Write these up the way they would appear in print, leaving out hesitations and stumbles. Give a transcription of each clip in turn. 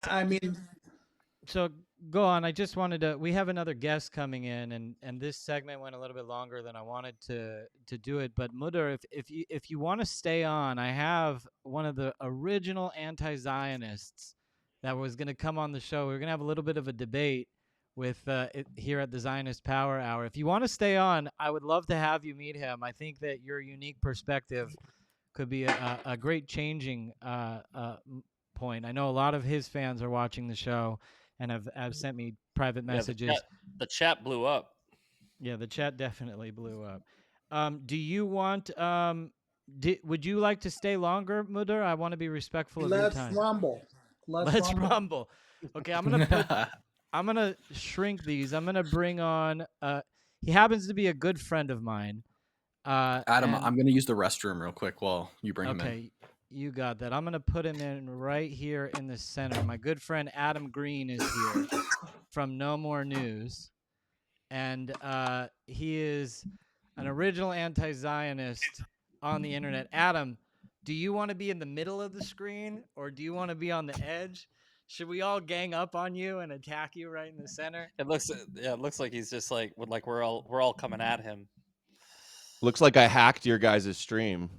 I mean, So go on. I just wanted to. We have another guest coming in, and this segment went a little bit longer than I wanted to do it. But Mutter, if you want to stay on, I have one of the original anti-Zionists that was going to come on the show. We're going to have a little bit of a debate with here at the Zionist Power Hour. If you want to stay on, I would love to have you meet him. I think that your unique perspective could be a great changing point. I know a lot of his fans are watching the show and have sent me private Yeah, messages. the chat blew up. Yeah, the chat definitely blew up. Do you want? Would you like to stay longer, Mutter? I want to be respectful of your let's time. rumble. Let's Let's rumble. rumble. Okay, I'm gonna put. I'm gonna shrink these. I'm gonna bring on. He happens to be a good friend of mine. Adam, and I'm going to use the restroom real quick while you bring him in. Okay, you got that. I'm going to put him in right here in the center. My good friend Adam Green is here from No More News. And he is an original anti-Zionist on the internet. Adam, do you want to be in the middle of the screen or do you want to be on the edge? Should we all gang up on you and attack you right in the center? It looks like he's just like we're all coming at him. Looks like I hacked your guys' stream.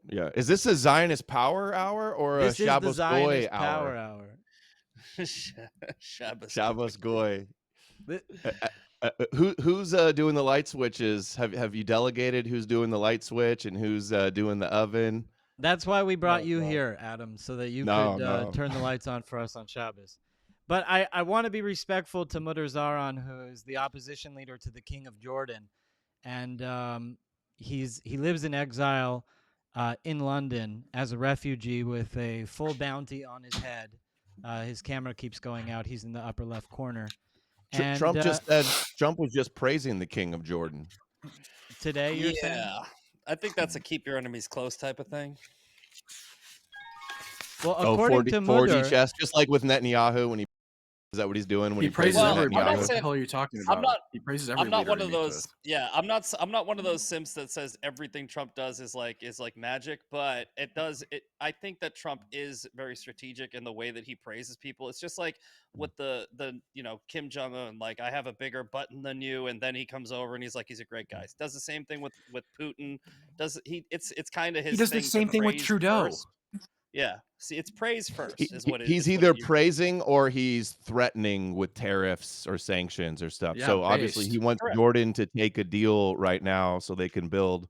Yeah. Is this a Zionist Power Hour or This a is the Shabbos Zionist Goy Power hour? Hour. Shabbos Goy. Who's doing the light switches? Have you delegated who's doing the light switch and who's doing the oven? That's why we brought you here, Adam, so that you could turn the lights on for us on Shabbos. But I want to be respectful to Mutter Zaran, who is the opposition leader to the King of Jordan. And he lives in exile in London as a refugee with a full bounty on his head. His camera keeps going out. He's in the upper left corner. And, Trump just said Trump was just praising the King of Jordan. Today, you're saying? Yeah, I think that's a keep your enemies close type of thing. Well, according to Mutter, 4D chess, just like with Netanyahu when he is that what he's doing when he praises everybody. Netanyahu? What the hell are you talking about? He praises every I'm not leader one he of meets those. with. Yeah, I'm not one of those simps that says everything Trump does is like magic, but it does. I think that Trump is very strategic in the way that he praises people. It's just like with the Kim Jong-un, like I have a bigger button than you, and then he comes over and he's like he's a great guy. He does the same thing with Putin. It's kind of his. He does the same thing with Trudeau. First. Yeah. See, it's praise first is what it he's is. Either praising or he's threatening with tariffs or sanctions or stuff. Yeah, so obviously he wants Jordan to take a deal right now so they can build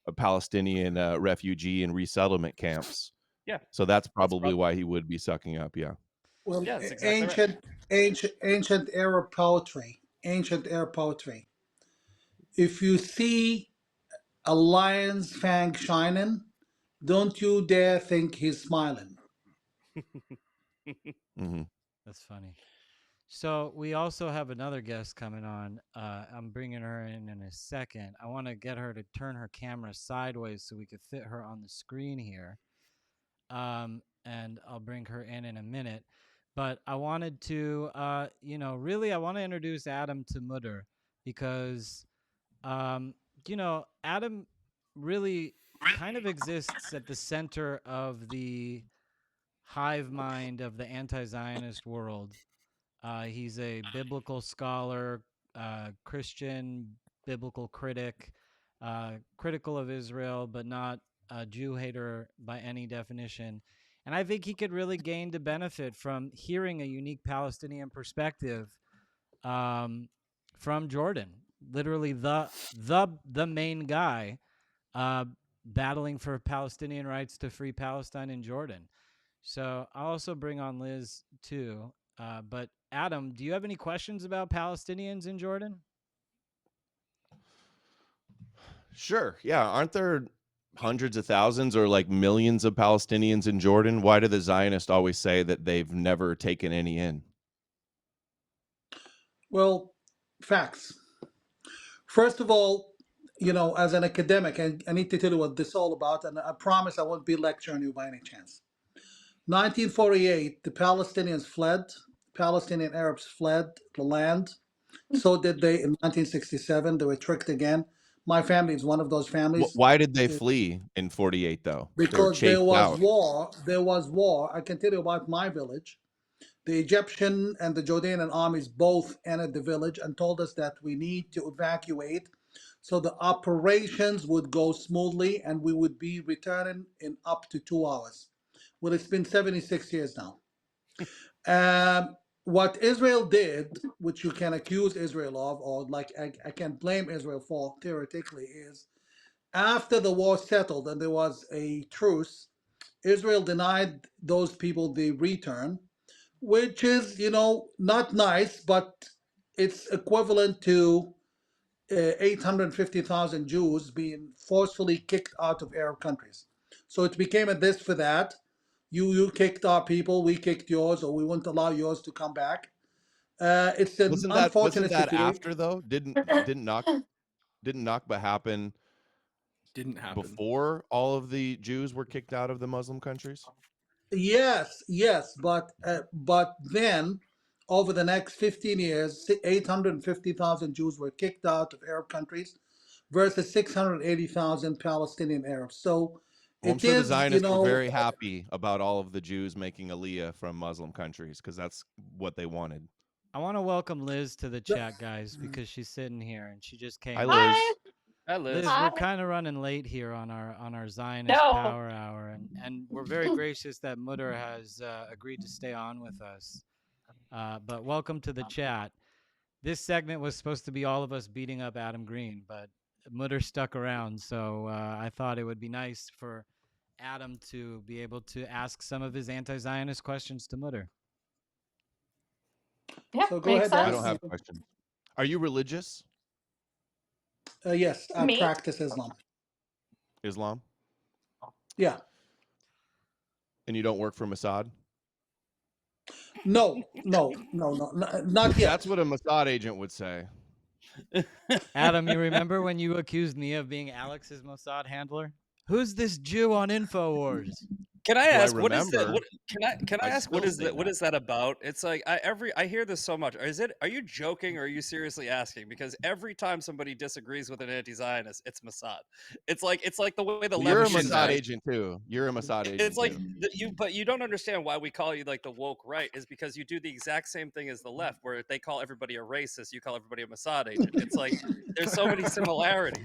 a Palestinian refugee and resettlement camps. Yeah. So that's probably why he would be sucking up. Yeah. Well, yeah, exactly ancient Arab poetry. Ancient Arab poetry. If you see a lion's fang shining, don't you dare think he's smiling. Mm-hmm. That's funny. So we also have another guest coming on. I'm bringing her in a second. I want to get her to turn her camera sideways so we could fit her on the screen here. And I'll bring her in a minute. But I wanted to, really, I want to introduce Adam to Mutter because, Adam really kind of exists at the center of the hive mind of the anti-Zionist world. He's a biblical scholar, Christian biblical critic, critical of Israel, but not a Jew hater by any definition. And I think he could really gain the benefit from hearing a unique Palestinian perspective from Jordan, literally the main guy battling for Palestinian rights to free Palestine in Jordan. So I'll also bring on Liz too. But Adam, do you have any questions about Palestinians in Jordan? Sure. Yeah. Aren't there hundreds of thousands or like millions of Palestinians in Jordan? Why do the Zionists always say that they've never taken any in? Well, facts. First of all, as an academic, I need to tell you what this is all about, and I promise I won't be lecturing you by any chance. 1948, the Palestinians fled. Palestinian Arabs fled the land. So did they in 1967. They were tricked again My family is one of those families. Why did they flee in 48 though? Because they were chased out. There was war. I can tell you about my village. The Egyptian and the Jordanian armies both entered the village and told us that we need to evacuate so the operations would go smoothly and we would be returning in up to 2 hours. Well, it's been 76 years now. What Israel did, which you can accuse Israel of, or like I can blame Israel for theoretically, is after the war settled and there was a truce, Israel denied those people the return, which is, not nice, but it's equivalent to 850,000 Jews being forcefully kicked out of Arab countries. So it became a this for that. You kicked our people, we kicked yours, or we won't allow yours to come back. It's an Wasn't unfortunate that situation. after though? Didn't Nakba happen? Didn't happen before all of the Jews were kicked out of the Muslim countries? Yes, but then over the next 15 years, 850,000 Jews were kicked out of Arab countries versus 680,000 Palestinian Arabs. So Well, I'm it sure the is, Zionists were very happy about all of the Jews making aliyah from Muslim countries because that's what they wanted. I want to welcome Liz to the chat, guys, because she's sitting here and she just came. Hi, Liz. Hi, Liz. Liz, we're kind of running late here on our Zionist Power Hour, and we're very gracious that Mutter has agreed to stay on with us. But welcome to the chat. This segment was supposed to be all of us beating up Adam Green, but Mutter stuck around, so I thought it would be nice for Adam to be able to ask some of his anti-Zionist questions to Mutter. Yeah, so go ahead. I don't have questions. Are you religious? Yes, I practice Islam. Islam? Yeah. And you don't work for Mossad? No, not yet. That's what a Mossad agent would say. Adam, you remember when you accused me of being Alex's Mossad handler? Who's this Jew on InfoWars? Can I ask what is remember? that? Can I ask what still is say that? What that. is that about? It's like I hear this so much. Are you joking or are you seriously asking? Because every time somebody disagrees with an anti-Zionist, it's Mossad. It's like the way the You're a left Mossad agent too. You're a Mossad agent. It's like too. but you don't understand why we call you like the woke right is because you do the exact same thing as the left, where they call everybody a racist, you call everybody a Mossad agent. It's like there's so many similarities.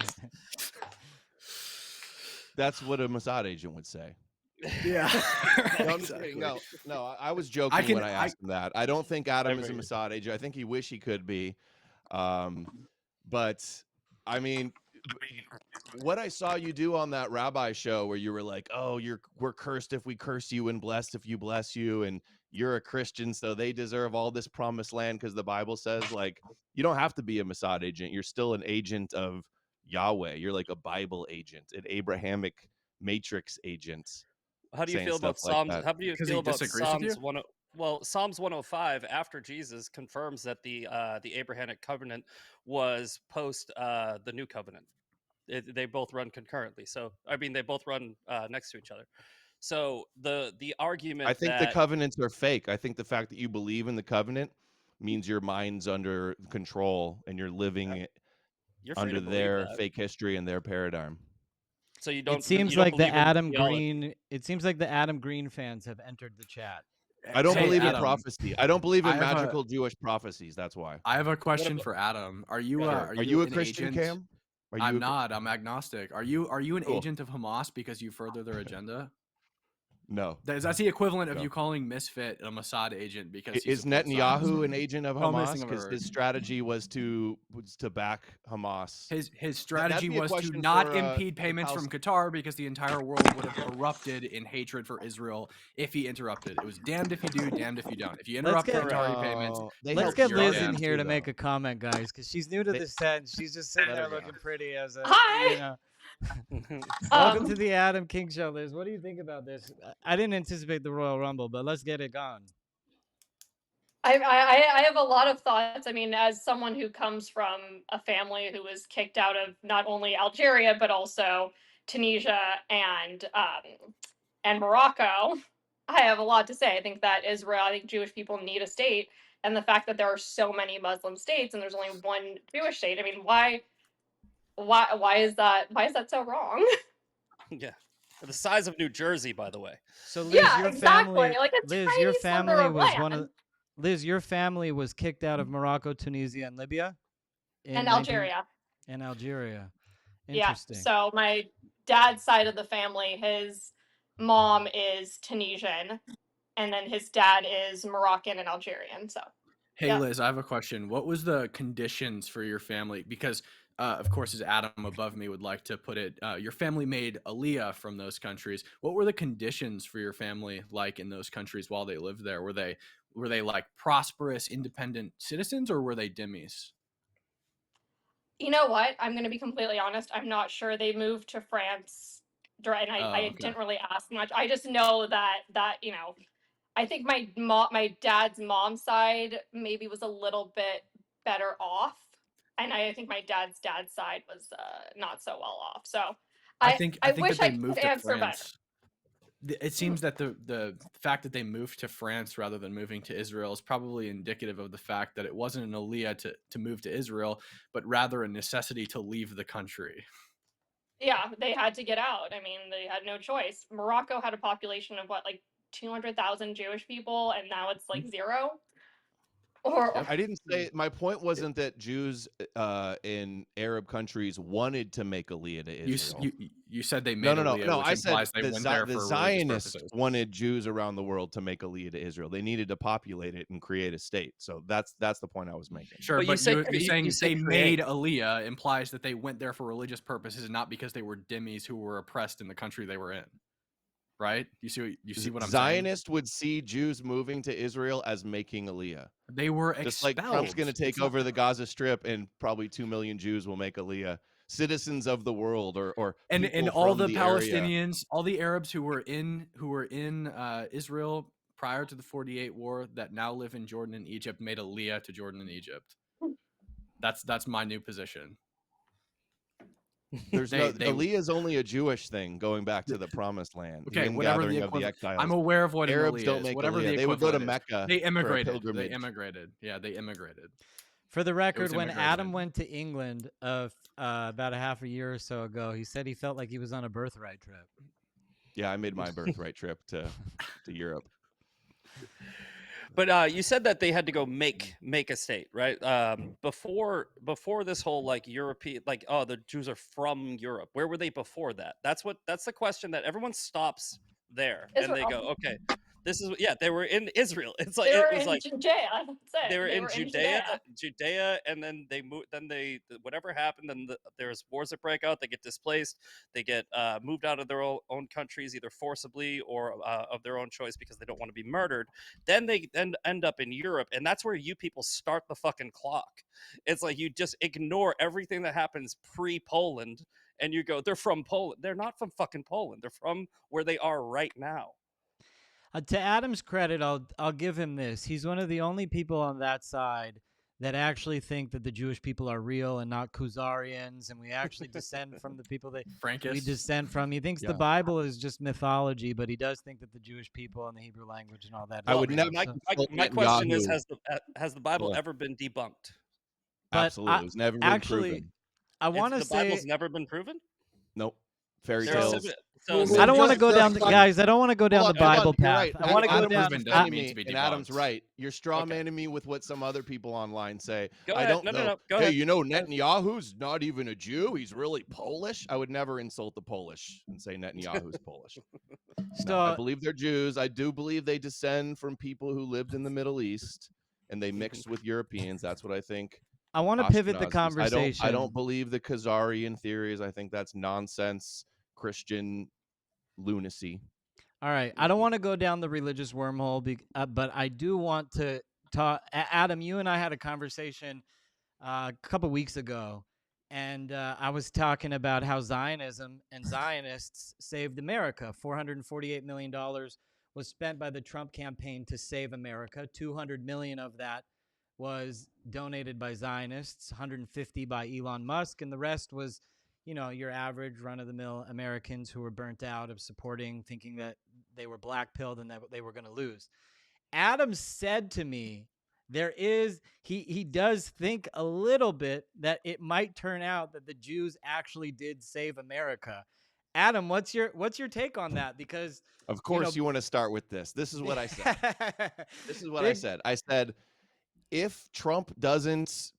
That's what a Mossad agent would say. Yeah. No, exactly. no, I was joking when I asked him that. I don't think Adam is a Mossad agent. I think he wish he could be. But I mean, what I saw you do on that rabbi show where you were like, "Oh, we're cursed if we curse you and blessed if you bless you, and you're a Christian, so they deserve all this promised land because the Bible says like you don't have to be a Mossad agent. You're still an agent of Yahweh. You're like a Bible agent, an Abrahamic matrix agent." How do you feel about Psalms? How do you feel about Psalms 1? Well, Psalms 105 after Jesus confirms that the Abrahamic covenant was post the new covenant. They both run concurrently. So I mean, they both run next to each other. So the argument I think the covenants are fake. I think the fact that you believe in the covenant means your mind's under control and you're living under their fake history and their paradigm. So you don't. It seems like the Adam Green. It seems like the Adam Green fans have entered the chat. I don't believe in prophecy. I don't believe in magical Jewish prophecies. That's why. I have a question for Adam. Are you a Christian, Cam? I'm not. I'm agnostic. Are you an agent of Hamas because you further their agenda? No. That's the equivalent of you calling Misfit a Mossad agent because is Netanyahu an agent of Hamas? Because his strategy was to back Hamas. His strategy was to not impede payments from Qatar because the entire world would have erupted in hatred for Israel if he interrupted. It was damned if you do, damned if you don't. If you interrupt Qatari payments, let's get Liz in here to make a comment, guys, because she's new to this set. And she's just sitting there looking pretty as a Hi. Welcome to the Adam King Show, Liz. What do you think about this? I didn't anticipate the Royal Rumble, but let's get it gone. I have a lot of thoughts. I mean, as someone who comes from a family who was kicked out of not only Algeria but also Tunisia and Morocco, I have a lot to say. I think that I think Jewish people need a state, and the fact that there are so many Muslim states and there's only one Jewish state. I mean, why Why is that so wrong? Yeah. The size of New Jersey, by the way. So Liz, Yeah, your exactly. family, Like a Liz, tiny your sliver family of was one of land. Liz, your family was kicked out of Morocco, Tunisia, and Libya in And 19 Algeria. and Algeria. Yeah. Interesting. So my dad's side of the family, his mom is Tunisian, and then his dad is Moroccan and Algerian. So Hey, yeah. Liz, I have a question. What was the conditions for your family? Because, of course, as Adam above me would like to put it, your family made Aliyah from those countries. What were the conditions for your family like in those countries while they lived there? Were they like prosperous, independent citizens, or were they dhimmis? You know what? I'm going to be completely honest. I'm not sure. They moved to France, and I Okay. didn't really ask much. I just know that I think my dad's mom's side maybe was a little bit better off, and I think my dad's side was not so well off. So I I think I that wish they I could moved to answer better. France. It seems that the fact that they moved to France rather than moving to Israel is probably indicative of the fact that it wasn't an aliyah to move to Israel, but rather a necessity to leave the country. Yeah, they had to get out. I mean, they had no choice. Morocco had a population of what, like 200,000 Jewish people, and now it's like zero. Or Yep. I didn't say, my point wasn't that Jews in Arab countries wanted to make Aliyah to Israel. You said they made Aliyah, No. which I said implies they went there the for religious Zionists purposes. wanted Jews around the world to make Aliyah to Israel. They needed to populate it and create a state. So that's the point I was making. Sure, But but you you're saying you say they create. made Aliyah implies that they went there for religious purposes and not because they were dhimmis who were oppressed in the country they were in. Right? You see what I'm saying? Zionists would see Jews moving to Israel as making Aliyah. They were Just expelled. like Trump's going to take over the Gaza Strip and probably 2 million Jews will make Aliyah. Citizens of the world or and all the Palestinians, area. all the Arabs who were in Israel prior to the 48 war that now live in Jordan and Egypt made Aliyah to Jordan and Egypt. That's my new position. There's Aliyah is only a Jewish thing going back to the Promised Land. Okay, the whatever the of the equivalent. exiles. I'm aware of what Arabs an Aliyah don't is. make Whatever Aliyah. the They would go to equivalent is. Mecca. They immigrated. For a pilgrimage. They immigrated. Yeah, they immigrated. For the record, when immigration. Adam went to England about a half a year or so ago, he said he felt like he was on a birthright trip. Yeah, I made my birthright trip to Europe. But you said that they had to go make a state, right? Before this whole like European, like, oh, the Jews are from Europe. Where were they before that? That's the question that everyone stops there, and they go, okay, this is they were in Israel. It's like they were it was in like Judea. That's it. they were in Judea. Judea, and then they moved. Then they whatever happened. Then there's wars that break out. They get displaced. They get moved out of their own countries, either forcibly or of their own choice because they don't want to be murdered. Then they end up in Europe, and that's where you people start the fucking clock. It's like you just ignore everything that happens pre-Poland, and you go, they're from Poland. They're not from fucking Poland. They're from where they are right now. To Adam's credit, I'll give him this. He's one of the only people on that side that actually think that the Jewish people are real and not Khazarians, and we actually descend from the people that we descend from. He thinks the Bible is just mythology, but he does think that the Jewish people and the Hebrew language and all that. I would never. My question is: has the Bible ever been debunked? Absolutely, it's never been proven. I want to say the Bible's never been proven. Nope. Fairy tales. I don't want to go down, guys. I don't want to go down the Bible path. I want to go down. And Adam's right. You're straw manning me with what some other people online say. Go I ahead. don't know. No, hey, ahead. you know Netanyahu's not even a Jew. He's really Polish. I would never insult the Polish and say Netanyahu's Polish. No, I believe they're Jews. I do believe they descend from people who lived in the Middle East and they mixed with Europeans. That's what I think. I want to pivot the conversation. I don't believe the Khazarian theories. I think that's nonsense. Christian lunacy. All right. I don't want to go down the religious wormhole, but I do want to talk. Adam, you and I had a conversation a couple weeks ago, and I was talking about how Zionism and Zionists saved America. $448 million was spent by the Trump campaign to save America. $200 million of that was donated by Zionists, 150 by Elon Musk, and the rest was your average run-of-the-mill Americans who were burnt out of supporting, thinking that they were black-pilled and that they were going to lose. Adam said to me there is he does think a little bit that it might turn out that the Jews actually did save America. Adam, what's your take on that? Because Of you know, course, you want to start with this. This is what I said. This is what I big said. I said, if Trump doesn't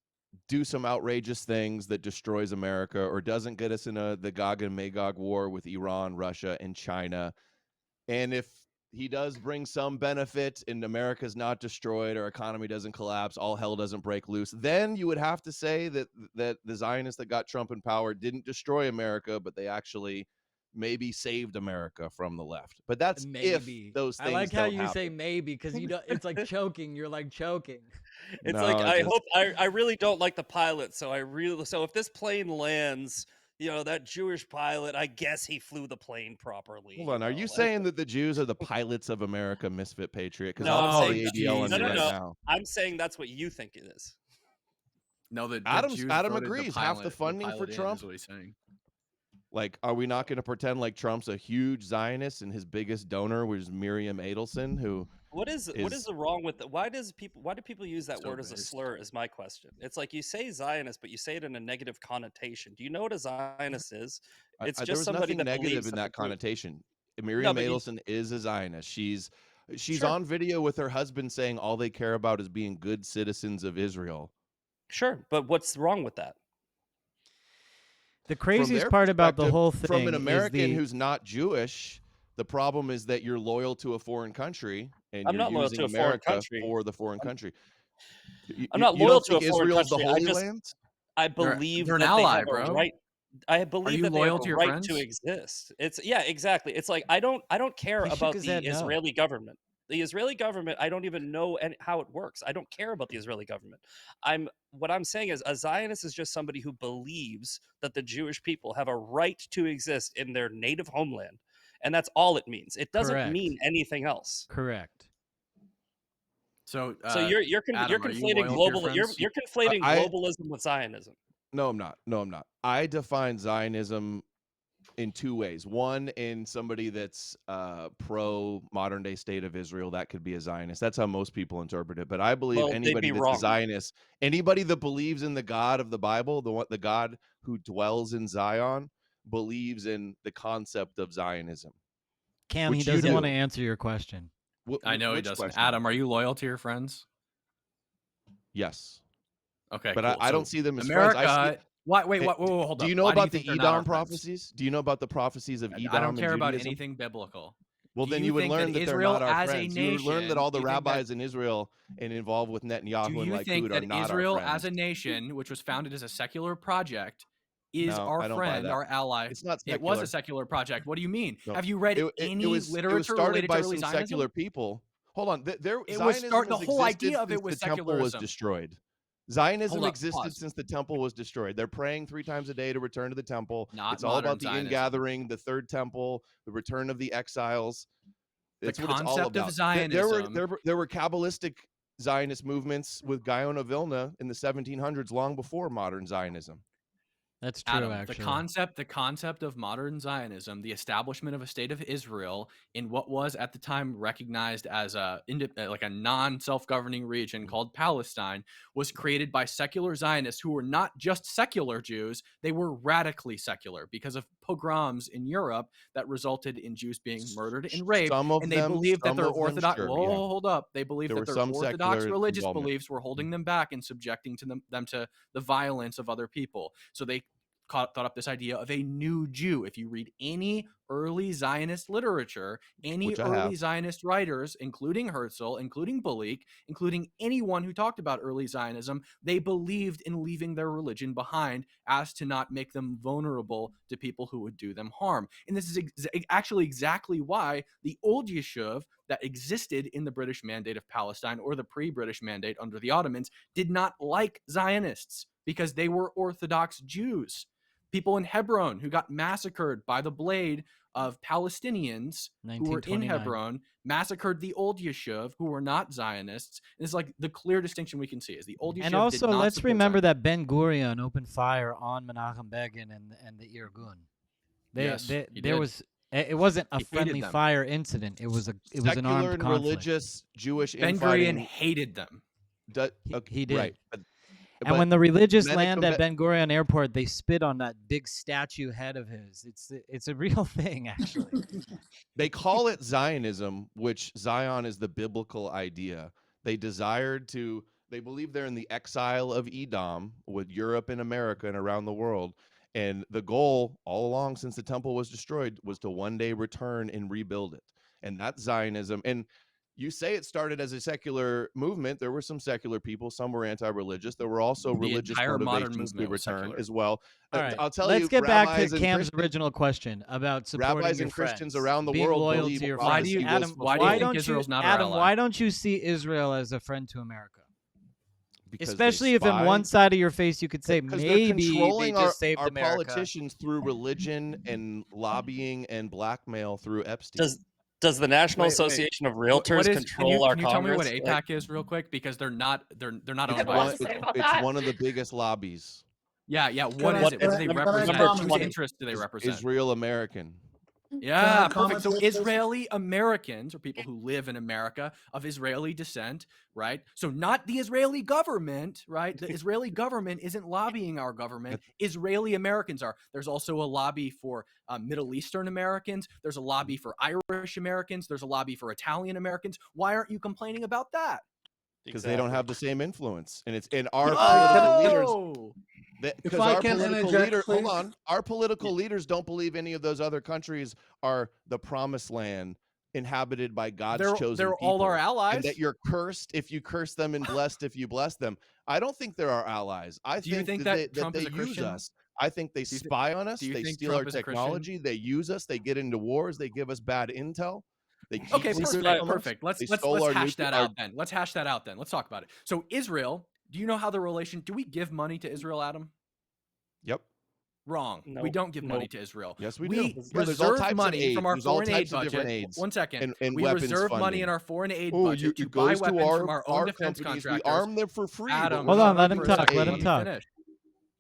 do some outrageous things that destroys America or doesn't get us in the Gog and Magog war with Iran, Russia, and China, and if he does bring some benefit and America's not destroyed, our economy doesn't collapse, all hell doesn't break loose, then you would have to say that the Zionists that got Trump in power didn't destroy America, but they actually maybe saved America from the left. But that's if maybe. those I things like how don't you say happen. maybe, because you don't. It's like choking. You're like choking. It's like No, I just hope I really don't like the pilot, so if this plane lands, that Jewish pilot, I guess he flew the plane properly. hold on. Are you saying that the Jews are the pilots of America, misfit patriot? Because No, I'll I'm call saying the that, ADL on no, you no, right no. now. I'm saying that's what you think it is. No, the Jews Adam voted agrees. the Half the pilot, funding for in, Trump. is what he's saying. Like, are we not going to pretend like Trump's a huge Zionist and his biggest donor was Miriam Adelson, who What is the wrong with why do people use that So word as a based. slur is my question. It's like you say Zionist, but you say it in a negative connotation. Do you know what a Zionist is? It's there just was somebody nothing that negative believes in that that the Jew- connotation. No, Miriam but Adelson is a Zionist. She's sure, on video with her husband saying all they care about is being good citizens of Israel. sure, but what's wrong with that? The From craziest their part about the perspective, whole from an thing is American who's not Jewish, the problem is that you're loyal to a foreign country and I'm you're not loyal using to a foreign America country. for the foreign I'm, country. I'm not You loyal don't to a think foreign Israel's the country. Holy Land? I They're believe an that they ally, have a bro. right. I Are believe you that they have loyal a to your right friends? to exist. Yeah, exactly. It's like I don't care He shook about his the head no. Israeli government. The Israeli government, I don't even know how it works. I don't care about the Israeli government. What I'm saying is a Zionist is just somebody who believes that the Jewish people have a right to exist in their native homeland. And that's all it means. It doesn't Correct. mean anything else. Correct. So Adam, are you conflating loyal to your friends? you're conflating I globalism with Zionism. No, I'm not. No, I'm not. I define Zionism in two ways. One, in somebody that's pro modern day state of Israel, that could be a Zionist. That's how most people interpret it. But I believe Well, they'd anybody be that's a wrong. Zionist, anybody that believes in the God of the Bible, the God who dwells in Zion, believes in the concept of Zionism. Cam, he Which you doesn't want to do. answer your question. I know he Which doesn't. question? Adam, are you loyal to your friends? Yes. Okay, But cool. I So don't see them as friends. America. I see. Wait, hold Do up. you know Why do you about think the they're not our Edom friends? prophecies? Do you know about the prophecies of Edom I don't and care about Judaism? anything biblical. Well, Do then you you would think learn that that they're Israel not our as a friends. You would learn that nation- all the do you think that- rabbis in Israel and involved with Do Netanyahu and you think Likud are that not our Israel friends. as a nation, which was founded as a secular project, is No, our I don't buy friend, that. our ally? It's not It was a secular. secular project. What do you mean? No. Have you read It any was literature started related to by early some Zionism? secular people. Hold on. It was Zionism the has whole existed idea of it since was the temple was secularism. destroyed. Zionism Hold up, existed pause. since the temple was destroyed. They're praying 3 times a day to return to the temple. Not It's all modern about the Zionism. ingathering, the third temple, the return of the exiles. That's The what it's all concept of about. Zionism. There were Kabbalistic Zionist movements with Gaon of Vilna in the 1700s, long before modern Zionism. That's true, Adam, actually. the concept of modern Zionism, the establishment of a state of Israel in what was at the time recognized as a non-self-governing region called Palestine, was created by secular Zionists who were not just secular Jews, they were radically secular because of pogroms in Europe that resulted in Jews being murdered and raped. Some of And they them, believed that some their of them, Orthodox sure, whoa, yeah. hold up. They believed There that were their some Orthodox secular religious involvement. beliefs were holding them back and subjecting to them to the violence of other people. So they thought up this idea of a new Jew. If you read any early Zionist literature, any Which I early have. Zionist writers, including Herzl, including Balik, including anyone who talked about early Zionism, they believed in leaving their religion behind as to not make them vulnerable to people who would do them harm. And this is actually exactly why the old yeshuv that existed in the British Mandate of Palestine or the pre-British Mandate under the Ottomans did not like Zionists because they were Orthodox Jews. People in Hebron who got massacred by the blade of Palestinians who were in 1929. Hebron massacred the old yeshuv who were not Zionists. And it's like the clear distinction we can see is the old yeshuv And did also, not let's support remember Zionism. that Ben Gurion opened fire on Menachem Begin and the Irgun. It wasn't a He hated friendly them. fire incident. It was an Secular armed and conflict. religious Jewish Ben Gurion infighting. hated them. He did. Right. And when the religious Medical land at me- Ben Gurion Airport, they spit on that big statue head of his. It's a real thing, actually. They call it Zionism, which Zion is the biblical idea. They believe they're in the exile of Edom with Europe and America and around the world. And the goal all along since the temple was destroyed was to one day return and rebuild it. And that's Zionism. And you say it started as a secular movement. There were some secular people, some were anti-religious. There were also The religious entire modern motivations to movement was return secular. as well. All right, I'll tell let's you, get back to rabbis and Cam's Christians- original question about supporting rabbis your and Christians friends, around the being world loyal believe to your prophecy friends. was Adam, fulfilled. do you why think don't Israel's you, not our Adam? ally? Why don't you see Israel as a friend to America? Because they Especially if in spy. one side of your face you could say Because they're maybe they controlling just saved our America. politicians through religion and lobbying and blackmail through Epstein. Does the National Wait. Association of What Realtors is? control our Can you tell me what Congress? AIPAC is real quick? Because they're not owned I by don't one, know. us. say about it's that. one of the biggest lobbies. Yeah. What I- is it? What do they can I represent? comment? Whose interests do they represent? Israel American. Yeah, Can I comment perfect. So on this? Israeli Americans, or people who live in America of Israeli descent, right? So not the Israeli government, right? The Israeli government isn't lobbying our government. Israeli Americans are. There's also a lobby for Middle Eastern Americans. There's a lobby for Irish Americans. There's a lobby for Italian Americans. Why aren't you complaining about that? Because they don't have the same influence, and it's in our Oh! because I our can political interject, leader. please. Hold on, our political leaders don't believe any of those other countries are the promised land inhabited by God's chosen They're people. all our allies. And that you're cursed if you curse them and blessed if you bless them. I don't think they're our allies. I Do you think that Trump they is a use Christian? us. I think they Do you thi- spy on us. do you They think steal Trump our is a Christian? technology. They use us. They get into wars. They give us bad intel. They keep Okay, secrets perfect, from us. perfect. Let's They stole our hash that our- out then. Let's hash that out then. Let's talk about it. So Israel, do you know how the relation? Do we give money to Israel, Adam? Yep. Wrong. We Nope. don't give money Nope. to Israel. Yes, we we do. Yeah, there's all reserve types of money aid. from our There's all foreign aid types of budget. different aids One second. and We weapons reserve money funding. in our foreign aid Oh, budget to it buy goes to weapons from our own our defense companies. We contractors. arm them for free. but Adam, we're Hold on, not let him for talk, aid. let him me talk. finish.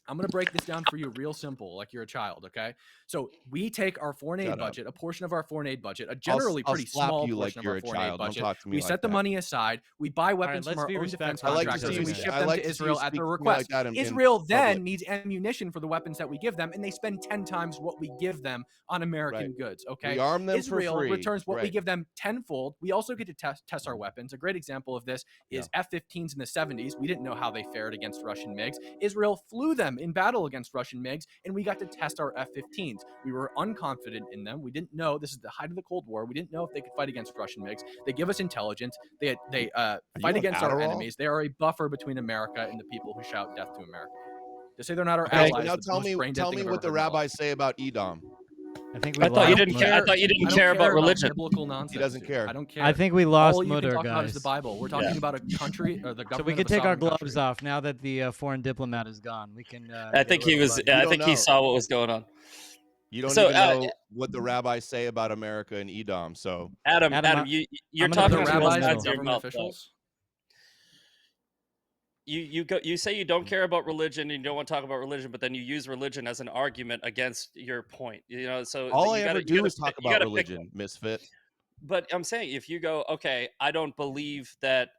I'm going to break this down for you real simple, like you're a child, okay? So we take our foreign aid Shut up. budget, a portion of our foreign aid budget, a generally I'll pretty slap small you like portion of you're our a foreign aid child. Don't budget. talk to me We like set the that. money aside. We buy weapons let's from our be own defense respectful. I like to contractors, see and you. we ship I them like to to see you Israel at speak their to me request. like that in Israel then public. needs ammunition for the weapons that we give them, and they spend 10 times what we give them on American goods, okay? We arm them Israel for free. returns what we Right. give them tenfold. We also get to test our weapons. A great example of this is F-15s in the 70s. We didn't know how they fared against Russian MiGs. Israel flew them in battle against Russian MiGs, and we got to test our F-15s. We were unconfident in them. We didn't know. This is the height of the Cold War. We didn't know if they could fight against Russian MiGs. They give us intelligence. They fight on against our Adderall? enemies. They are a buffer between America and the people who shout death to America. To say they're not our Okay, allies. so now the tell most me brain dead thing I've what ever the heard in my life. rabbis say about Edom. I think we I thought you lost didn't Mutter. care. I thought you I didn't don't care about religion. biblical nonsense. doesn't dude. care. I don't care. I think we lost All you Mutter, can talk about is guys. the Bible. We're talking about a country or the government. So we of can a take our sovereign gloves country. off now that the foreign diplomat is gone. We can. I think he was. I think he saw what was going on. You don't So, even know what the rabbis say about America and Edom. So Adam, Adam, you're I'm gonna talking put The you out on both rabbis hold. sides and of your government mouth. though. officials. You say you don't care about religion and you don't want to talk about religion, but then you use religion as an argument against your point. You know, so all you I gotta, ever do is talk you about gotta pick religion, misfit. But I'm saying if you go, okay, I don't believe that.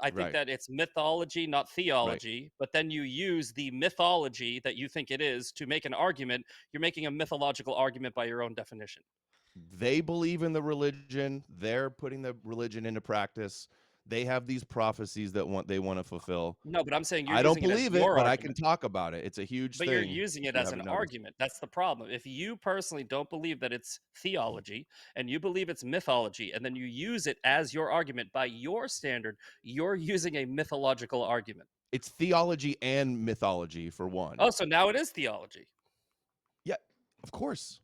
I think Right. that it's mythology, not theology. But then you use the mythology that you think it is to make an argument. You're making a mythological argument by your own definition. They believe in the religion. They're putting the religion into practice. They have these prophecies that they want to fulfill. No, but I'm saying you're I don't using it as believe it, your but I can argument. talk about it. It's a huge But thing. you're using it if you as an haven't noticed. argument. That's the problem. If you personally don't believe that it's theology and you believe it's mythology, and then you use it as your argument by your standard, you're using a mythological argument. It's theology and mythology for one. Oh, so now it is theology. Yeah, of course.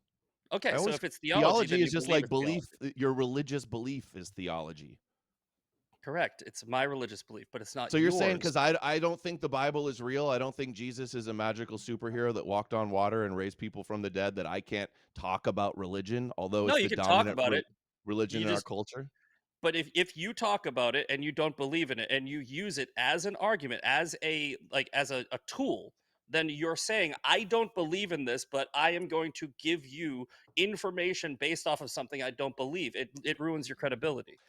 Okay, I so always- if it's theology, then is you just believe like it's belief. theology. Your religious belief is theology. Correct. It's my religious belief, but it's not So you're yours. saying because I don't think the Bible is real. I don't think Jesus is a magical superhero that walked on water and raised people from the dead. That I can't talk about religion, although No, it's you the can talk dominant about it. religion You in our just- culture. But if you talk about it and you don't believe in it and you use it as an argument, as a tool, then you're saying, I don't believe in this, but I am going to give you information based off of something I don't believe. It ruins your credibility.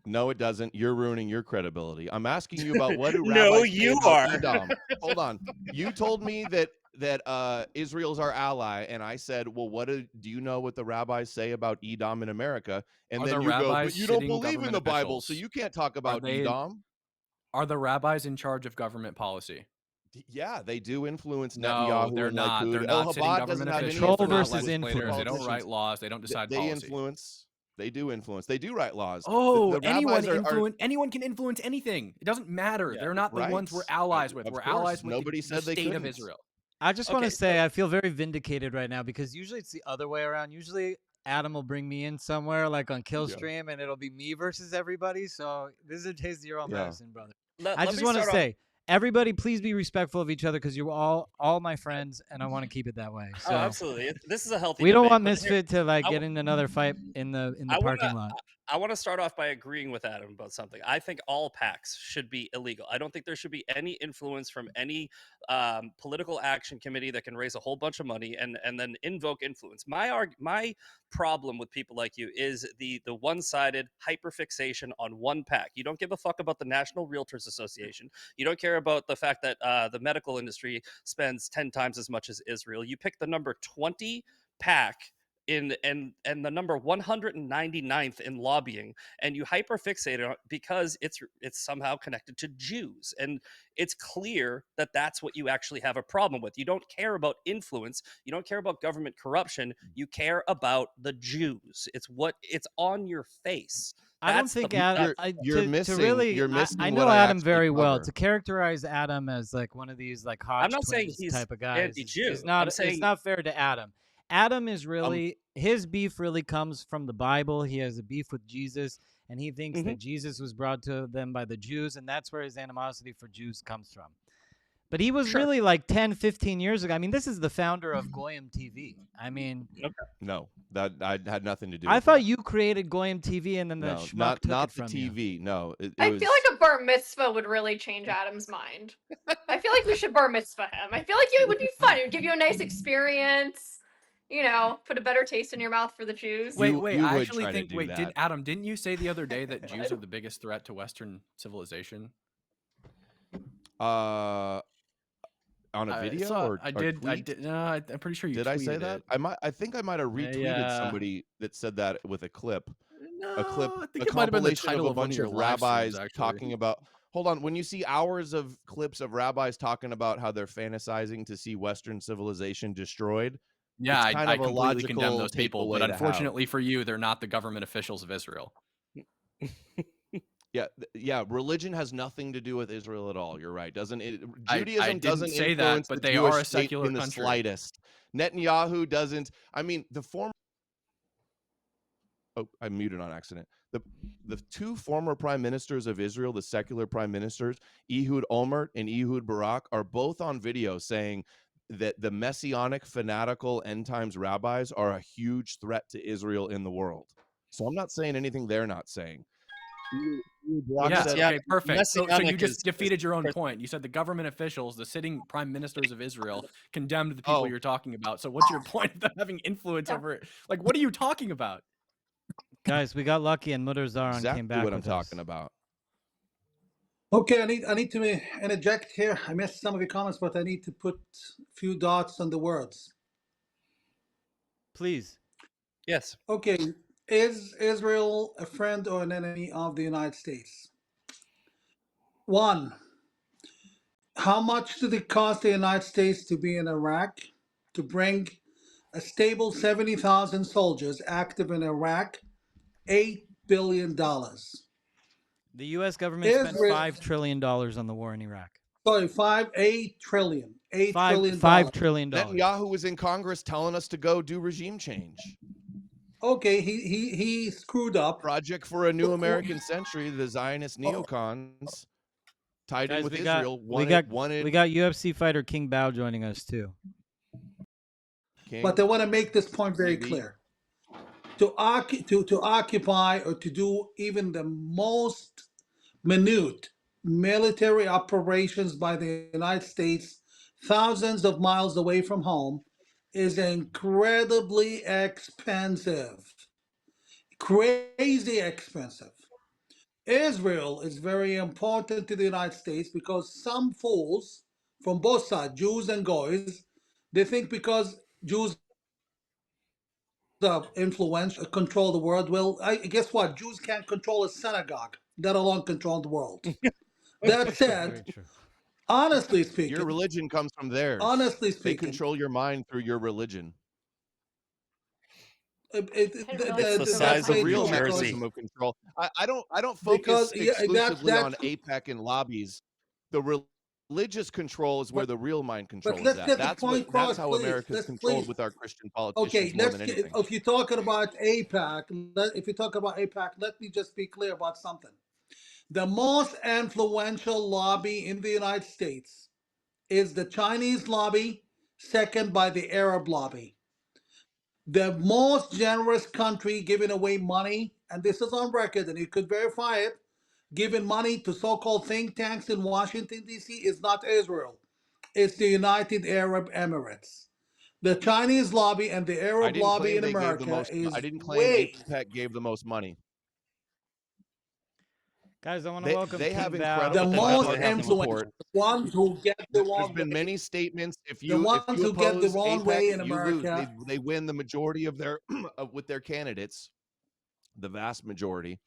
No, it doesn't. You're ruining your credibility. I'm asking you about what do No, rabbis say you about are. Edom. Hold on. You told me that Israel's our ally, and I said, well, what do you know what the rabbis say about Edom in America? And Are then the you go, but rabbis you don't sitting believe in government the Bible, so officials? you can't talk about Edom. Are the rabbis in charge of government policy? Yeah, they do influence No, Netanyahu they're and not. Likud. They're El not sitting Chabad government doesn't have any officials. They're not versus influence with legislators. They don't influence. write laws. They don't decide They policy. influence. They do influence. They do write laws. Oh, the rabbis anyone can influence anything. It doesn't matter. Yeah, They're not the ones we're allies with. Of We're course, allies with nobody the said they state of couldn't. Israel. I just want Okay, to say I feel very vindicated right now because usually it's the other way around. Usually Adam will bring me in somewhere like on Killstream and it'll be me versus everybody. So this is a taste of your own Yeah. medicine, brother. let I me just want to start off- say, everybody, please be respectful of each other because you're all my friends, and I want to keep it that way. So Oh, absolutely. This is a healthy. we don't debate, want but here- Misfit to like I get in another fight in the parking lot. I want to start off by agreeing with Adam about something. I think all PACs should be illegal. I don't think there should be any influence from any political action committee that can raise a whole bunch of money and then invoke influence. My problem with people like you is the one-sided hyperfixation on one PAC. You don't give a fuck about the National Realtors Association. You don't care about the fact that the medical industry spends 10 times as much as Israel. You pick the number 20 PAC and the number 199th in lobbying, and you hyperfixate on it because it's somehow connected to Jews, and it's clear that that's what you actually have a problem with. You don't care about influence, you don't care about government corruption, you care about the Jews. It's on your face. I don't think Adam. you're missing I what know I Adam actually very well. cover. To characterize Adam as like one of these like Hodge I'm not saying twins he's type of guys anti-Jew. is not. I'm saying- It's not fair to Adam. Adam is really his beef really comes from the Bible. He has a beef with Jesus, and he thinks that Jesus was brought to them by the Jews, and that's where his animosity for Jews comes from. But he was really like 10, 15 years ago. I mean, this is the founder of Goyim TV. I mean, No, that I had nothing to do with I thought that. you created Goyim TV and then the No, schmuck took not it the from you. TV. No, I feel like a bar mitzvah would really change Adam's mind. I feel like we should bar mitzvah him. I feel like it would be fun. It would give you a nice experience. You know, put a better taste in your mouth for the Jews. Wait, You I would actually try to think. do Wait, that. didn't you say the other day that Jews are the biggest threat to Western civilization? On a video I or did. No, I'm pretty sure you did I say tweeted that? it. I think I might have retweeted Yeah. somebody that said that with a clip. No, A clip, I a think it might have been the compilation title of a of one bunch your of live streams, rabbis actually. talking about. Hold on, when you see hours of clips of rabbis talking about how they're fantasizing to see Western civilization destroyed, Yeah, it's kind I of a completely condemn logical those people, takeaway but to have. unfortunately for you, they're not the government officials of Israel. Yeah, religion has nothing to do with Israel at all. You're right. Doesn't it? I Judaism didn't doesn't say that, influence but the they Jewish are a state secular in the country. slightest. Netanyahu doesn't. I mean, the former. Oh, I muted on accident. The two former prime ministers of Israel, the secular prime ministers, Ehud Olmert and Ehud Barak, are both on video saying that the messianic, fanatical, end times rabbis are a huge threat to Israel in the world. So I'm not saying anything they're not saying. Yeah, okay, perfect. So you Messianic just is defeated your own point. You said the government officials, the sitting prime ministers of Israel, condemned the people you're talking about. So what's your point of them having influence over it? Like, what are you talking about? Guys, we got lucky and Mutter Zaron exactly came back what I'm with talking us. about. Okay, I need to interject here. I missed some of your comments, but I need to put a few dots on the words. Please. Yes. Okay, is Israel a friend or an enemy of the United States? One, how much did it cost the United States to be in Iraq, to bring a stable 70,000 soldiers active in Iraq? $8 billion. The U.S. government spent $5 trillion on the war in Iraq. Sorry, 8 trillion. $5 trillion. Netanyahu was in Congress telling us to go do regime change. Okay, he screwed up. Project for a New American Century, the Zionist neocons tied in with Israel. We got UFC fighter King Bao joining us too. But I want to make this point very clear. To occupy or to do even the most minute military operations by the United States thousands of miles away from home is incredibly expensive. Crazy expensive. Israel is very important to the United States because some fools from both sides, Jews and Goys, they think because Jews are influential, control the world. Well, guess what? Jews can't control a synagogue, let alone control the world. That Very said, true. honestly Your speaking, religion comes from theirs. honestly They speaking, control your mind through your religion. I didn't realize It's the it was so that's size That's the of very New real true Jersey. mechanism of control. I don't because focus yeah, exclusively that's on APEC and lobbies. The religious control is where but the real mind but control is let's at. get the point That's across, how please. America's Let's controlled please. with our Christian Okay, politicians more than anything. if you're talking about APAC, if you're talking about APAC, let me just be clear about something. The most influential lobby in the United States is the Chinese lobby, second by the Arab lobby. The most generous country giving away money, and this is on record, and you could verify it, giving money to so-called think tanks in Washington, D.C. is not Israel. It's the United Arab Emirates. The Chinese lobby and the I Arab didn't lobby claim in they gave the America most. I is didn't claim way. APEC gave the most money. Guys, I want to welcome They have King The Bao. incredible But then how do most they have the bipartisan most? influential, support. the ones who get the There's wrong been way, many statements. If the you ones who get the oppose wrong APEC, way in you lose. America. They win the majority of their with their candidates, the vast majority.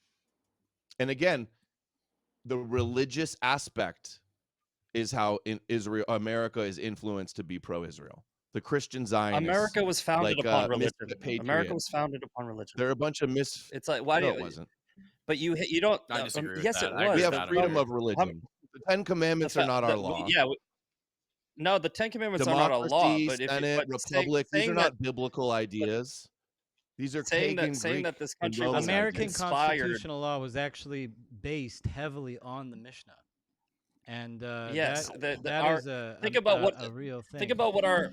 And again, the religious aspect is how in Israel America is influenced to be pro-Israel. The Christian Zionists, America was founded like upon religion. Misfit America Patriot, was founded upon religion. they're a bunch of It's like, why do No, you? it wasn't. But you don't. I disagree with yes, that. it I was. We agree have with freedom Adam of here. religion. The Ten Commandments are not our law. Yeah. No, the Ten Commandments are not a law. Democracy, But if you, Senate, but Republic, these are saying that, not biblical ideas. These are saying pagan, that Greek, this and country was Roman American ideas. inspired. constitutional law was actually based heavily on the Mishnah, and Yes, that our is think about what a real thing. think about what our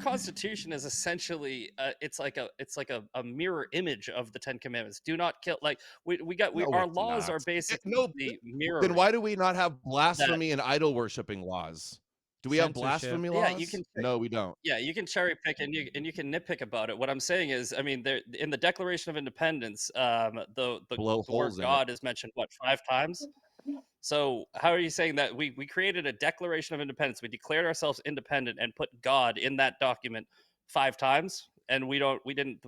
Constitution is essentially. It's like a mirror image of the Ten Commandments. Do not kill. Like No, our it's laws not. are basically No, mirroring. then why do we not have that. blasphemy and idol worshiping laws? Do we have Censorship. blasphemy Yeah, laws? you can. No, we don't. Yeah, you can cherry pick and you can nitpick about it. What I'm saying is, I mean, there in the Declaration of Independence, the Blow word holes in it. God is mentioned what 5 times. So how are you saying that we created a Declaration of Independence? We declared ourselves independent and put God in that document 5 times, and we didn't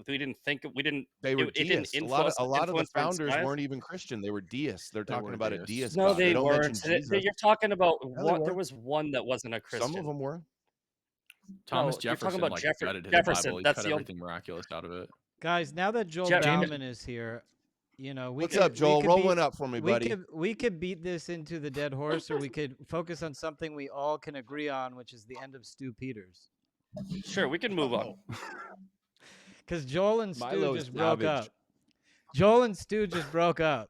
think we didn't. They were It didn't deists. influence A lot of the influence our founders science? weren't even Christian. They were deists. They're They talking were about a deists. deist No, God. They they don't mention weren't. Jesus. You're talking about Yeah, they what? were. There was one that wasn't a Christian. Some of them were. Thomas No, you're talking Jefferson about like Jefferson. gutted his Bible. Jefferson. He That's cut the only. everything miraculous out of it. Guys, now that Joel Je- Bauman is here, we What's could, up, Joel? we could Roll beat, one up for me, buddy. we could beat this into the dead horse, or we could focus on something we all can agree on, which is the end of Stu Peters. Sure, we can move on. Because Joel and Stu Milo just broke Savage. up. Joel and Stu just broke up.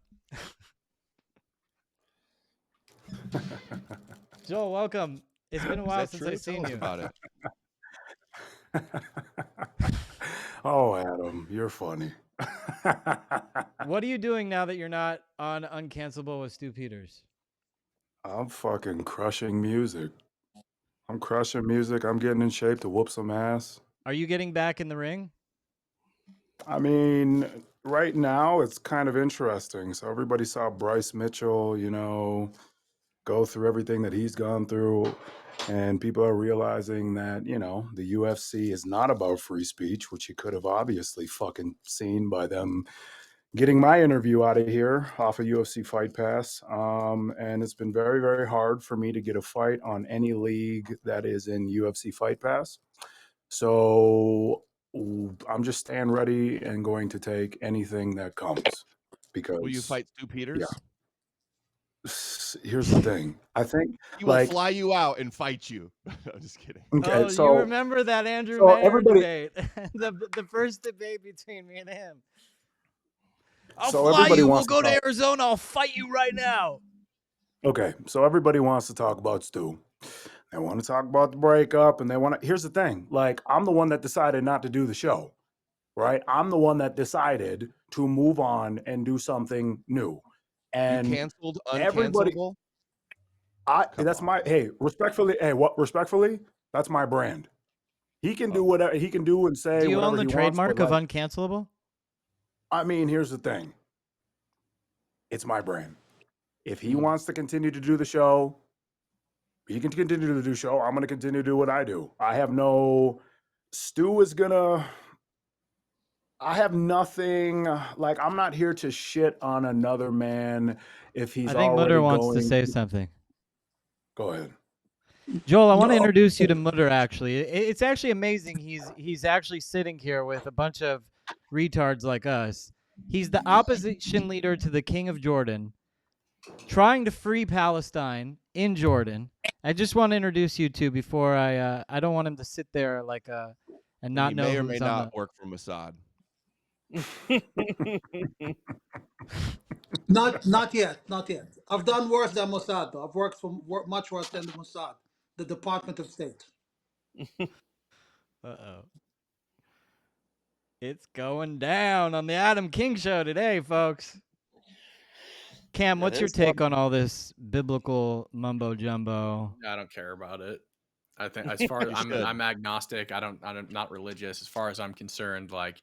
Joel, welcome. It's been a Is while that since true? I've Tell seen us you. about it. Oh, Adam, you're funny. What are you doing now that you're not on Uncancelable with Stu Peters? I'm fucking crushing music. I'm crushing music. I'm getting in shape to whoop some ass. Are you getting back in the ring? I mean, right now it's kind of interesting. So everybody saw Bryce Mitchell, go through everything that he's gone through. And people are realizing that, the UFC is not about free speech, which you could have obviously fucking seen by them getting my interview out of here off of UFC Fight Pass. And it's been very, very hard for me to get a fight on any league that is in UFC Fight Pass. So I'm just staying ready and going to take anything that comes because Will you fight Stu Peters? Here's the thing. I think He will fly you out and fight you. I'm just kidding. Okay, Oh, so you remember that Andrew so Mayer everybody- debate? the first debate between me and him. I'll So fly everybody you. We'll wants to go to talk- Arizona. I'll fight you right now. Okay, so everybody wants to talk about Stu. They want to talk about the breakup, and they want to. Here's the thing: like, I'm the one that decided not to do the show, right? I'm the one that decided to move on and do something new. And you canceled everybody- uncancelable? that's on. my respectfully. Respectfully? That's my brand. He can do whatever he can do and say. Do you whatever own the he trademark wants, of but, like, Uncancelable? I mean, here's the thing. It's my brain. If he wants to continue to do the show, he can continue to do the show. I'm going to continue to do what I do. I have no. Stu is going to. I have nothing. Like, I'm not here to shit on another man if he's I think already Mutter wants to going. say something. Go ahead. Joel, I want to No. introduce you to Mutter. Actually, it's actually amazing. He's actually sitting here with a bunch of retards like us. He's the opposition leader to the King of Jordan, trying to free Palestine in Jordan. I just want to introduce you two before I don't want him to sit there like and And not he know may or who's may on not the. work for Mossad. Not yet. I've done worse than Mossad, though. I've worked for much worse than the Mossad, the Department of State. Uh-oh. It's going down on the Adam King Show today, folks. Cam, what's your take on all this biblical mumbo jumbo? I don't care about it. I think as far as I'm agnostic. I'm not religious. As far as I'm concerned, like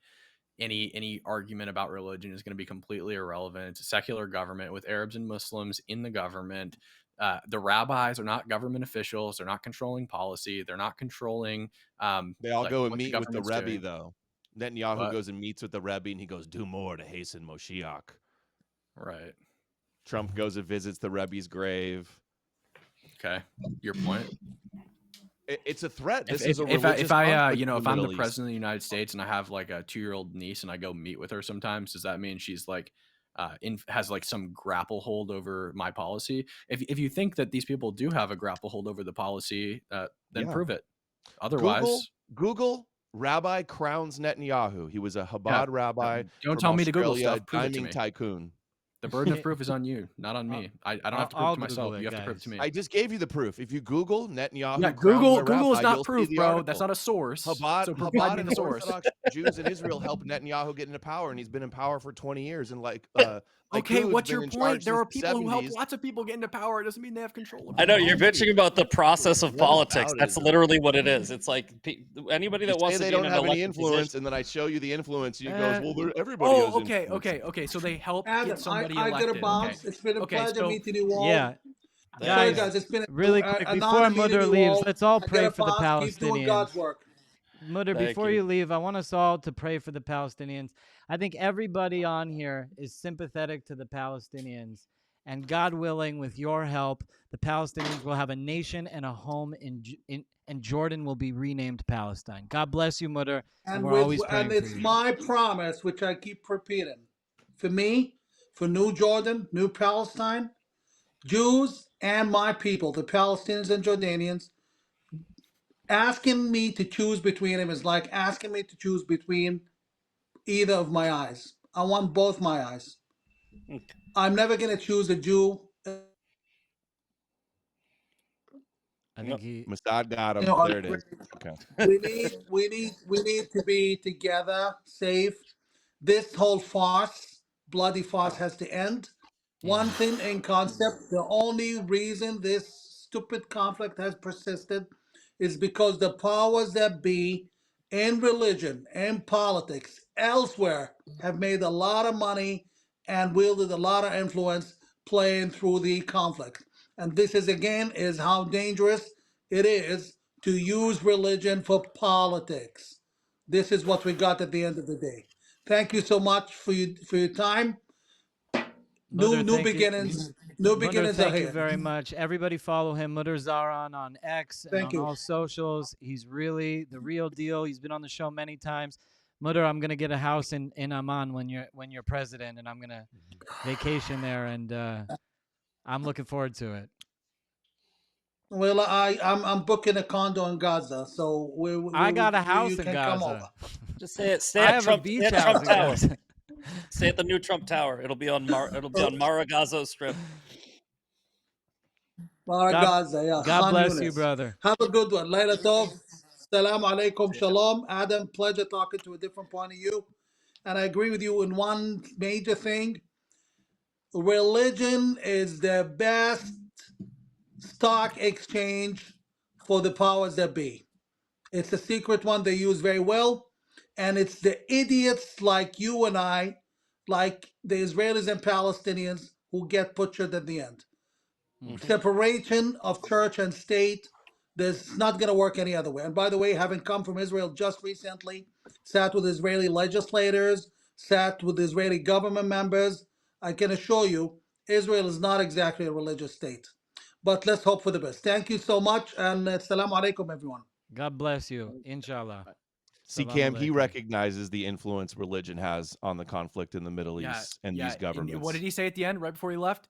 any argument about religion is going to be completely irrelevant. It's a secular government with Arabs and Muslims in the government. The rabbis are not government officials. They're not controlling policy. They're not controlling. They all like, go and what meet with the government's Rebbe, doing. though. Netanyahu What? goes and meets with the Rebbe, and he goes, "Do more to hasten Moshiach." Right. Trump goes and visits the Rebbe's grave. Okay. Your point. It's a threat. This If is a if religious I conflict you know, in if the I'm the Middle East. president of the United States and I have like a 2-year-old niece and I go meet with her sometimes, does that mean she's like has like some grapple hold over my policy? If you think that these people do have a grapple hold over the policy, then Yeah. prove it. Otherwise, Google Rabbi crowns Netanyahu. He was a Chabad rabbi. don't from tell me to Google Australia, stuff. Prove it to diamond me. tycoon. The burden of proof is on you, not on me. I don't have to prove I'll it to myself. Google it, You have to prove it guys. to me. I just gave you the proof. If you Google Netanyahu, Yeah, crowned by Google is rabbi, not you'll proof, see the bro. article. That's not a source. Chabad, So provide Chabad me and the source. Orthodox Jews in Israel helped Netanyahu get into power, and he's been in power for 20 years. And Okay, Likud what's been your in point? charge There since are the people who help 70s. lots of people get into power. It doesn't mean they have control over I know you're policy. bitching about the process of What politics. about That's it? literally what it is. It's like anybody You that say wants to they be in don't an have any elected influence, position. and then I show you the influence. You goes, well, everybody Oh, has okay, influence. So they help Adam, get somebody I gotta elected. bounce. It's been a Okay, pleasure so meeting you all. Yeah, Sorry, guys, guys. It's been really quick an before honor meeting Mutter you leaves, all. let's all I pray gotta for the bounce. Keep doing God's Palestinians. work. Mutter, Thank before you. you leave, I want us all to pray for the Palestinians. I think everybody on here is sympathetic to the Palestinians. And God willing, with your help, the Palestinians will have a nation and a home and Jordan will be renamed Palestine. God bless you, Mutter, and we're always praying for it's you. my promise, which I keep repeating, for me, for New Jordan, New Palestine, Jews and my people, the Palestinians and Jordanians, asking me to choose between them is like asking me to choose between either of my eyes. I want both my eyes. I'm never going to choose a Jew. I think he. Mossad got him. Or There it is. Okay. we need to be together, safe. This whole farce, bloody farce, has to end. One thing in concept: the only reason this stupid conflict has persisted is because the powers that be in religion and politics elsewhere have made a lot of money and wielded a lot of influence playing through the conflict. And this is again is how dangerous it is to use religion for politics. This is what we got at the end of the day. Thank you so much for your time. Mutter, New thank you. beginnings. New Mutter, beginnings thank you ahead. very much. Everybody follow him, Mutter Zaran, on X and Thank on you. all socials. He's really the real deal. He's been on the show many times. Mutter, I'm gonna get a house in Amman when you're president, and I'm gonna vacation there, and I'm looking forward to it. Well, I'm booking a condo in Gaza, so I got a house you in can come over. Gaza. Just say it. Stay I at have Trump. a beach Stay at house Trump in Tower. Gaza. Stay at the new Trump Tower. It'll be on Maragazo Strip. Gaza, yeah. God Khan bless you, Yunis. brother. Have a good one. Laila Tov. Salam alaikum. Shalom. Adam, pleasure talking to a different point of view. And I agree with you in one major thing. Religion is the best stock exchange for the powers that be. It's a secret one they use very well. And it's the idiots like you and I, like the Israelis and Palestinians, who get butchered at the end. Mhm. Separation of church and state. This not going to work any other way. And by the way, having come from Israel just recently, sat with Israeli legislators, sat with Israeli government members, I can assure you, Israel is not exactly a religious state. But let's hope for the best. Thank you so much, and assalamu alaikum, everyone. God bless you. Inshallah. See, Salam Cam, he alaikum. recognizes the influence religion has on the conflict in the Middle East and these And governments. what did he say at the end, right before he left?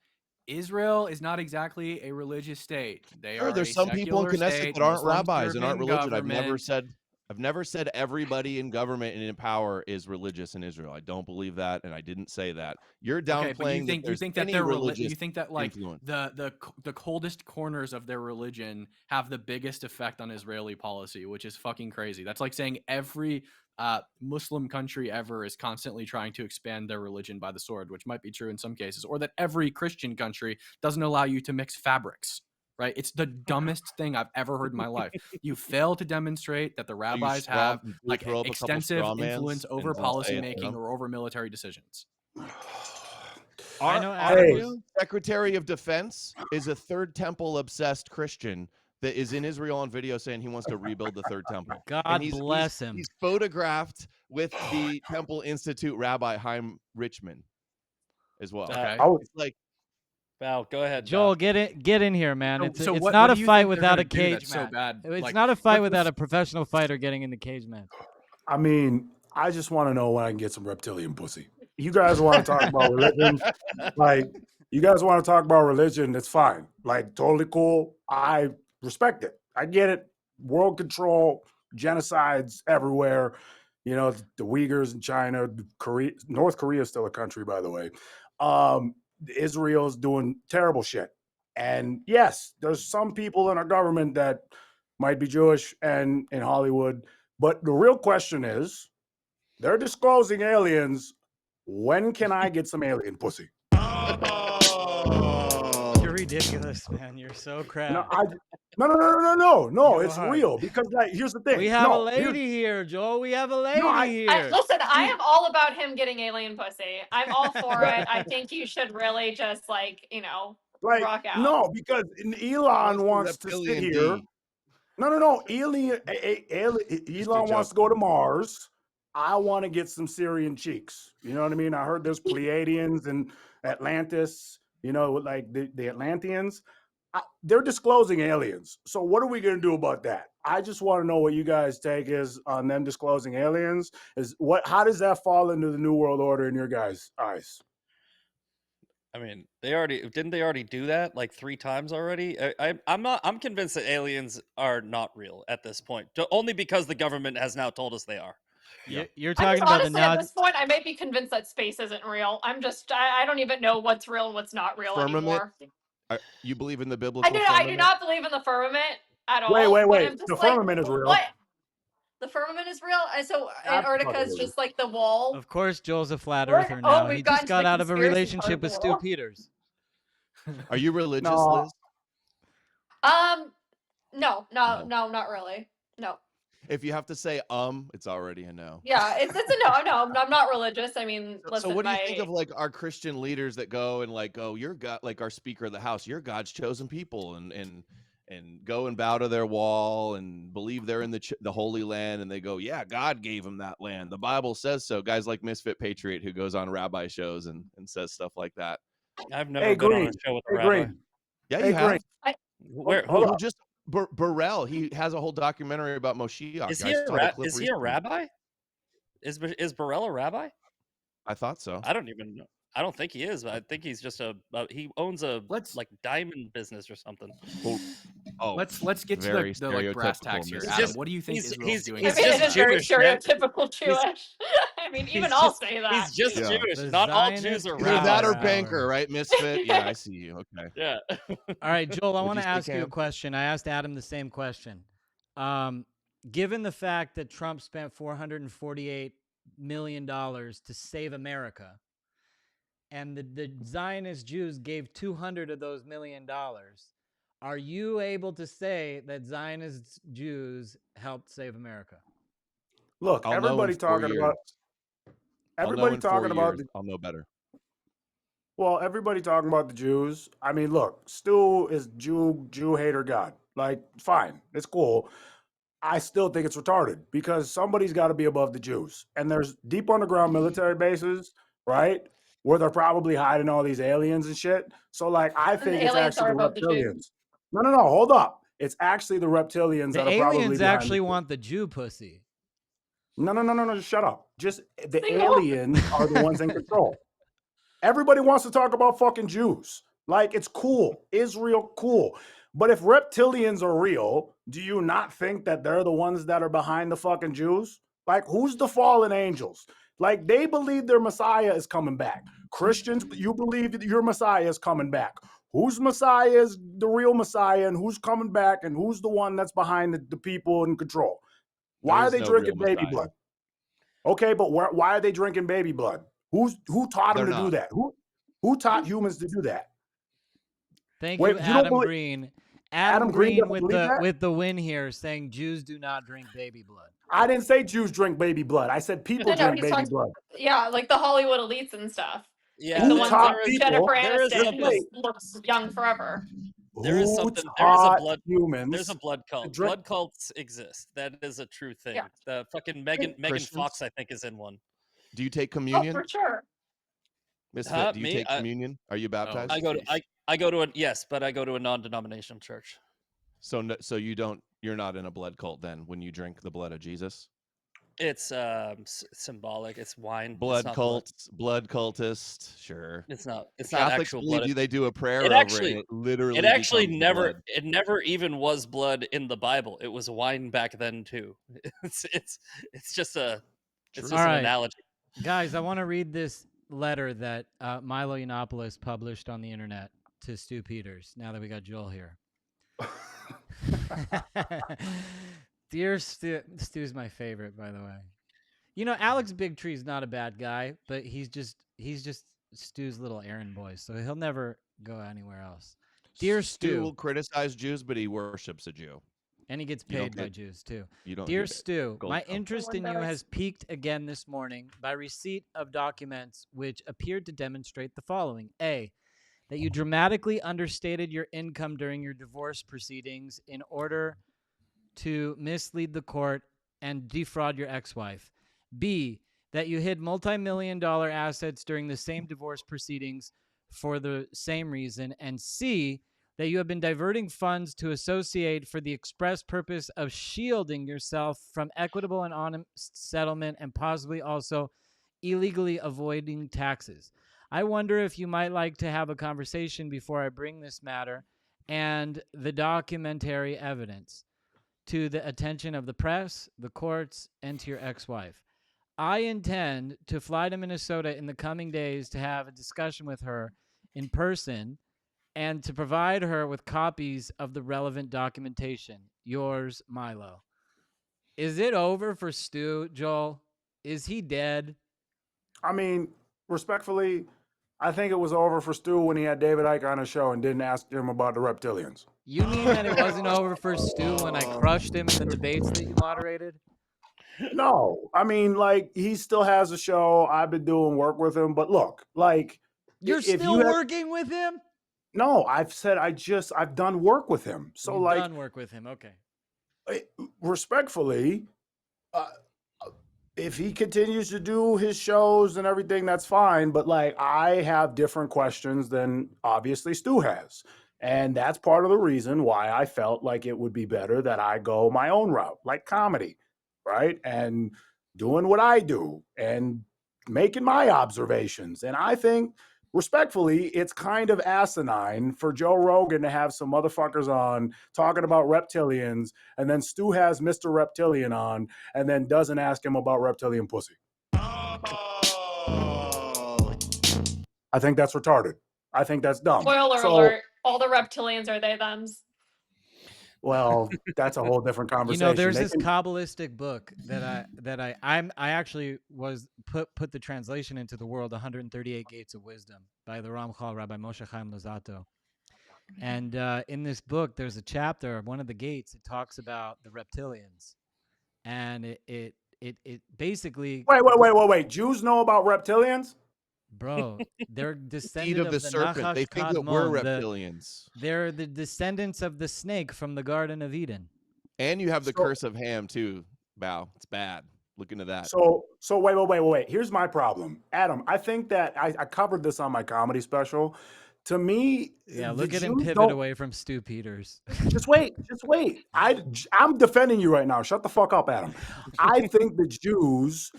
Israel is not exactly a religious state. They Sure, are there's a some people in secular Knesset state. that aren't Muslims rabbis and aren't driven religion. government. I've never said everybody in government and in power is religious in Israel. I don't believe that, and I didn't say that. You're Okay, but downplaying that you there's think that any they're religious you think that like influence. the coldest corners of their religion have the biggest effect on Israeli policy, which is fucking crazy. That's like saying every Muslim country ever is constantly trying to expand their religion by the sword, which might be true in some cases, or that every Christian country doesn't allow you to mix fabrics. Right? It's the dumbest thing I've ever heard in my life. You fail to demonstrate that the rabbis have like throw up a couple extensive straw mans influence over and just policy say it's making them? or over military decisions. I know Our Adam Hey. was. Secretary of Defense is a Third Temple obsessed Christian that is in Israel on video saying he wants to rebuild the Third Temple. And God bless him. He's photographed with the Temple Institute Rabbi Chaim Richman as well. Okay. I was, It's like, Val, go ahead. Joel, Val. get in here, man. It's So it's what not do a you fight think they're without gonna a do cage that's so match. bad? It's Like, not a fight let's- without a professional fighter getting in the cage match. I mean, I just want to know when I can get some reptilian pussy. You guys want to talk about religion? Like, you guys want to talk about religion? It's fine. Like, totally cool. I respect it. I get it. World control, genocides everywhere. You know, the Uyghurs in China, Korea, North Korea is still a country, by the way. Israel's doing terrible shit. And yes, there's some people in our government that might be Jewish and in Hollywood. But the real question is, they're disclosing aliens. When can I get some alien pussy? You're ridiculous, man. You're so crap. No. You It's are. real because, like, here's the thing. We have a No, here's- lady here, Joel. We have a lady here. Listen, I am all about him getting alien pussy. I'm all for it. I think you should really just like, like, rock out. no, because Elon wants to sit reptilian here. D. No. Elon wants to go to Mars. I want to get some Syrian cheeks. You know what I mean? I heard there's Pleiadians and Atlantis, like the Atlanteans. They're disclosing aliens. So what are we going to do about that? I just want to know what you guys' take is on them disclosing aliens. How does that fall into the New World Order in your guys' eyes? I mean, didn't they already do that like 3 times already? I'm convinced that aliens are not real at this point, only because the government has now told us they are. You're I'm talking just, about the honestly, at Nazi. this point, I may be convinced that space isn't real. I don't even know what's real and what's not real Firmament? anymore. You believe in the biblical I do firmament? not believe in the firmament at all. Wait. But I'm just The like, firmament is real. what? The firmament is real? And so Antarctica is just like the wall? Of course, Joel's a flat We're- earther oh, now. we've He gotten just to got the out of a conspiracy relationship part with of the Stu wall. Peters. Are you religious, No. Liz? No, not really. No. If you have to say it's already a no. Yeah, it's a no. No, I'm not religious. I mean, listen, So what do you think of like our Christian leaders that go and like, oh, you're God, like our Speaker of the House, you're God's chosen people, and go and bow to their wall and believe they're in the Holy Land, and they go, yeah, God gave them that land. The Bible says so. Guys like Misfit Patriot who goes on rabbi shows and says stuff like that. I've never been on a show with a rabbi. Green. Yeah, Hey, you have. Green. Where? Hold Who? up. Just Burrell. He has a whole documentary about Moshiach. Is I he a saw the clip Is he a recently. rabbi? Is Burrell a rabbi? I thought so. I don't even know. I don't think he is. I think he's just he owns a like diamond business or something. Oh, let's get to very the like brass stereotypical tacks here. American. Adam, just- what do you think he's- Israel's doing? he's I mean, just it is very Jewish, man. stereotypical Jewish. I mean, even He's I'll just- say that. He's just Yeah. Jewish. The Not all Zionist Jews are Either that or Rabbi rabbis. banker, right? Misfit. Yeah, I see you. Okay. Yeah. All right, Joel, I What'd want you to say, ask you a Cam? question. I asked Adam the same question. Given the fact that Trump spent $448 million to save America, and the Zionist Jews gave 200 of those $1 million, are you able to say that Zionist Jews helped save America? Look, I'll know everybody in 4 talking years. about. I'll know Everybody in 4 talking about. years. I'll know better. Well, everybody talking about the Jews. I mean, look, Stu is Jew hater God. Like, fine, it's cool. I still think it's retarded because somebody's got to be above the Jews. And there's deep underground military bases, right? Where they're probably hiding all these aliens and shit. So, like, I And think the it's aliens actually are the above the Jews. reptilians. No, hold up. It's actually the reptilians The that are probably aliens behind actually the. want the Jew pussy. No, just shut up. Just the Single. aliens are the ones in control. Everybody wants to talk about fucking Jews. Like, it's cool. Israel, cool. But if reptilians are real, do you not think that they're the ones that are behind the fucking Jews? Like, who's the fallen angels? Like, they believe their Messiah is coming back. Christians, you believe that your Messiah is coming back. Whose Messiah is the real Messiah and who's coming back and who's the one that's behind the people in control? There Why are is they no real drinking baby Messiah. blood? Okay, but why are they drinking baby blood? Who taught them They're to do not. that? Who taught humans to do that? Thank you, Wait, you don't Adam believe Green. Adam Green Green doesn't with believe that? the win here, saying Jews do not drink baby blood. I didn't say Jews drink baby blood. I said people No, drink he's baby talking. blood. Yeah, like the Hollywood elites and stuff. Like Yeah, the Who ones like taught there is Jennifer people? there is Aniston, Just who something wait. looks young forever. there is Who something taught there's a humans blood to cult. drink? Blood cults exist. That is a true thing. Yeah. The fucking Megan Fox, Christians? I think, is in one. Do you take Oh, communion? for sure. Misfit, do you Me? take communion? Are you Oh, baptized? I go to sheesh. I go to a yes, but I go to a non-denominational church. So so you're not in a blood cult then when you drink the blood of Jesus? It's symbolic. It's wine. It's Blood not blood. cult, blood cultist, sure. It's not. The It's not Catholics actual believe blood. they do a It prayer over it and actually it it literally actually becomes the blood. it never even was blood in the Bible. It was wine back then too. It's just a it's True. just All an right, analogy. guys, I want to read this letter that Milo Yiannopoulos published on the internet to Stu Peters. Now that we got Joel here. Dear Stu, Stu's my favorite, by the way. You know, Alex Bigtree's not a bad guy, but he's just Stu's little errand boy, so he'll never go anywhere else. Dear Stu will Stu, criticize Jews, but he worships a Jew. and he gets You don't paid by get Jews too. you don't Dear get Stu, gold my cup. interest in you has peaked again this morning by receipt of documents which appeared to demonstrate the following: A, that you dramatically understated your income during your divorce proceedings in order to mislead the court and defraud your ex-wife. B, that you hid multi-million-dollar assets during the same divorce proceedings for the same reason. And C, that you have been diverting funds to associate for the express purpose of shielding yourself from equitable and honest settlement and possibly also illegally avoiding taxes. I wonder if you might like to have a conversation before I bring this matter and the documentary evidence to the attention of the press, the courts, and to your ex-wife. I intend to fly to Minnesota in the coming days to have a discussion with her in person and to provide her with copies of the relevant documentation. Yours, Milo. Is it over for Stu, Joel? Is he dead? I mean, respectfully, I think it was over for Stu when he had David Icke on his show and didn't ask him about the reptilians. You mean that it wasn't over for Stu when I crushed him in the debates that you moderated? No, I mean, like, he still has a show. I've been doing work with him, but look, like, You're if you still had, working with him? no, I've said I've done work with him. So, You've like, done work with him. Okay. respectfully, uh, if he continues to do his shows and everything, that's fine. But like, I have different questions than obviously Stu has. And that's part of the reason why I felt like it would be better that I go my own route, like comedy, right? And doing what I do and making my observations. And I think, respectfully, it's kind of asinine for Joe Rogan to have some motherfuckers on talking about reptilians, and then Stu has Mr. Reptilian on and then doesn't ask him about reptilian pussy. I think that's retarded. I think that's dumb. Spoiler So, alert: all the reptilians are they thems. well, that's a whole different You conversation. know, there's They this can- Kabbalistic book that I actually was put the translation into the world, 138 Gates of Wisdom by the Ramchal Rabbi Moshe Chaim Luzzatto. And in this book, there's a chapter of one of the gates. It talks about the reptilians, and it basically Wait. Jews know about reptilians? Bro, they're Seed descendant of of the the serpent. They Nachash think that we're Kadmon. reptilians. They're the descendants of the snake from the Garden of Eden. And you have the So- curse of Ham too, Bao. It's bad. Look into that. So wait. Here's my problem, Adam. I think that I covered this on my comedy special. To me, Yeah, the look at him Jews pivot don't- away from Stu Peters. Just wait. I'm defending you right now. Shut the fuck up, Adam. I think the Jews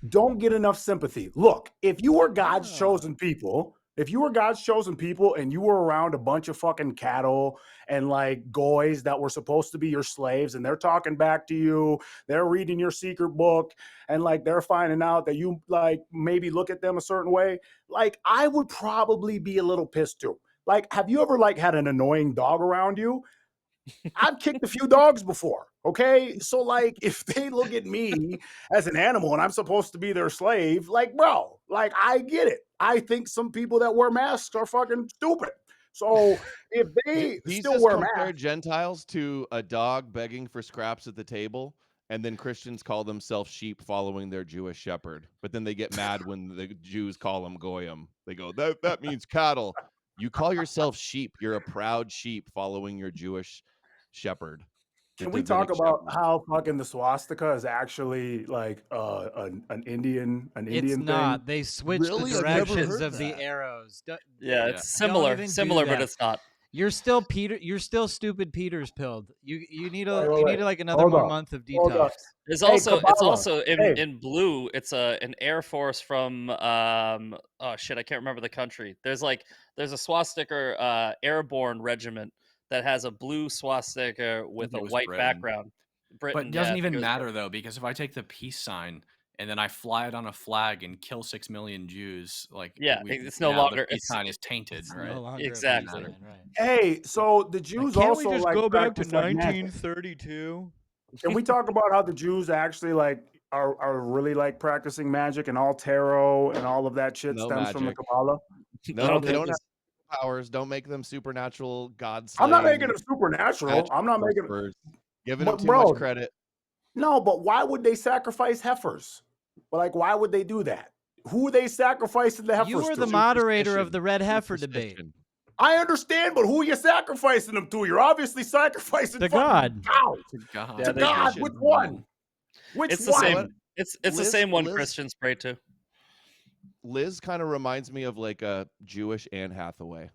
don't get enough sympathy. Look, if you were God's chosen people, and you were around a bunch of fucking cattle and like goys that were supposed to be your slaves, and they're talking back to you, they're reading your secret book, and like they're finding out that you like maybe look at them a certain way, like I would probably be a little pissed too. Like, have you ever like had an annoying dog around you? I've kicked a few dogs before. Okay. So, like, if they look at me as an animal and I'm supposed to be their slave, like, bro, like, I get it. I think some people that wear masks are fucking stupid. So, if they still Jesus wear compared masks, Gentiles to a dog begging for scraps at the table, and then Christians call themselves sheep following their Jewish shepherd. But then they get mad when the Jews call them goyim. They go, that means cattle. You call yourself sheep. You're a proud sheep following your Jewish shepherd. the can we talk Davidic about shepherd. how fucking the swastika is actually like an Indian It's thing? not. They switched Really? the I've never directions heard of the that. arrows. Yeah, Yeah. it's similar, even do similar, but that. it's not. You're still Peter. You're still stupid. Peter's pilled. You need Wait, you wait, need wait. like another Hold more up. month of Hold detox. up. It's Hey, also Kabbalah. Hey. in blue. It's an Air Force from oh shit, I can't remember the country. There's a swastika airborne regiment that has a blue swastika with it a was white Britain. background. Britain, But it doesn't yeah, I think even it was matter Britain. though, because if I take the peace sign and then I fly it on a flag and kill 6 million Jews, like Yeah, we it's no now longer the peace it's sign is tainted, It's right? no longer a peace exactly. sign, right? Hey, so the Jews Can't also we just like go back to practice like magic. 1932? Can we talk about how the Jews actually like are really like practicing magic, and all tarot and all of that shit No stems from the magic. Kabbalah? No, they think don't have this- powers. Don't make them supernatural god I'm not slaying making it supernatural. magic I'm not making it. sorcerers. Giving them But too much bro, credit. no, but why would they sacrifice heifers? Like, why would they do that? Who are they sacrificing the heifers You were to? the moderator of Superstition. the red heifer debate. Superstition. I understand, but who are you sacrificing them to? You're obviously sacrificing To fucking God. cows. To God. Yeah, To they- God, Tradition. which one? Which it's the one? same. It's the Liz- same one Liz- Christians pray to. Liz kind of reminds me of like a Jewish Anne Hathaway.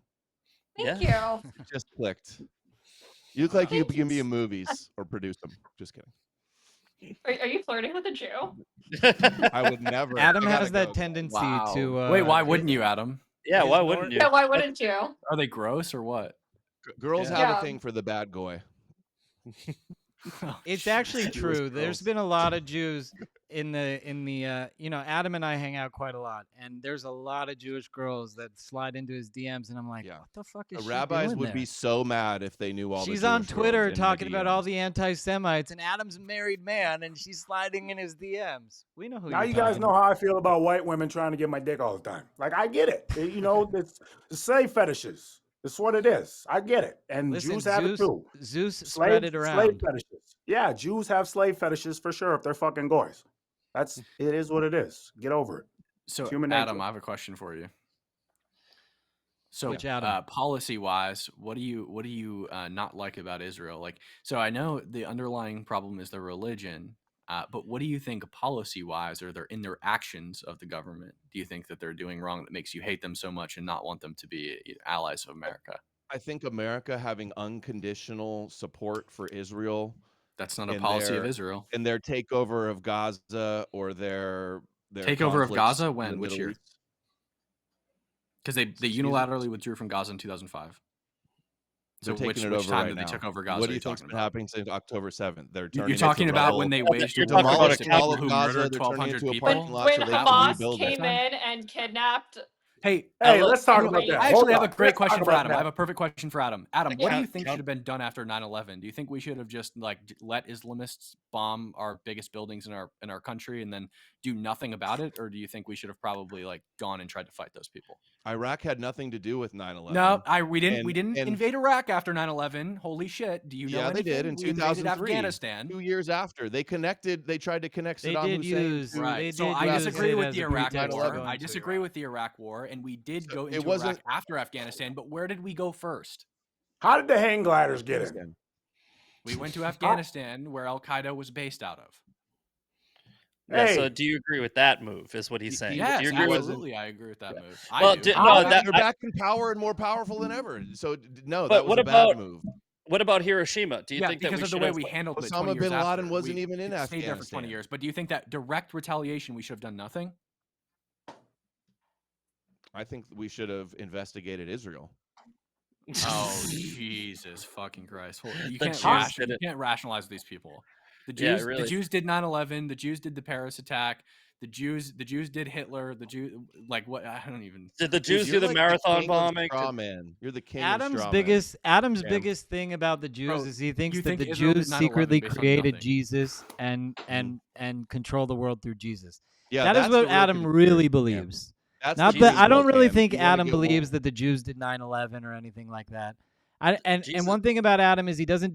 Thank Yeah. you. Just clicked. You look like you Thank can be you. in movies or produce them. Just kidding. Are you flirting with a Jew? I would never. Adam I gotta has that go. tendency Wow. to. Wait, why wouldn't you, Adam? Yeah, His why nor- wouldn't you? Yeah, why wouldn't you? Are they gross or what? Girls Yeah. have Yeah. a thing for the bad boy. It's actually It was true. There's gross. been a lot of Jews in the Adam and I hang out quite a lot, and there's a lot of Jewish girls that slide into his DMs, and I'm like, Yeah. what the fuck The is she rabbis doing would there? be so mad if they knew all She's the on Jewish Twitter girls in my talking about all DMs. the anti-Semites, and Adam's a married man, and she's sliding in his DMs. We know who Now you're you guys talking know how I feel about white women trying to get my dick all the time. Like, I get it. It's slave fetishes. It's what it is. I get it. And Listen, Jews have it too. Zeus spread it Slave around. fetishes. Yeah, Jews have slave fetishes for sure if they're fucking goys. It is what it is. Get over it. So, Human Adam, nature. I have a question for you. So, Which Adam? policy-wise, what do you not like about Israel? Like, so I know the underlying problem is the religion, but what do you think policy-wise, or in their actions of the government? Do you think that they're doing wrong that makes you hate them so much and not want them to be allies of America? I think America having unconditional support for Israel That's not a in policy of their Israel. in their takeover of Gaza or their Takeover of conflicts Gaza in when? the Which Middle year? East. Because they Excuse me? unilaterally withdrew from Gaza in 2005. They're So taking it which over time right did they now. took over Gaza? What do are you think's talking been about? happening since October 7th? They're turning You're it talking to about rubble. when they You're waged a talking war about a against the people conflict. who Gaza, murdered they're turning it 1,200 into a people? parking lot When so they can Hamas rebuild came it. in and kidnapped. Hey, Hey, Look, let's talk and about rape. that. I Hold actually have a on. great Let's talk question for about Adam. I that. have a perfect question for Adam. Adam, what do you think Count- should have been done after 9/11? Do you think we should have just like let Islamists bomb our biggest buildings in our country and then do nothing about it, or do you think we should have probably like gone and tried to fight those people? Iraq had nothing to do with 9/11. No, we didn't And invade Iraq after 9/11. Holy shit! Do you know yeah, they anything? did in We invaded 2003. Afghanistan. 2 years after they tried to connect They Saddam did Hussein use to Right. So did I use disagree it with as the a Iraq pretext to War. go I into disagree Iraq. with the Iraq War, and we did So go it into wasn't- Iraq after Afghanistan. But where did we go first? How did the hang gliders get in? Afghanistan. We went to Afghanistan, where Al Qaeda was based out of. Yeah, so Hey. do you agree with that move? Is what he's saying. he- do Yes, you agree with? absolutely, I agree with that Yeah. move. Well, I do. no, They're that they're back in power and more powerful than ever. So no, But that was what a bad about- move. What about Hiroshima? Do you Yeah, think that because we of the should way have? we handled it. Osama 20 years bin Laden after. wasn't We even in stayed there for 20 Afghanistan. years. But do you think that direct retaliation we should have done nothing? I think we should have investigated Israel. Oh Jesus fucking Christ! You The can't Jews did you it. can't rationalize these people. The Yeah, Jews, really. the Jews did 9/11. The Jews did the Paris attack. The Jews did Hitler. The Jews, like what? I don't even. Did the Jews You're do the like marathon king of bombing? straw man. You're the king Adam's of straw biggest Adam's Cam. biggest thing about the Jews Bro, is he thinks you that think the Israel did Jews 9/11 secretly based on created nothing. Jesus and control the world through Jesus. Yeah, That is that's what the real Adam conspiracy, really Cam. believes. That's Not the that Jesus I don't book, really Cam. think You wanna Adam get believes woke. that the Jews did 9/11 or anything like that. And Jesus- one thing about Adam is he doesn't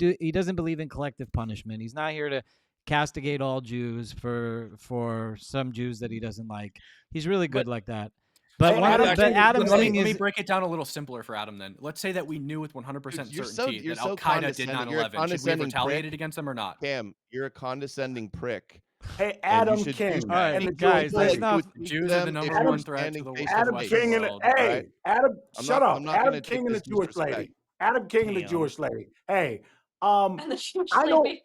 believe in collective punishment. He's not here to castigate all Jews for some Jews that he doesn't like. He's really good But- like that. But Hey, one Adam, thing, let but me- Adam's let me- thing Let me is break it down a little simpler for Adam. Then let's say that we knew with 100% Dude, you're certainty so that Al Qaeda did condescending. You're a 9/11. Should we have condescending retaliated prick. against them or not? Cam, you're a condescending prick. Hey, And Adam you should King douchebag. All right, and the guys, Jewish let's lady. not- The Jews are the number one threat to the face Adam Western King and world. hey, Adam, I'm shut not- up. I'm not Adam gonna King take and the this Jewish disrespect. lady. Adam King and the Damn. Jewish lady. Hey, And the Jewish I know- lady.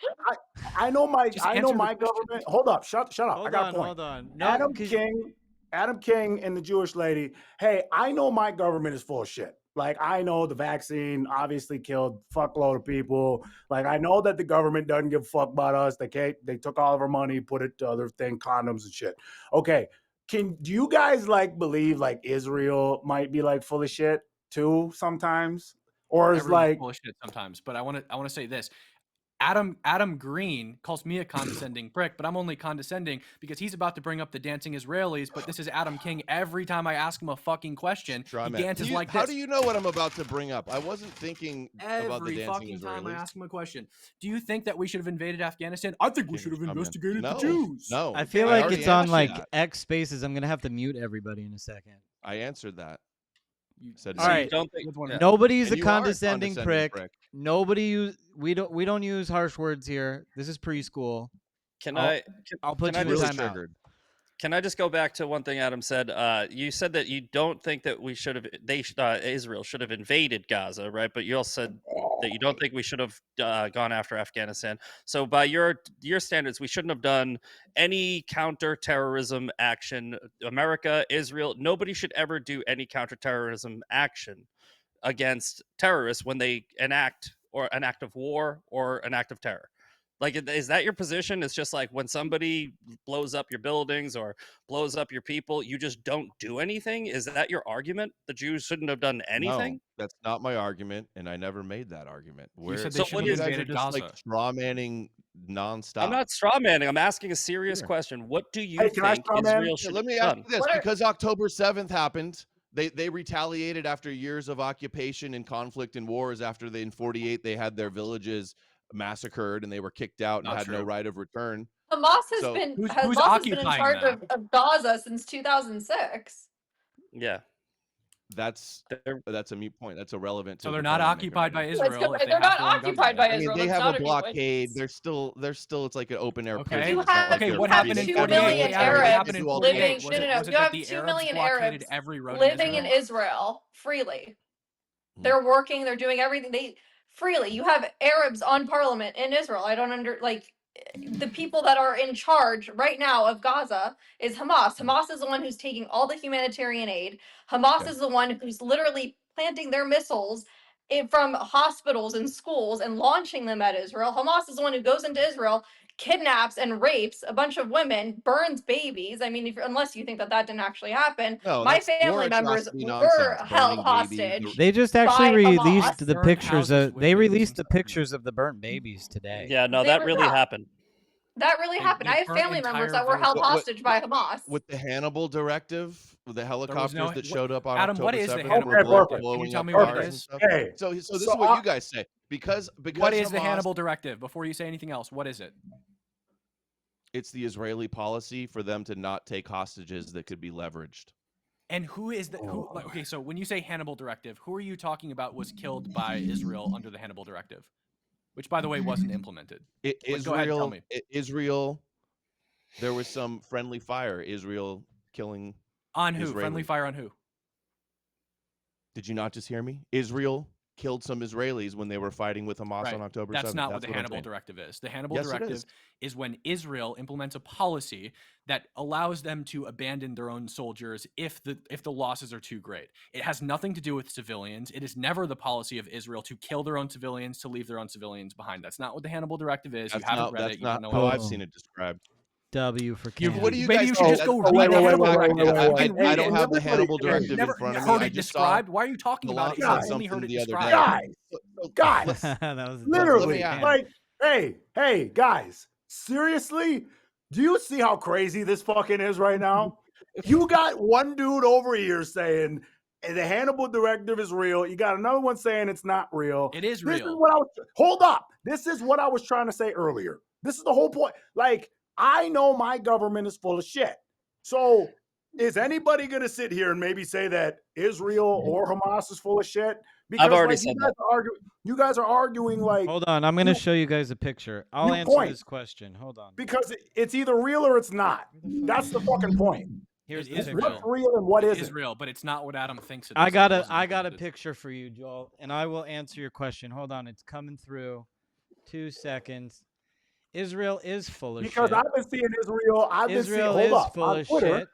I know my Just I know answer the my question. government. Hold up, shut up. I hold got on, a point. hold on. No, Adam 'cause- King and the Jewish lady. Hey, I know my government is full of shit. Like, I know the vaccine obviously killed fuckload of people. Like, I know that the government doesn't give a fuck about us. They took all of our money, put it to other thing, condoms and shit. Okay. Do you guys like believe like Israel might be like full of shit too sometimes? Or is Everyone's like full of shit sometimes. But I want to say this. Adam Green calls me a condescending prick, but I'm only condescending because he's about to bring up the dancing Israelis. But this is Adam King. Every time I ask him a fucking question, Straw he man. dances like How this. do you know what I'm about to bring up? I wasn't thinking about the Every dancing fucking time I Israelis. ask him a question. Do you think that we should have invaded Afghanistan? I think we King should have of straw man. investigated No, the Jews. No, I feel I like already it's on answered like that. X spaces. I'm gonna have to mute everybody in a second. I answered that. You Said All no. right. You don't think? with one- Yeah. Nobody's And a you are condescending prick. prick. Nobody we don't use harsh words here. This is preschool. Can I'll- I? I'll put Can you I in just- timeout. Triggered. Can I just go back to one thing Adam said? You said that you don't think that we should have, Israel should have invaded Gaza, right? But you also said that you don't think we should have gone after Afghanistan. So by your standards, we shouldn't have done any counterterrorism action. America, Israel, nobody should ever do any counterterrorism action against terrorists when they enact or an act of war or an act of terror. Like, is that your position? It's just like when somebody blows up your buildings or blows up your people, you just don't do anything? Is that your argument? The Jews shouldn't have done anything? No, that's not my argument, and I never made that argument. You said they So should you have guys are invaded just like Gaza. straw manning nonstop. I'm not straw manning. I'm asking a serious Sure. question. What do you Hey, can I think straw man? Israel Yeah, should let me have ask done? you this: What are- because October 7th happened, they retaliated after years of occupation and conflict and wars. After in 48 they had their villages massacred and they were kicked out and Not had no true. right of return. Hamas has So- been Who's Hamas has been in occupying charge that? of Gaza since 2006. Yeah. That's a mute point. That's irrelevant. So to they're the not point I'm making occupied by right now. Israel. if they They're have not their own occupied government. by I mean, Israel. they That's have not a a blockade. They're still. It's like an open air Okay. prison. You It's not have- like Okay, they're what have happened in 2 free. 2 48? million Yeah, what Arabs happened in Do all the 48? living- things. Was no, it, no, no, was it you that have the 2 Arabs million blockaded Arabs every road living in Israel? Israel freely. Hmm. They're working, they're doing everything they freely. You have Arabs on parliament in Israel. I don't the people that are in charge right now of Gaza is Hamas. Hamas is the one who's taking all the humanitarian aid. Hamas Okay. is the one who's literally planting their missiles from hospitals and schools and launching them at Israel. Hamas is the one who goes into Israel, kidnaps and rapes a bunch of women, burns babies. I mean, unless you think that didn't actually happen. No, My that's war family members atrocity were nonsense, held burning babies, hostage. They just actually by released Hamas. the Burned pictures houses of with they babies released the inside them. pictures of the burnt babies today. Yeah, no, They that were really not. happened. That really happened. I have burnt family members entire that were held villages. hostage by Hamas. With the Hannibal directive, with the helicopters that showed up on Adam, what October is the 7th Hannibal were directive? Can you blowing tell up me what it cars and is? stuff. Hey, So this so is what you guys say. Because What is the Hamas, Hannibal directive? Before you say anything else, what is it? it's the Israeli policy for them to not take hostages that could be leveraged. And who is the who? Like, okay, so when you say Hannibal directive, who are you talking about was killed by Israel under the Hannibal directive, which, by the way, wasn't implemented? Go ahead and tell me. Israel, there was some friendly fire. Israel killing On who? Israelis. Friendly fire on who? Did you not just hear me? Israel killed some Israelis when they were fighting with Hamas on October 7th. That's not what the Hannibal directive is. The Hannibal Yes, it directive is when Israel implements a policy that allows them to abandon their own soldiers if the losses are too great. It has nothing to do with civilians. It is never the policy of Israel to kill their own civilians, to leave their own civilians behind. That's not what the Hannibal directive is. That's you haven't not, read that's it. You not don't know how what it I've is. seen it described. W for What do you Maybe guys you should say? just go That's- read the Hannibal wait, directive. wait, You wait. can read I don't it. have the Hannibal Everybody- directive in Never front of me. heard I it just described. saw Why are you talking about it? Malak You've said only heard something it the other day. described. Guys, That was literally, ask. like, hey, guys, seriously, do you see how crazy this fucking is right now? You got one dude over here saying the Hannibal directive is real. You got another one saying it's not real. It is This real. is what I was. Hold up. This is what I was trying to say earlier. This is the whole point. like, I know my government is full of shit. So is anybody going to sit here and maybe say that Israel or Hamas is full of shit? Because I've already like, said you guys are arguing like. Hold on, I'm going to you- show you guys a picture. I'll you answer point. this question. Hold on. Because it's either real or it's not. That's the fucking point. Here's It the is picture. what's real and what It isn't. is real, but it's not what Adam thinks it is. I got a picture for you, Joel, and I will answer your question. Hold on, it's coming through. 2 seconds. Israel is full of Because shit. I've been seeing Israel. Israel hold is up, full on of Twitter. shit.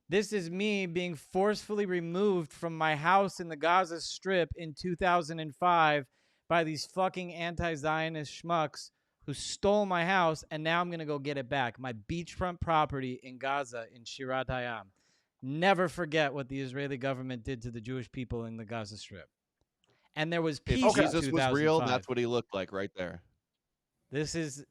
This is me being forcefully removed from my house in the Gaza Strip in 2005 by these fucking anti-Zionist schmucks who stole my house, and now I'm going to go get it back. My beachfront property in Gaza in Shirat Hayam. Never forget what the Israeli government did to the Jewish people in the Gaza Strip. And there was peace If in Jesus 2005. was real, that's what he looked like right there. This is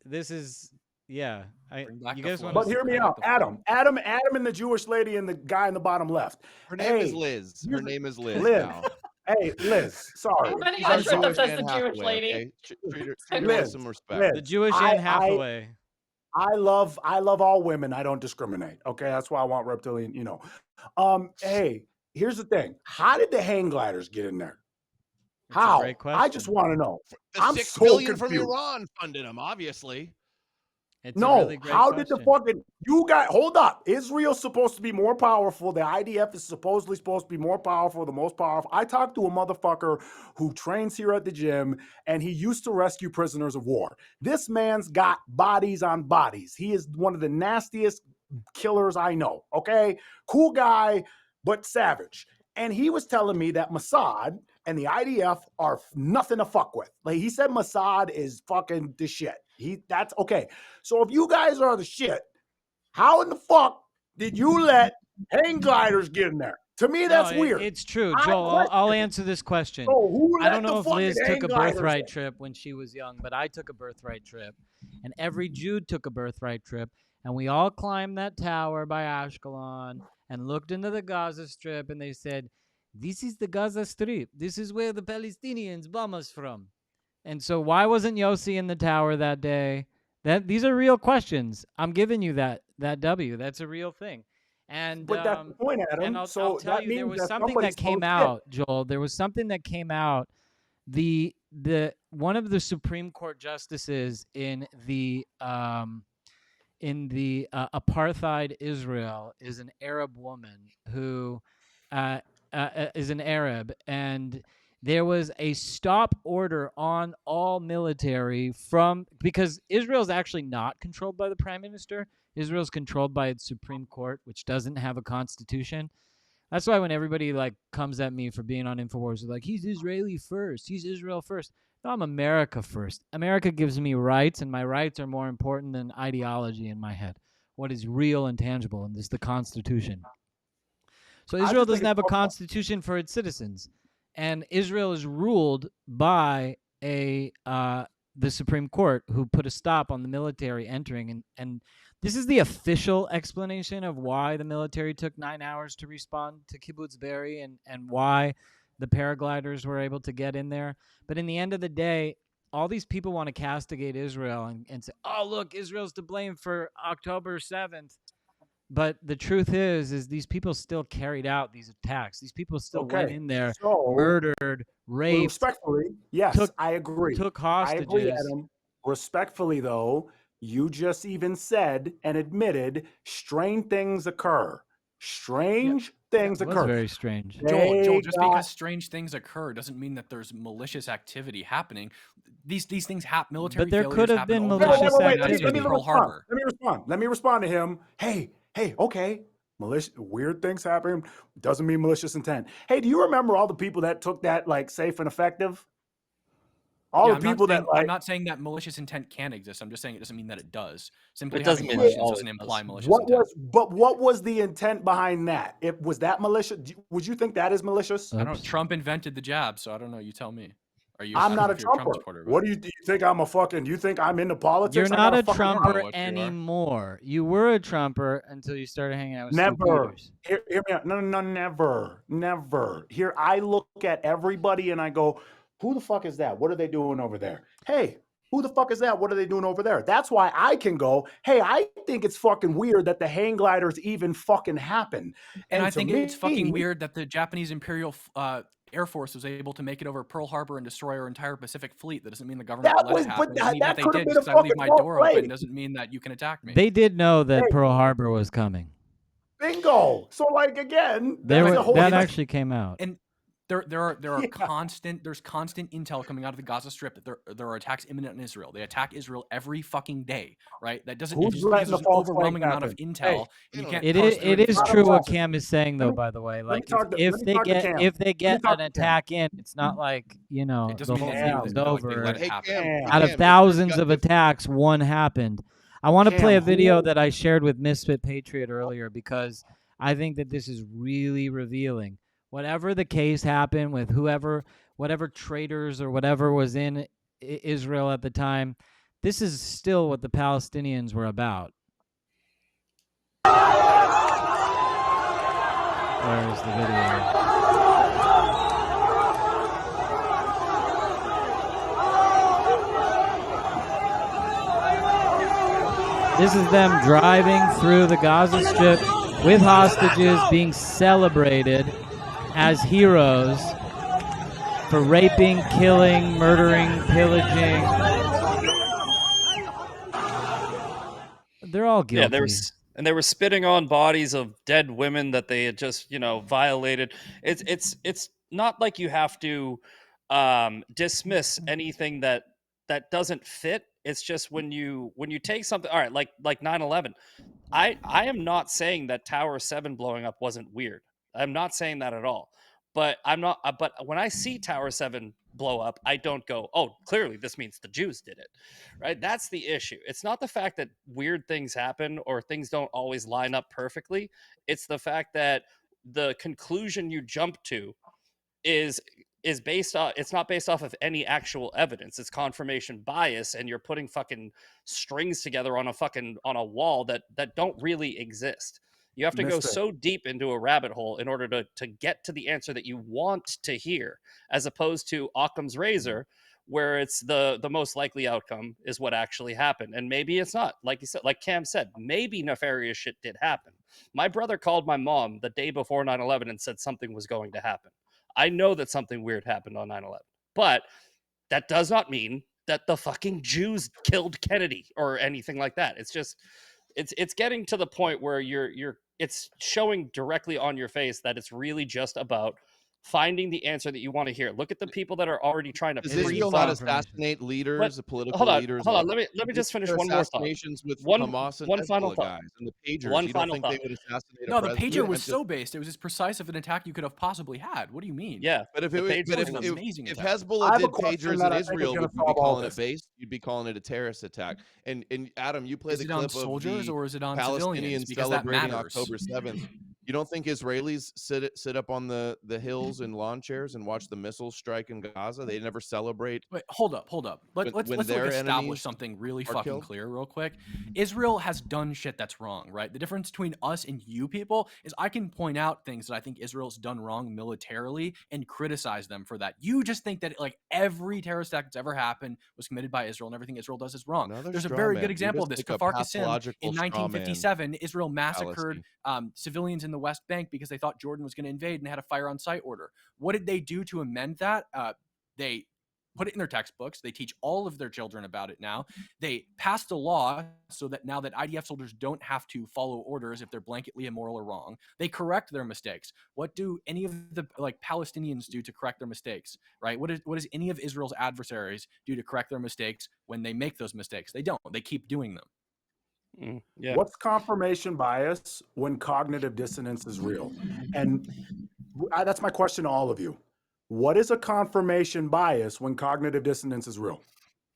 yeah. You guys want But hear me out, Adam, and the Jewish lady and the guy in the bottom left. Her name is Liz. Her name is Liz. Now. Hey, Liz. Sorry. How many I'm guys dressed up Jewish as the Anne Jewish Hathaway, lady? okay? Treat her with Liz, some respect. Liz, the Jewish Anne Hathaway. I love all women. I don't discriminate. Okay, that's why I want reptilian. Hey, here's the thing. How did the hang gliders get in there? That's How? a great question. I just want to know. The I'm $6 so billion from confused. Iran funded him, obviously. It's a No, really great how question. did the fucking hold up? Israel's supposed to be more powerful. The IDF is supposedly supposed to be more powerful, the most powerful. I talked to a motherfucker who trains here at the gym, and he used to rescue prisoners of war. This man's got bodies on bodies. He is one of the nastiest killers I know. Okay, cool guy, but savage. And he was telling me that Mossad and the IDF are nothing to fuck with. Like, he said Mossad is fucking the shit. That's okay. So if you guys are the shit, how in the fuck did you let hang gliders get in there? To me, that's weird. It's true, Joel. I'll answer this question. So who I don't let know the if Liz fucking took a hang gliders birthright in? trip when she was young, but I took a birthright trip, and every Jew took a birthright trip, and we all climbed that tower by Ashkelon and looked into the Gaza Strip, and they said, "This is the Gaza Strip. This is where the Palestinians bomb us from." And so why wasn't Yossi in the tower that day? These are real questions. I'm giving you that W. That's a real thing. And But that's the point, Adam. and I'll So tell that you, there means was that something somebody's that came full of shit. out, Joel. There was something that came out. The one of the Supreme Court justices in the apartheid Israel is an Arab woman who is an Arab, and there was a stop order on all military because Israel is actually not controlled by the prime minister. Israel is controlled by its Supreme Court, which doesn't have a constitution. That's why when everybody comes at me for being on InfoWars, they're like, he's Israeli first. He's Israel first. No, I'm America first. America gives me rights, and my rights are more important than ideology in my head. What is real and tangible, and this is the Constitution. So Israel doesn't have a constitution for its citizens, and Israel is ruled by the Supreme Court, who put a stop on the military entering. And this is the official explanation of why the military took 9 hours to respond to Kibbutz Be'eri and why the paragliders were able to get in there. But in the end of the day, all these people want to castigate Israel and say, oh, look, Israel's to blame for October 7th. But the truth is these people still carried out these attacks. These people still went in there, murdered, raped. Respectfully, yes, I agree. Took I agree, hostages. Adam. Respectfully, though, you just even said and admitted strange things occur. Strange things It was occur. very strange. Joel, just because strange things occur doesn't mean that there's malicious activity happening. These things happen. Military But there failures could have happen been all the time. malicious Wait, activity. let me Pearl Harbor. Let me respond to him. Hey, okay. Weird things happen doesn't mean malicious intent. Hey, do you remember all the people that took that like safe and effective? All the people that like. I'm not saying that malicious intent can exist. I'm just saying it doesn't mean that it does. Simply It doesn't having mean it questions always doesn't imply does. malicious intent. What was the intent behind that? Was that malicious? Would you think that is malicious? I don't know. Trump invented the jab, so I don't know. You tell me. I'm not a Trumper. What do you think? I'm a fucking? You think I'm into politics? You're not a Trumper what you are. anymore. You were a Trumper until you started hanging out with Stu Never. Peters. Hear me out. No, never. Here, I look at everybody and I go, who the fuck is that? What are they doing over there? Hey, who the fuck is that? What are they doing over there? That's why I can go, hey, I think it's fucking weird that the hang gliders even fucking happen. And I think it's fucking weird that the Japanese Imperial Air Force was able to make it over Pearl Harbor and destroy our entire Pacific fleet. That doesn't mean the government let it happen. It doesn't mean that they did. Just I leave my door open doesn't mean that you can attack me. They did know that Pearl Harbor was coming. Bingo. So like again, that actually came out. And there are constant intel coming out of the Gaza Strip that there are attacks imminent in Israel. They attack Israel every fucking day, right? That doesn't Who's there's an overwhelming amount of intel. Hey, and you can't it is true what Cam is saying though, by the way. Like if they get an attack in, it's not like, the whole thing is over. Out of thousands of attacks, one happened. I want to play a video that I shared with Misfit Patriot earlier because I think that this is really revealing. Whatever the case happened with whatever traitors or whatever was in Israel at the time, this is still what the Palestinians were about. Where's the video? This is them driving through the Gaza Strip with hostages being celebrated as heroes for raping, killing, murdering, pillaging. They're all guilty. Yeah, they were spitting on bodies of dead women that they had just, violated. It's not like you have to dismiss anything that doesn't fit. It's just when you take something, all right, like 9/11. I am not saying that Tower 7 blowing up wasn't weird. I'm not saying that at all. But but when I see Tower 7 blow up, I don't go, oh, clearly this means the Jews did it. Right? That's the issue. It's not the fact that weird things happen or things don't always line up perfectly. It's the fact that the conclusion you jump to is based off, it's not based off of any actual evidence. It's confirmation bias, and you're putting fucking strings together on a wall that don't really exist. You have to go so deep into a rabbit hole in order to get to the answer that you want to hear, as opposed to Occam's razor, where it's the most likely outcome is what actually happened. And maybe it's not. Like you said, like Cam said, maybe nefarious shit did happen. My brother called my mom the day before 9/11 and said something was going to happen. I know that something weird happened on 9/11, but that does not mean that the fucking Jews killed Kennedy or anything like that. It's just, it's getting to the point where it's showing directly on your face that it's really just about finding the answer that you want to hear. Look at the people that are already trying to. Does Israel not assassinate leaders, political leaders? Hold on. Let me just finish one more thought. Assassinations with Hamas and Hezbollah guys and the pagers. You don't think they would assassinate? No, the pager was so based; it was as precise of an attack you could have possibly had. What do you mean? Yeah, but if Hezbollah did pagers in Israel, would you be calling it based? You'd be calling it a terrorist attack. And Adam, you play the clip of soldiers or is it on Palestinians civilians? Because celebrating that matters. October 7th. You don't think Israelis sit up on the hills in lawn chairs and watch the missiles strike in Gaza? They never celebrate. Wait, hold up. When Let's their establish enemies something really are fucking killed? clear real quick. Israel has done shit that's wrong, right? The difference between us and you people is I can point out things that I think Israel's done wrong militarily and criticize them for that. You just think that like every terrorist act that's ever happened was committed by Israel and everything Israel does is wrong. Another There's a straw very man. good You're example of just this. like a Kfar Qasim pathological in straw man 1957, Israel massacred fallacy. civilians in the West Bank because they thought Jordan was going to invade and had a fire on site order. What did they do to amend that? They put it in their textbooks. They teach all of their children about it now. They passed a law so that now that IDF soldiers don't have to follow orders if they're blanketly immoral or wrong. They correct their mistakes. What do any of the like Palestinians do to correct their mistakes, right? What does any of Israel's adversaries do to correct their mistakes when they make those mistakes? They don't. They keep doing them. Yeah. What's confirmation bias when cognitive dissonance is real? And that's my question to all of you. What is a confirmation bias when cognitive dissonance is real?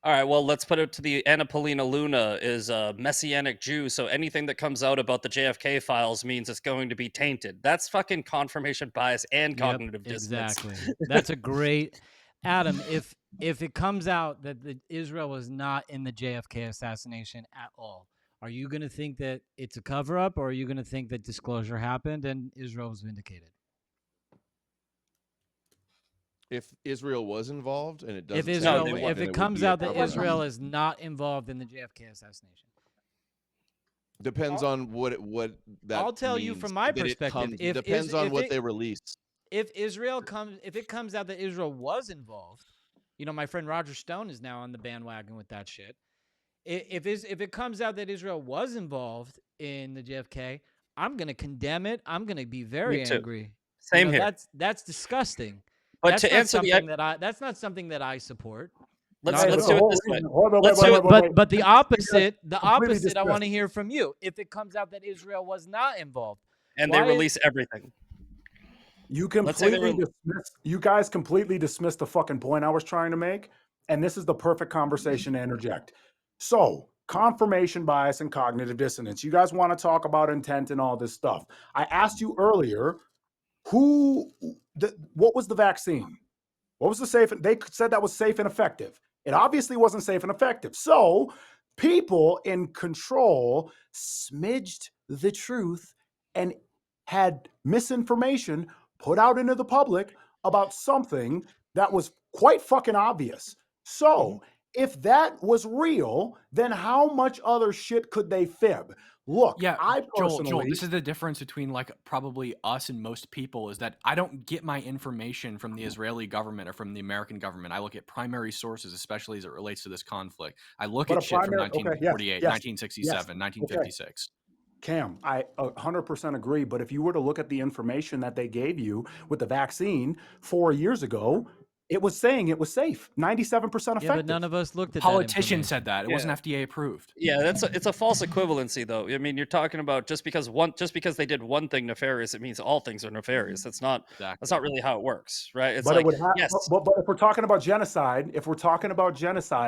All right, well, let's put it to the Anna Paulina Luna is a Messianic Jew, so anything that comes out about the JFK files means it's going to be tainted. That's fucking confirmation bias and cognitive dissonance. Exactly. That's a great Adam. If it comes out that Israel was not in the JFK assassination at all, are you going to think that it's a cover up, or are you going to think that disclosure happened and Israel was vindicated? If Israel was involved, and it doesn't. If it comes out that Israel is not involved in the JFK assassination, depends on what that. I'll tell you from my perspective. Depends on what they release. If it comes out that Israel was involved, my friend Roger Stone is now on the bandwagon with that shit. If it comes out that Israel was involved in the JFK, I'm gonna condemn it. I'm gonna be very angry. Same here. That's disgusting. But that's to answer that's not something that I support. Let's do it this way. But the opposite, I want to hear from you. If it comes out that Israel was not involved, and they release everything, you guys completely dismissed the fucking point I was trying to make, and this is the perfect conversation to interject. So, confirmation bias and cognitive dissonance. You guys want to talk about intent and all this stuff. I asked you earlier, what was the vaccine? What was the safe? They said that was safe and effective. It obviously wasn't safe and effective. So people in control smidged the truth and had misinformation put out into the public about something that was quite fucking obvious. So if that was real, then how much other shit could they fib? Look, yeah, I personally... Joel, this is the difference between like probably us and most people is that I don't get my information from the Israeli government or from the American government. I look at primary sources, especially as it relates to this conflict. I look at shit from 1948, 1967, 1956. Cam, I 100% agree. But if you were to look at the information that they gave you with the vaccine 4 years ago, it was saying it was safe, 97% effective. Yeah, but none of us looked at Politicians said that. It wasn't FDA approved. Yeah, it's a false equivalency, though. I mean, you're talking about just because they did one thing nefarious, it means all things are nefarious. That's not really how it works, right? It's but like, but if we're talking about genocide,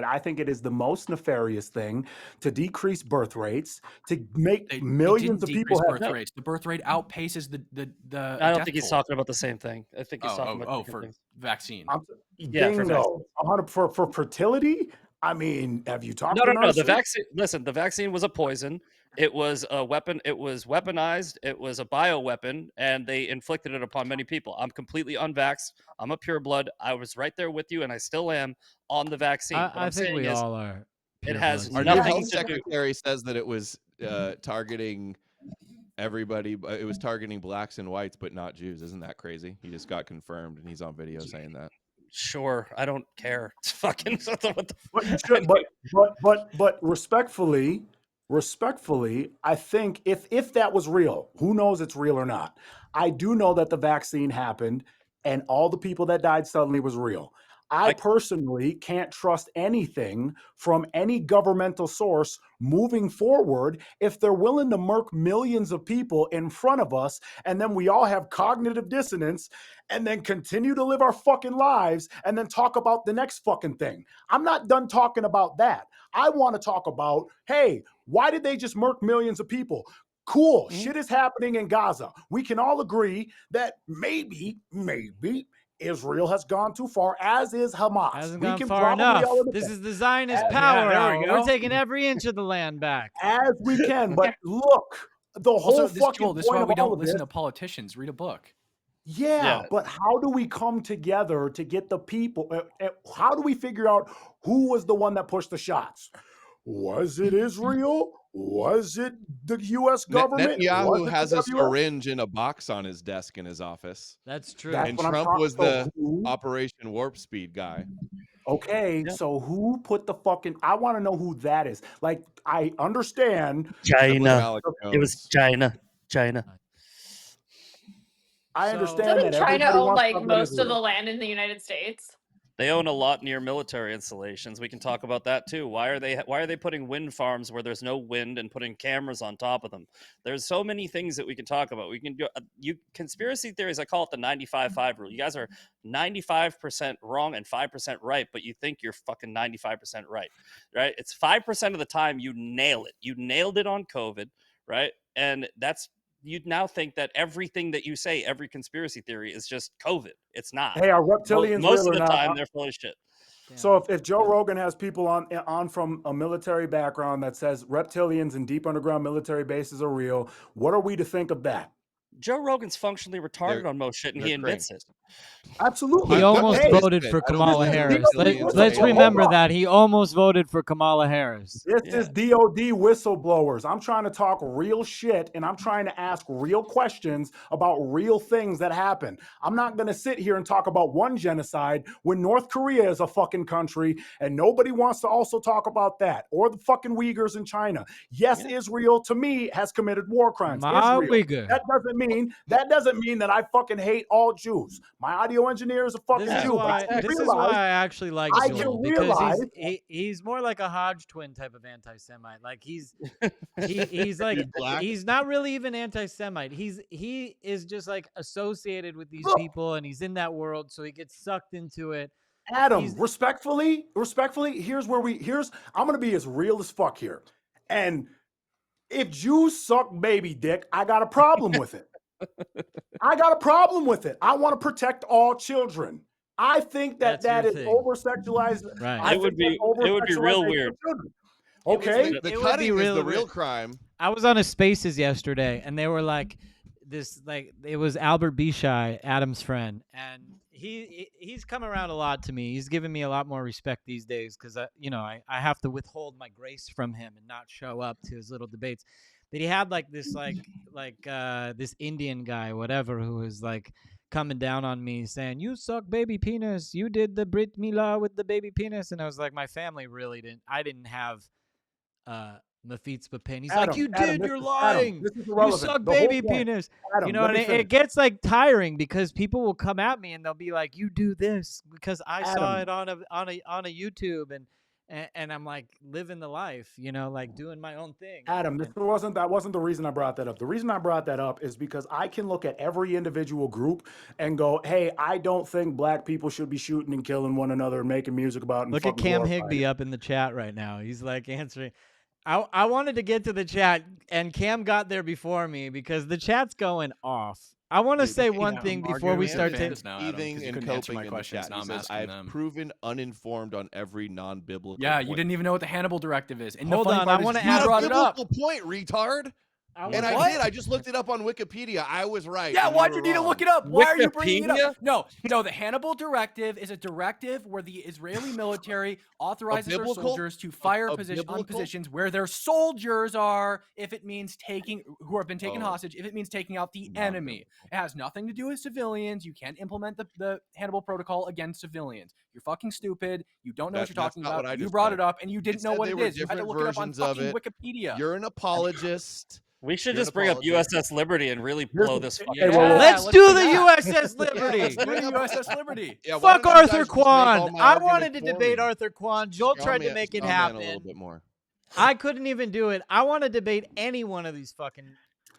I think it is the most nefarious thing to decrease birth rates, to make millions of people have birth rates. The birth rate outpaces the I don't think he's talking about the same thing. I think he's talking about for vaccine. Bingo. For fertility? I mean, have you talked to No. The vaccine. Listen, the vaccine was a poison. It was a weapon. It was weaponized. It was a bioweapon, and they inflicted it upon many people. I'm completely unvaxxed. I'm a pureblood. I was right there with you, and I still am on the vaccine. I think we all are. It has Our nothing health to secretary says that it was targeting everybody. It was targeting blacks and whites, but not Jews. Isn't that crazy? He just got confirmed, and he's on video saying that. Sure, I don't care. It's fucking what the but respectfully, I think if that was real, who knows it's real or not. I do know that the vaccine happened and all the people that died suddenly was real. I personally can't trust anything from any governmental source moving forward if they're willing to murk millions of people in front of us, and then we all have cognitive dissonance and then continue to live our fucking lives and then talk about the next fucking thing. I'm not done talking about that. I want to talk about, hey, why did they just murk millions of people? Cool. Shit is happening in Gaza. We can all agree that maybe Israel has gone too far, as is Hamas. Hasn't we gone can far probably enough. all admit This that. is the Zionist Yeah, power there we hour. We're go. taking every inch of the land back. as we can. But look, the whole Also, this fucking is why point we of all don't of listen this. to politicians. Read a book. Yeah, but how do we come together to get the people? How do we figure out who was the one that pushed the shots? Was it Israel? Was it the U.S. government? Was Netanyahu it has the a WS? syringe in a box on his desk in his office. That's true. That's And what I'm Trump talking. was So the who? Operation Warp Speed guy. Okay, so who put the fucking? I want to know who that is. Like, I understand. That was China. Alex It was Jones. China. I So- understand Doesn't that China everybody own wants to like talk about most of the Israel. land in the United States? They own a lot near military installations. We can talk about that too. Why are they putting wind farms where there's no wind and putting cameras on top of them? There's so many things that we can talk about. We can do conspiracy theories. I call it the 95-5 rule. You guys are 95% wrong and 5% right, but you think you're fucking 95% right. Right? It's 5% of the time you nail it. You nailed it on COVID, right? And that's you'd now think that everything that you say, every conspiracy theory is just COVID. It's not. Hey, are reptilians Most real of or the not? time, they're full of shit. So if Joe Rogan has people on from a military background that says reptilians and deep underground military bases are real, what are we to think of that? Joe Rogan's functionally retarded They're- on most shit, and he they're admits it. Absolutely. He I'm almost not voted innocent. for I don't Kamala think they're Harris. reptilians. Let's Hold remember on. that he almost voted for Kamala Harris. This is DOD whistleblowers. I'm trying to talk real shit and I'm trying to ask real questions about real things that happen. I'm not going to sit here and talk about one genocide when North Korea is a fucking country and nobody wants to also talk about that, or the fucking Uyghurs in China. Yes, Israel to me has committed war crimes. Ma Israel. Uyghur. That doesn't mean that I fucking hate all Jews. My audio engineer is a fucking This is Jew. why. But This is why I actually like I Joel, can because realize he's more like a Hodge twin type of anti-Semite. Like he's like He's black. he's not really even anti-Semite. He is just like associated with these Look. people, and he's in that world, so he gets sucked into it. Adam, He's- respectfully, I'm gonna be as real as fuck here. And if Jews suck baby dick, I got a problem with it. I got a problem with it. I want to protect all children. I think that That's your is thing. over sexualized. Right. It would be real weird. Okay. The It would cutting be is really the real weird. crime. I was on a Spaces yesterday, and they were like, it was Albert Bishai, Adam's friend, and he's come around a lot to me. He's given me a lot more respect these days because I have to withhold my grace from him and not show up to his little debates. But he had this Indian guy, whatever, who was like coming down on me saying, "You suck baby penis. You did the Brit Milah with the baby penis," and I was like, my family really didn't. I didn't have Mefitzpa pain. He's like, "You did. You're lying. This is You irrelevant. suck The whole baby point- penis." Adam, You know, let and me it finish. gets like tiring because people will come at me and they'll be like, "You do this because I saw it Adam. on a YouTube," and I'm like living the life, like doing my own thing. Adam, that wasn't the reason I brought that up. The reason I brought that up is because I can look at every individual group and go, "Hey, I don't think black people should be shooting and killing one another and making music about." And Look at fucking Cam glorifying Higby it. up in the chat right now. He's like answering. I wanted to get to the chat, and Cam got there before me because the chat's going off. I want to Dude, say yeah, one I'm thing before arguing we with start the taking. fans now, Adam, 'cause Eating you and couldn't answer coping my in the questions. chat. Now He I'm says, asking "I've them. proven uninformed on every non-biblical." Yeah, point. you didn't even know what the Hannibal Directive is. And the Hold funny on, part I is wanna you ask- Not a brought it up. biblical point, retard. And I What? did. I just looked it up on Wikipedia. I was right. Yeah, and why'd were you need to wrong. look it up? Why are you bringing it Wikipedia? up? No, the Hannibal Directive is a directive where the Israeli military authorizes their biblical? soldiers to fire A on biblical? positions where their soldiers are, if it means who have been taken Oh. hostage, if it means taking out the enemy. It has nothing to do with civilians. You can't implement the Hannibal Protocol against civilians. You're fucking stupid. You don't know what you're That's talking not what about. I You just brought said. it up and you didn't know said what they it were is. You had to different look it up on versions of fucking it. Wikipedia. You're an apologist. We should You're an just bring up apologist. USS Liberty and really blow this fucking Yeah, shit up. Let's let's do do the that. USS Liberty. Let's do the USS Liberty. Yeah, why Fuck don't you guys Arthur just make all Kwan. my I arguments wanted to for debate me? Arthur Kwan. Joel tried to make it Straw man a little happen. bit more. I couldn't even do it. I want to debate any one of these fucking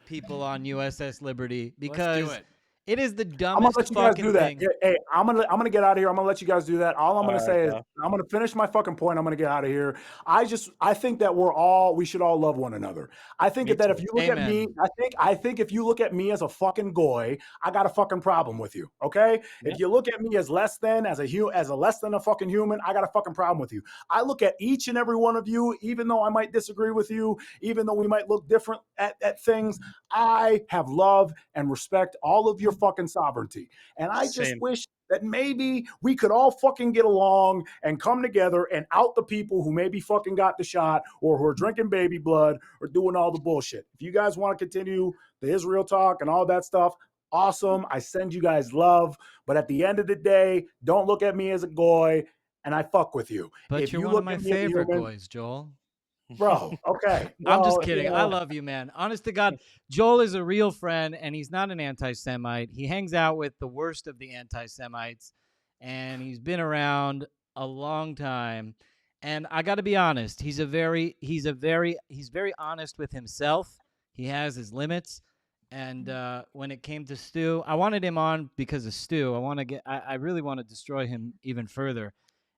people on USS Liberty because Let's do it. It is the I'm gonna dumbest let you guys fucking do that. thing. Hey, I'm gonna get out of here. I'm gonna let you guys do that. All I'm gonna All say right, is go. I'm gonna finish my fucking point. I'm gonna get out of here. I think that we should all love one another. I think Me that too. if you look at me, Amen. I think if you look at me as a fucking goy, I got a fucking problem with you. Okay? Yeah. If you look at me as less than as a less than a fucking human, I got a fucking problem with you. I look at each and every one of you, even though I might disagree with you, even though we might look different at things. I have love and respect all of your fucking sovereignty. And I just Same. wish that maybe we could all fucking get along and come together and out the people who maybe fucking got the shot or who are drinking baby blood or doing all the bullshit. If you guys want to continue the Israel talk and all that stuff, awesome. I send you guys love. But at the end of the day, don't look at me as a goy and I fuck with you. But If you're you one of look my at me as a favorite human, boys, Joel. bro, okay. I'm just Well, kidding. I love you, man. Honest to God, Joel is a real friend, and he's not an anti-Semite. He hangs out with the worst of the anti-Semites, and he's been around a long time. And I got to be honest, he's very honest with himself. He has his limits. And when it came to Stu, I wanted him on because of Stu. I really want to destroy him even further.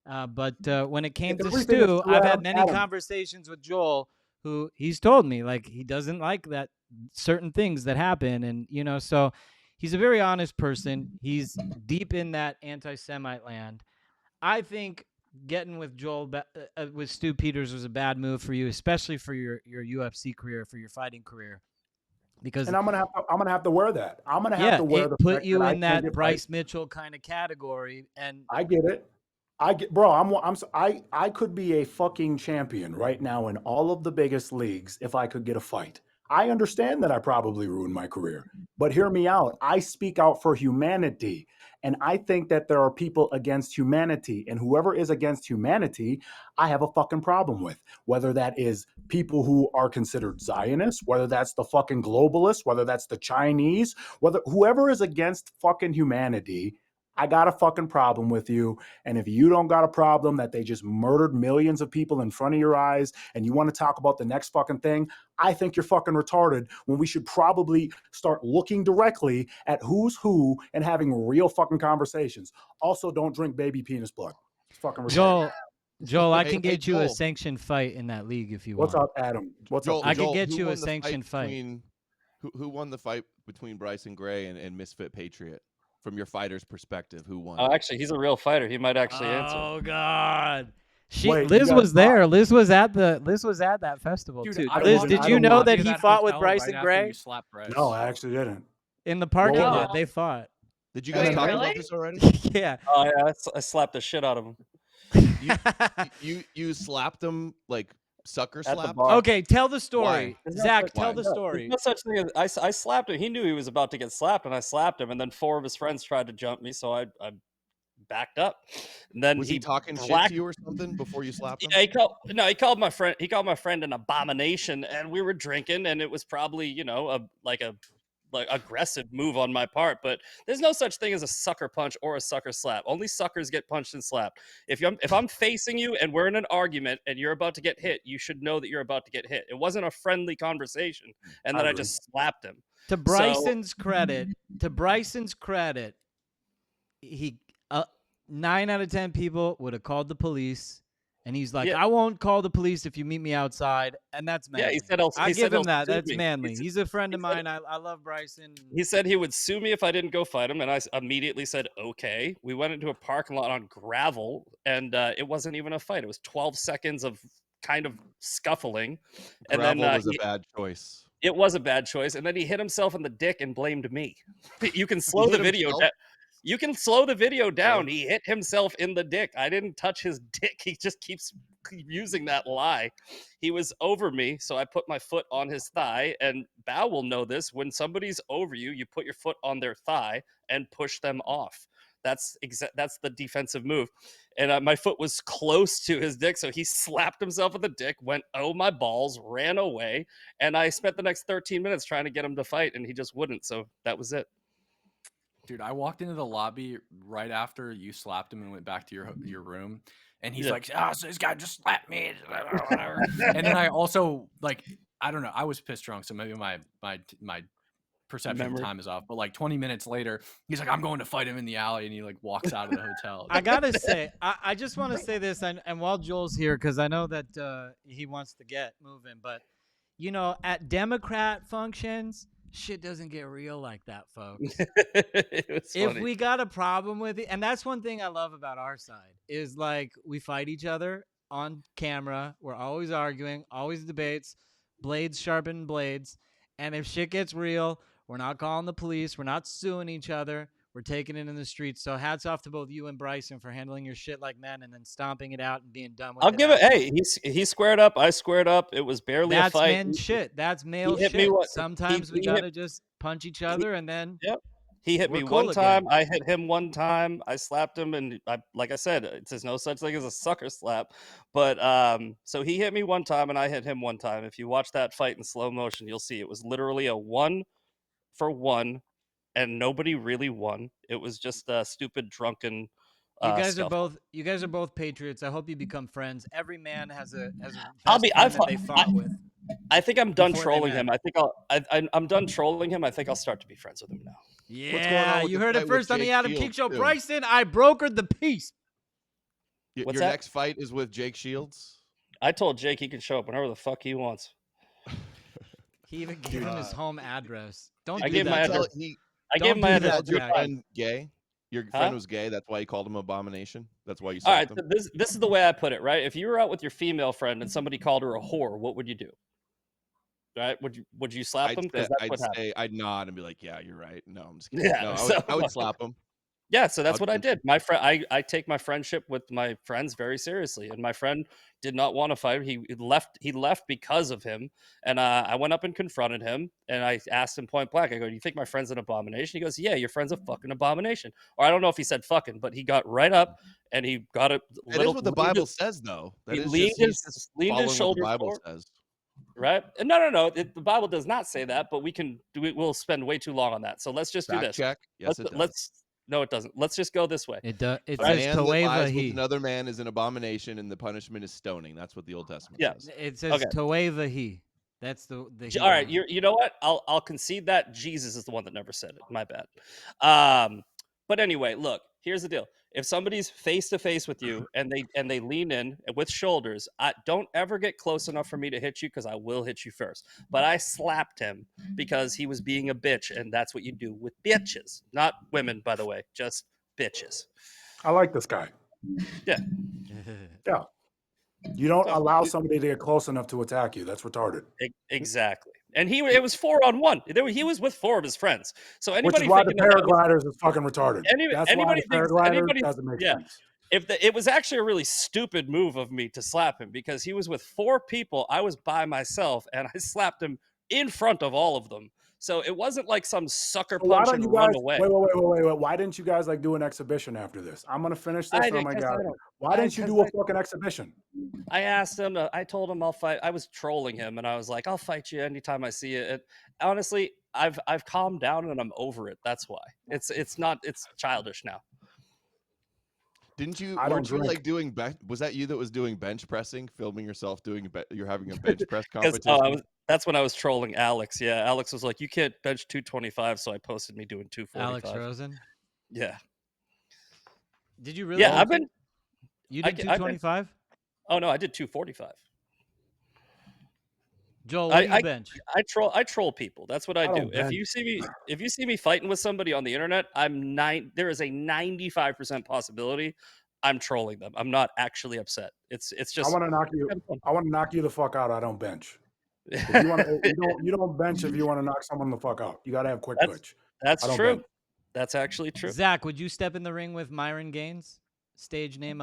But when it came to everything is Stu, true, I've had many Adam. conversations with Joel, who he's told me like he doesn't like that certain things that happen, and so he's a very honest person. He's deep in that anti-Semite land. I think getting with with Stu Peters was a bad move for you, especially for your UFC career, for your fighting career, because And I'm gonna have to wear that. I'm gonna have yeah, to wear the it put fact you that I in can't that get Bryce Mitchell kind of category, and I get it. Bro. I could be a fucking champion right now in all of the biggest leagues if I could get a fight. I understand that I probably ruined my career, but hear me out. I speak out for humanity. And I think that there are people against humanity, and whoever is against humanity, I have a fucking problem with. Whether that is people who are considered Zionists, whether that's the fucking globalists, whether that's the Chinese, whoever is against fucking humanity, I got a fucking problem with you. And if you don't got a problem that they just murdered millions of people in front of your eyes and you want to talk about the next fucking thing, I think you're fucking retarded when we should probably start looking directly at who's who and having real fucking conversations. Also, don't drink baby penis blood. It's fucking retarded. Joel, I Hey, can hey, get you a Joel. sanctioned fight in that league if you What's want. up, Adam? What's Joel, up? I Peter? could get who you a won the fight sanctioned fight. between who won the fight between Bryson Gray and Misfit Patriot? From your fighter's perspective, who won? Oh, actually, he's a real fighter. He might actually answer. Oh God. Wait, you Liz guys was saw- there. Liz was at that festival Dude, too. I Liz, walked did into you the know lobby that he fought with Bryson right Gray after you slapped Bryce. No, I actually didn't. in the parking Well, lot? No. They fought. Did you And guys then talk really? about this already? Yeah. Oh yeah, I slapped the shit out of him You slapped him like sucker at the slap? bar. Okay, tell the story. There's no Zach, such- tell Why? the no, story. There's no such thing as I slapped him. He knew he was about to get slapped, and I slapped him. And then 4 of his friends tried to jump me, so I backed up. And then Was he talking shit blacked- to you or something before you slapped him? Yeah, he called my friend. He called my friend an abomination, and we were drinking, and it was probably a aggressive move on my part. But there's no such thing as a sucker punch or a sucker slap. Only suckers get punched and slapped. If I'm facing you and we're in an argument and you're about to get hit, you should know that you're about to get hit. It wasn't a friendly conversation, and then I agree. just slapped him. To Bryson's credit, he 9 out of 10 people would have called the police, and he's like, Yeah. I won't call the police if you meet me outside, and that's manly. Yeah, he said I he give said he'll him that. sue That's me. manly. He said- He's a friend of he said- mine. I love Bryson. He said he would sue me if I didn't go fight him, and I immediately said, okay. We went into a parking lot on gravel, and it wasn't even a fight. It was 12 seconds of kind of scuffling. And Gravel then was a bad choice. it was a bad choice. And then he hit himself in the dick and blamed me. You can slow He the hit video himself? down. You can slow the video down. He hit himself in the dick. I didn't touch his dick. He just keeps using that lie. He was over me, so I put my foot on his thigh. And Bao will know this. When somebody's over you, you put your foot on their thigh and push them off. That's the defensive move. And my foot was close to his dick, so he slapped himself in the dick, went, oh, my balls, ran away. And I spent the next 13 minutes trying to get him to fight, and he just wouldn't. So that was it. Dude, I walked into the lobby right after you slapped him and went back to your room, and he's Yeah. like, "Oh, so this guy just slapped me," whatever. And then I also I don't know, I was pissed drunk, so maybe my perception Memory. of time is off. But like 20 minutes later, he's like, I'm going to fight him in the alley, and he like walks out of the hotel. I gotta say, I just want to say this, and while Joel's here, because I know that he wants to get moving, but you know, at Democrat functions, shit doesn't get real like that, folks. It was If funny. we got a problem with it, and that's one thing I love about our side, is like we fight each other on camera. We're always arguing, always debates, blades sharpen blades. And if shit gets real, we're not calling the police. We're not suing each other. We're taking it in the streets. So hats off to both you and Bryson for handling your shit like men and then stomping it out and being done with I'll it. give it. after. Hey, he squared up. I squared up. It was barely That's a fight. men shit. That's male hit me shit. what- Sometimes we he gotta hit- just punch each other and then Yep. He hit We're me cool one time. again. I hit him one time. I slapped him, and like I said, there's no such thing as a sucker slap. But so he hit me one time, and I hit him one time. If you watch that fight in slow motion, you'll see it was literally a 1-for-1, and nobody really won. It was just a stupid drunken. you guys scuffle. are both patriots. I hope you become friends. Every man has a I'll best be. friend that they fought with. I think I'm done before they trolling met. him. I'm done trolling him. I think I'll start to be friends with him now. Yeah, What's going on with you the heard it fight with first on the Jake Adam King Shields, Show. too? Bryson, I brokered the peace. What's Your that? next fight is with Jake Shields. I told Jake he can show up whenever the fuck he wants. He even gave him his home address. Don't I do gave that. my Jack. address. I Don't gave him my do address. that, Called your Jack. friend gay. Your Huh? friend was gay. That's why you called him abomination. That's why you All right, slapped him. this is the way I put it, right? If you were out with your female friend and somebody called her a whore, what would you do? Right? Would you slap them? Because that's what happened. I'd nod and be like, "Yeah, you're right." No, I'm just kidding. Yeah, No, so- I would slap him. Yeah, so that's I'll what I do- did. My friend, I take my friendship with my friends very seriously, and my friend did not want to fight. He left. He left because of him, and I went up and confronted him, and I asked him point blank. I go, "Do you think my friend's an abomination?" He goes, "Yeah, your friend's a fucking abomination." Or I don't know if he said fucking, but he got right up and he got a That little. is what the Bible says, though. That he is leaned just, he's his- just leaned his following what the shoulders Bible forward. says. Right? No. The Bible does not say that, but we can do it. We'll spend way too long on that. So let's just do Fact this. check. Yes, it does. No, it doesn't. Let's just go this way. It does. It A says man that Toeva lies with he. another man is an abomination, and the punishment is stoning. That's what the Old Testament Yeah. says. It says Okay. Toeva he. That's the he All right, part. you know what? I'll concede that Jesus is the one that never said it. My bad. But anyway, look. Here's the deal. If somebody's face to face with you and they lean in with shoulders, don't ever get close enough for me to hit you because I will hit you first. But I slapped him because he was being a bitch, and that's what you do with bitches, not women, by the way, just bitches. I like this guy. Yeah. Yeah. You don't So- allow somebody to get close enough to attack you. That's retarded. Exactly. And it was 4-on-1. He was with 4 of his friends. So Which anybody is why the thinking that was- paragliders is fucking retarded. That's why anybody the thinks- paraglider anybody- doesn't make yeah. sense. it was actually a really stupid move of me to slap him because he was with 4 people. I was by myself, and I slapped him in front of all of them. So it wasn't like some sucker So why punch don't and you run guys away. wait? Why didn't you guys like do an exhibition after this? I'm gonna finish this. I And I'm did, like, 'cause I don't- why didn't you do a fucking exhibition? I asked him. I told him I'll fight. I was trolling him, and I was like, "I'll fight you anytime I see you." And honestly, I've calmed down and I'm over it. That's why. It's childish now. Didn't you? I don't Weren't you drink. like doing? Was that you that was doing bench pressing, filming yourself doing? You're having a bench press Because competition. that's when I was trolling Alex. Yeah, Alex was like, "You can't bench 225," so I posted me doing 245. Alex Rosen. Yeah, Did you really? yeah. do I've been. You I did ca- I've been- 225. Oh no, I did 245. Joel, what do you I- bench? I troll people. That's what I I do. don't If bench. you see me fighting with somebody on the internet, there is a 95% possibility I'm trolling them. I'm not actually upset. It's just I want to knock you. having fun. I want to knock you the fuck out. I don't bench. If you want to, you don't bench if you want to knock someone the fuck out. You got to have quick That's- twitch. That's I don't true. bench. That's actually true. Zach, would you step in the ring with Myron Gaines? Stage name,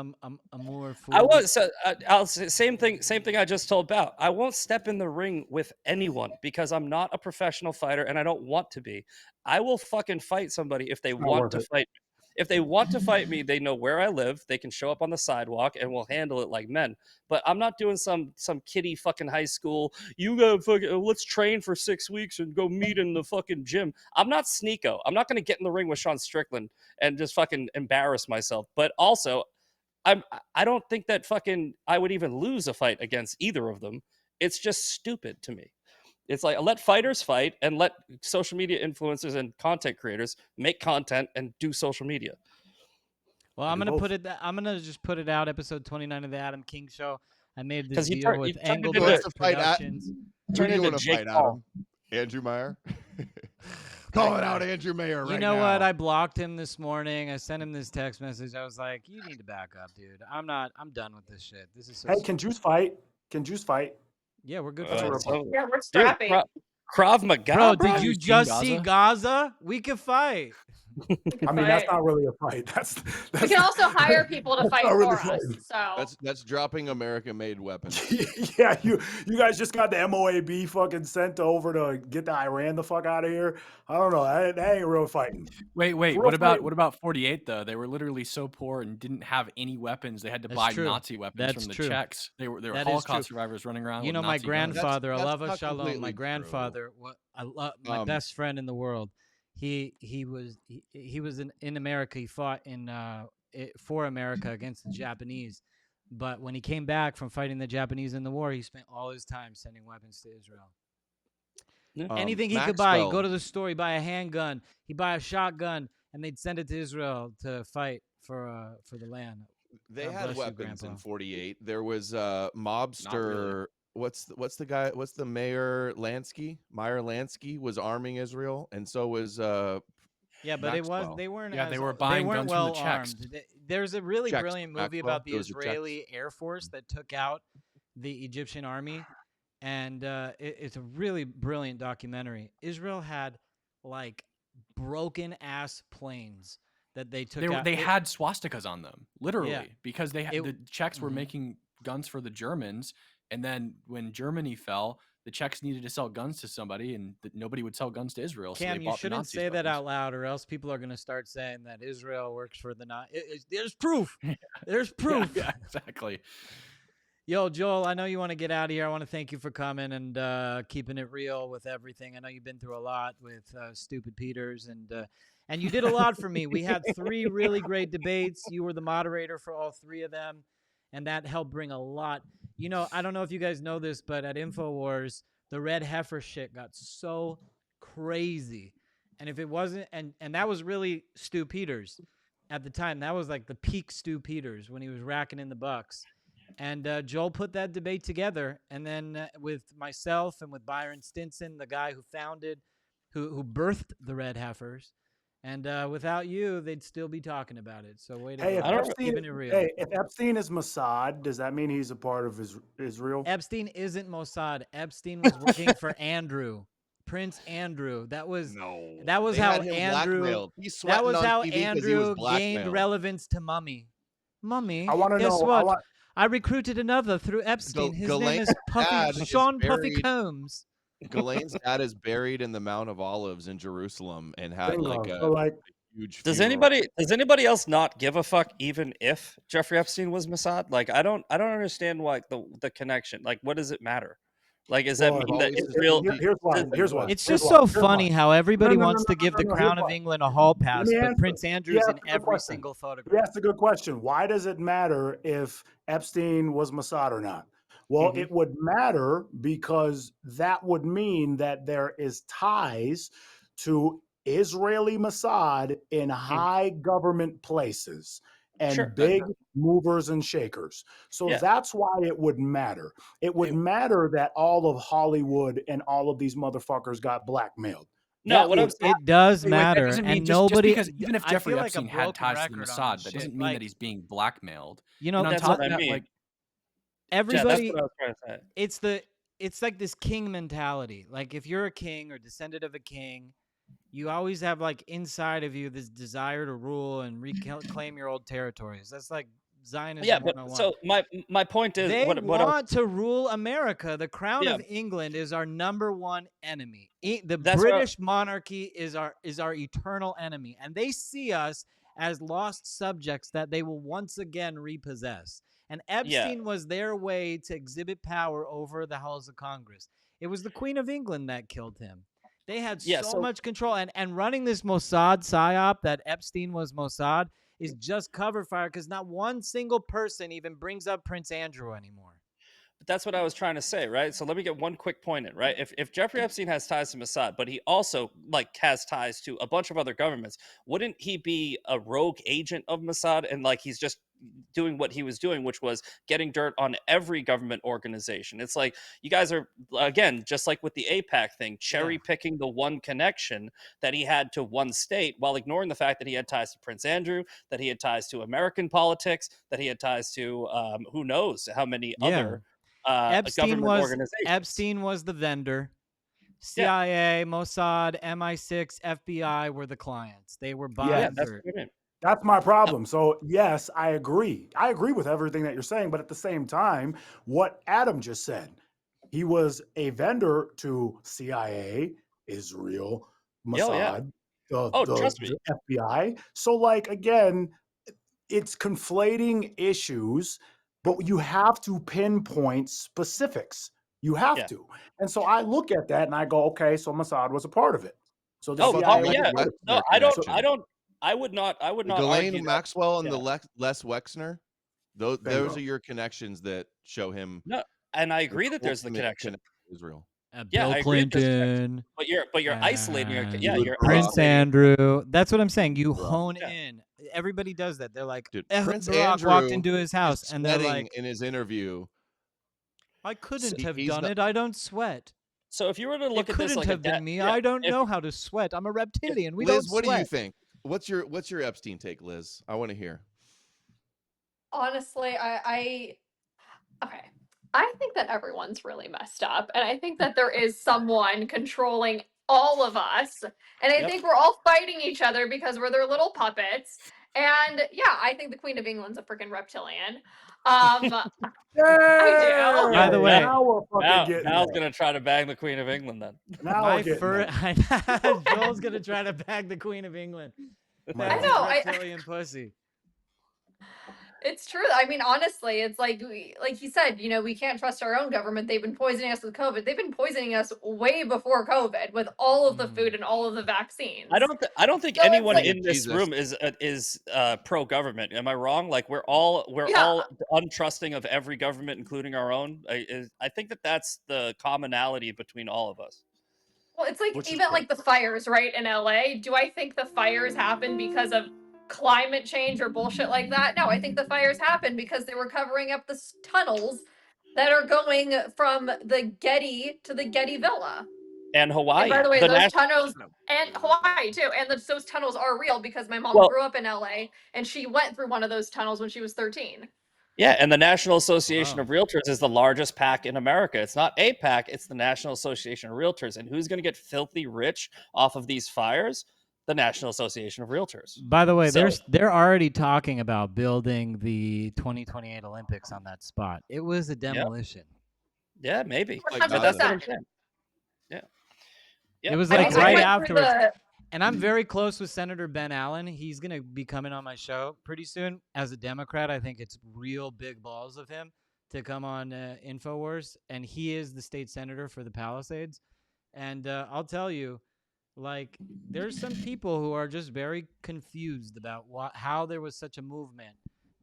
Amour Fool. I was so, I'll say same thing I just told Bao. I won't step in the ring with anyone because I'm not a professional fighter and I don't want to be. I will fucking fight somebody if they not want worth to it. fight. If they want to fight me, they know where I live. They can show up on the sidewalk and we'll handle it like men. But I'm not doing some kiddie fucking high school. You go fucking let's train for 6 weeks and go meet in the fucking gym. I'm not Sneeko. I'm not going to get in the ring with Sean Strickland and just fucking embarrass myself. But also, I don't think that fucking I would even lose a fight against either of them. It's just stupid to me. It's like let fighters fight and let social media influencers and content creators make content and do social media. Well, I I'm do gonna both. I'm gonna just put it out. Episode 29 of the Adam King Show. I made this 'Cause you deal turn- with you turned Who wants Engelbert to fight at? Productions. Who Turn do you into want to Jake fight, Paul. Adam? Andrew Meyer? That Calling guy. out Andrew Mayer You right know now. what? I blocked him this morning. I sent him this text message. I was like, "You need to back up, dude. I'm done with this shit. This is so." Hey, can Juice fight? Can Juice fight? Yeah, we're good That's a for real it. question. Yeah, we're Dude, scrappy. Krav Maga, Bro, bro. did you you seen just see Gaza? Gaza? We could fight. We can I mean, that's fight. not really a fight. We can also hire people to that's fight not really for us. fighting. So That's dropping American-made weapons. Yeah, you guys just got the MOAB fucking sent over to get the Iran the fuck out of here. I don't know. That ain't real fighting. Wait, Real what about fighting. 48 though? They were literally so poor and didn't have any weapons. They had to That's buy true. Nazi weapons That's from the true. Czechs. They were That is Holocaust true. survivors running around You with know, my Nazi guns. grandfather, That's Alava not Shalom, my completely true. grandfather, my Um, best friend in the world. He was in America. He fought for America against the Japanese. But when he came back from fighting the Japanese in the war, he spent all his time sending weapons to Israel. Anything he could buy, he'd go to the store, he'd buy a handgun, he'd buy a shotgun, and they'd send it to Israel to fight for the land. They God had bless you, weapons in Grandpa. 48. There was mobster. What's the guy? What's the mayor Lansky? Meyer Lansky was arming Israel, and so was Yeah, but Maxwell. they weren't Yeah, as they were buying weren't guns from the well Czechs. armed. There's a really Czechs, brilliant movie Maxwell? about the It was the Czechs. Israeli Air Force that took out the Egyptian army, and it's a really brilliant documentary. Israel had like broken ass planes that they took out. They had swastikas on them, literally, because they It- the Czechs were Mhm. making guns for the Germans, and then when Germany fell, the Czechs needed to sell guns to somebody, and nobody would sell guns to Israel. So Cam, they you bought the shouldn't Nazis say that weapons. out loud, or else people are going to start saying that Israel works for the Nazis. There's proof. There's proof. Yeah, exactly. Yo, Joel, I know you want to get out of here. I want to thank you for coming and keeping it real with everything. I know you've been through a lot with Stupid Peters, and you did a lot for me. We had 3 really great debates. You were the moderator for all 3 of them, and that helped bring a lot. You know, I don't know if you guys know this, but at InfoWars, the red heifer shit got so crazy. And if it wasn't, and that was really Stu Peters at the time. That was like the peak Stu Peters when he was racking in the bucks. And Joel put that debate together, and then with myself and with Byron Stinson, the guy who founded, who birthed the Red Heifers, and without you, they'd still be talking about it. So wait, Hey, keeping it real. hey, if Epstein is Mossad, does that mean he's a part of Israel? Epstein isn't Mossad. Epstein was working for Andrew, Prince Andrew. That was They how had him Andrew. blackmailed. He's That sweating was on how TV 'cause he was Andrew gained blackmailed. relevance to Mummy. Mummy, I want to guess know. what? I recruited another through Epstein. His name is Sean Puffy Combs. Ghislaine's dad is buried in the Mount of Olives in Jerusalem and had like a huge. Does funeral. anybody else not give a fuck even if Jeffrey Epstein was Mossad? Like I don't understand why the connection. Like what does it matter? Like is that mean that Israel? Here's why. It's just so funny how everybody wants to give the Crown of England a hall pass, but Prince Andrew's in every single photograph. That's a good question. Why does it matter if Epstein was Mossad or not? Well, it would matter because that would mean that there is ties to Israeli Mossad in high government places and big movers and shakers. So that's why it would matter. It would matter that all of Hollywood and all of these motherfuckers got blackmailed. No, it does matter, That doesn't mean and just nobody. because even if Jeffrey like Epstein had ties to the Mossad, that doesn't mean that he's being blackmailed. You know, and on that's top what of I that, mean. like everybody. That's what I was trying to say. It's like this king mentality. Like if you're a king or descendant of a king, you always have like inside of you this desire to rule and reclaim your old territories. That's like Zionism. Yeah, but 101. so my point is they what want to rule America. The Crown of England is our #1 enemy. The British monarchy is our eternal enemy, and they see us as lost subjects that they will once again repossess. And Epstein was their way to exhibit power over the halls of Congress. It was the Queen of England that killed him. They had so much control, and running this Mossad psyop that Epstein was Mossad is just cover fire because not one single person even brings up Prince Andrew anymore. that's what I was trying to say, right? So let me get one quick point in, right? If Jeffrey Epstein has ties to Mossad, but he also like has ties to a bunch of other governments, wouldn't he be a rogue agent of Mossad? And like he's just doing what he was doing, which was getting dirt on every government organization. It's like you guys are, again, just like with the AIPAC thing, cherry picking the one connection that he had to one state while ignoring the fact that he had ties to Prince Andrew, that he had ties to American politics, that he had ties to who knows how many other government organizations. Epstein was the vendor. Yeah. CIA, Mossad, MI6, FBI were the clients. They were Yeah, buying that's dirt. what I mean. That's my problem. So yes, I agree. I agree with everything that you're saying, but at the same time, what Adam just said, he was a vendor to CIA, Israel, Oh, yeah. Mossad, Trust me. the FBI. So like again, it's conflating issues, but you have to pinpoint specifics. You have Yeah. to. And so I look at that and I go, okay, so Mossad was a part of it. So the Oh, CIA oh was yeah. a part of it. No, I would not Ghislaine argue that. Maxwell and Yeah. the Les Wexner, those Bingo. are your connections that show him. No, and I the agree that there's the ultimate connection. to Israel. Yeah, Bill I agree that there's a connection. Clinton. But you're isolating your, yeah, and you're Prince isolating. Andrew. That's what I'm saying. You hone Yeah. in. Everybody does that. They're like, Dude, Ehud Prince Barak Andrew walked into his is house, and they're sweating like, in his interview. I couldn't have he's done not- it. I don't sweat. So if you were to It look at this couldn't like have been me. I don't know how to sweat. I'm a reptilian. We Liz, don't what sweat. do you think? What's your Epstein take, Liz? I want to hear. Honestly, okay. I think that everyone's really messed up, and I think that there is someone controlling all of us, and I think we're all fighting each other because we're their little puppets. And yeah, I think the Queen of England's a freaking reptilian. I do. By the way, now we're fucking getting Val's there. gonna try to bang the Queen of England then. Now my we're getting first, Joel's gonna try to bag the Queen of England. there. That's know, his reptilian pussy. It's true. I mean, honestly, it's like like he said, we can't trust our own government. They've been poisoning us with COVID. They've been poisoning us way before COVID with all of the food and all of the vaccines. I don't think So it's anyone like- in this room is pro government. Am I wrong? Like we're all untrusting of every government, including our own. I think that's the commonality between all of us. Well, it's like Which is even fair. like the fires, right, in LA. Do I think the fires happened because of climate change or bullshit like that? No, I think the fires happened because they were covering up the tunnels that are going from the Getty to the Getty Villa. And Hawaii. And by the way, The those tunnels, and Hawaii too, and those tunnels are real because my mom grew up in LA and she went through one of those tunnels when she was 13. Yeah, and the National Association of Realtors is the largest PAC in America. It's not a PAC, it's the National Association of Realtors. And who's going to get filthy rich off of these fires? The National Association of Realtors. By the way, they're already talking about building the 2028 Olympics on that spot. It was a demolition. Yeah, maybe. Like, But that's what I'm 100%. saying. Yeah. It was I like mean, I right went through afterwards. And I'm very close with Senator Ben Allen. He's going to be coming on my show pretty soon. As a Democrat, I think it's real big balls of him to come on InfoWars. And he is the state senator for the Palisades. And I'll tell you, like, there's some people who are just very confused about how there was such a movement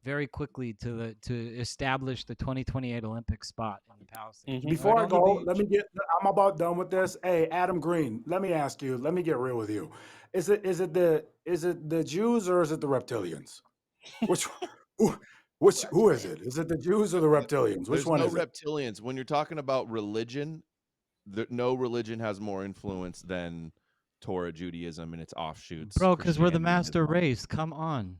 very quickly to establish the 2028 Olympic spot in the Palisades. Before Right I on the go, beach. I'm about done with this. Hey, Adam Green, let me ask you, let me get real with you. Is it the Jews or is it the reptilians? Who is it? Is it the Jews or the reptilians? Which There's one no is it? reptilians. When you're talking about religion, no religion has more influence than Torah Judaism and its offshoots. Bro, because we're the Christianity and master Islam. race. Come on.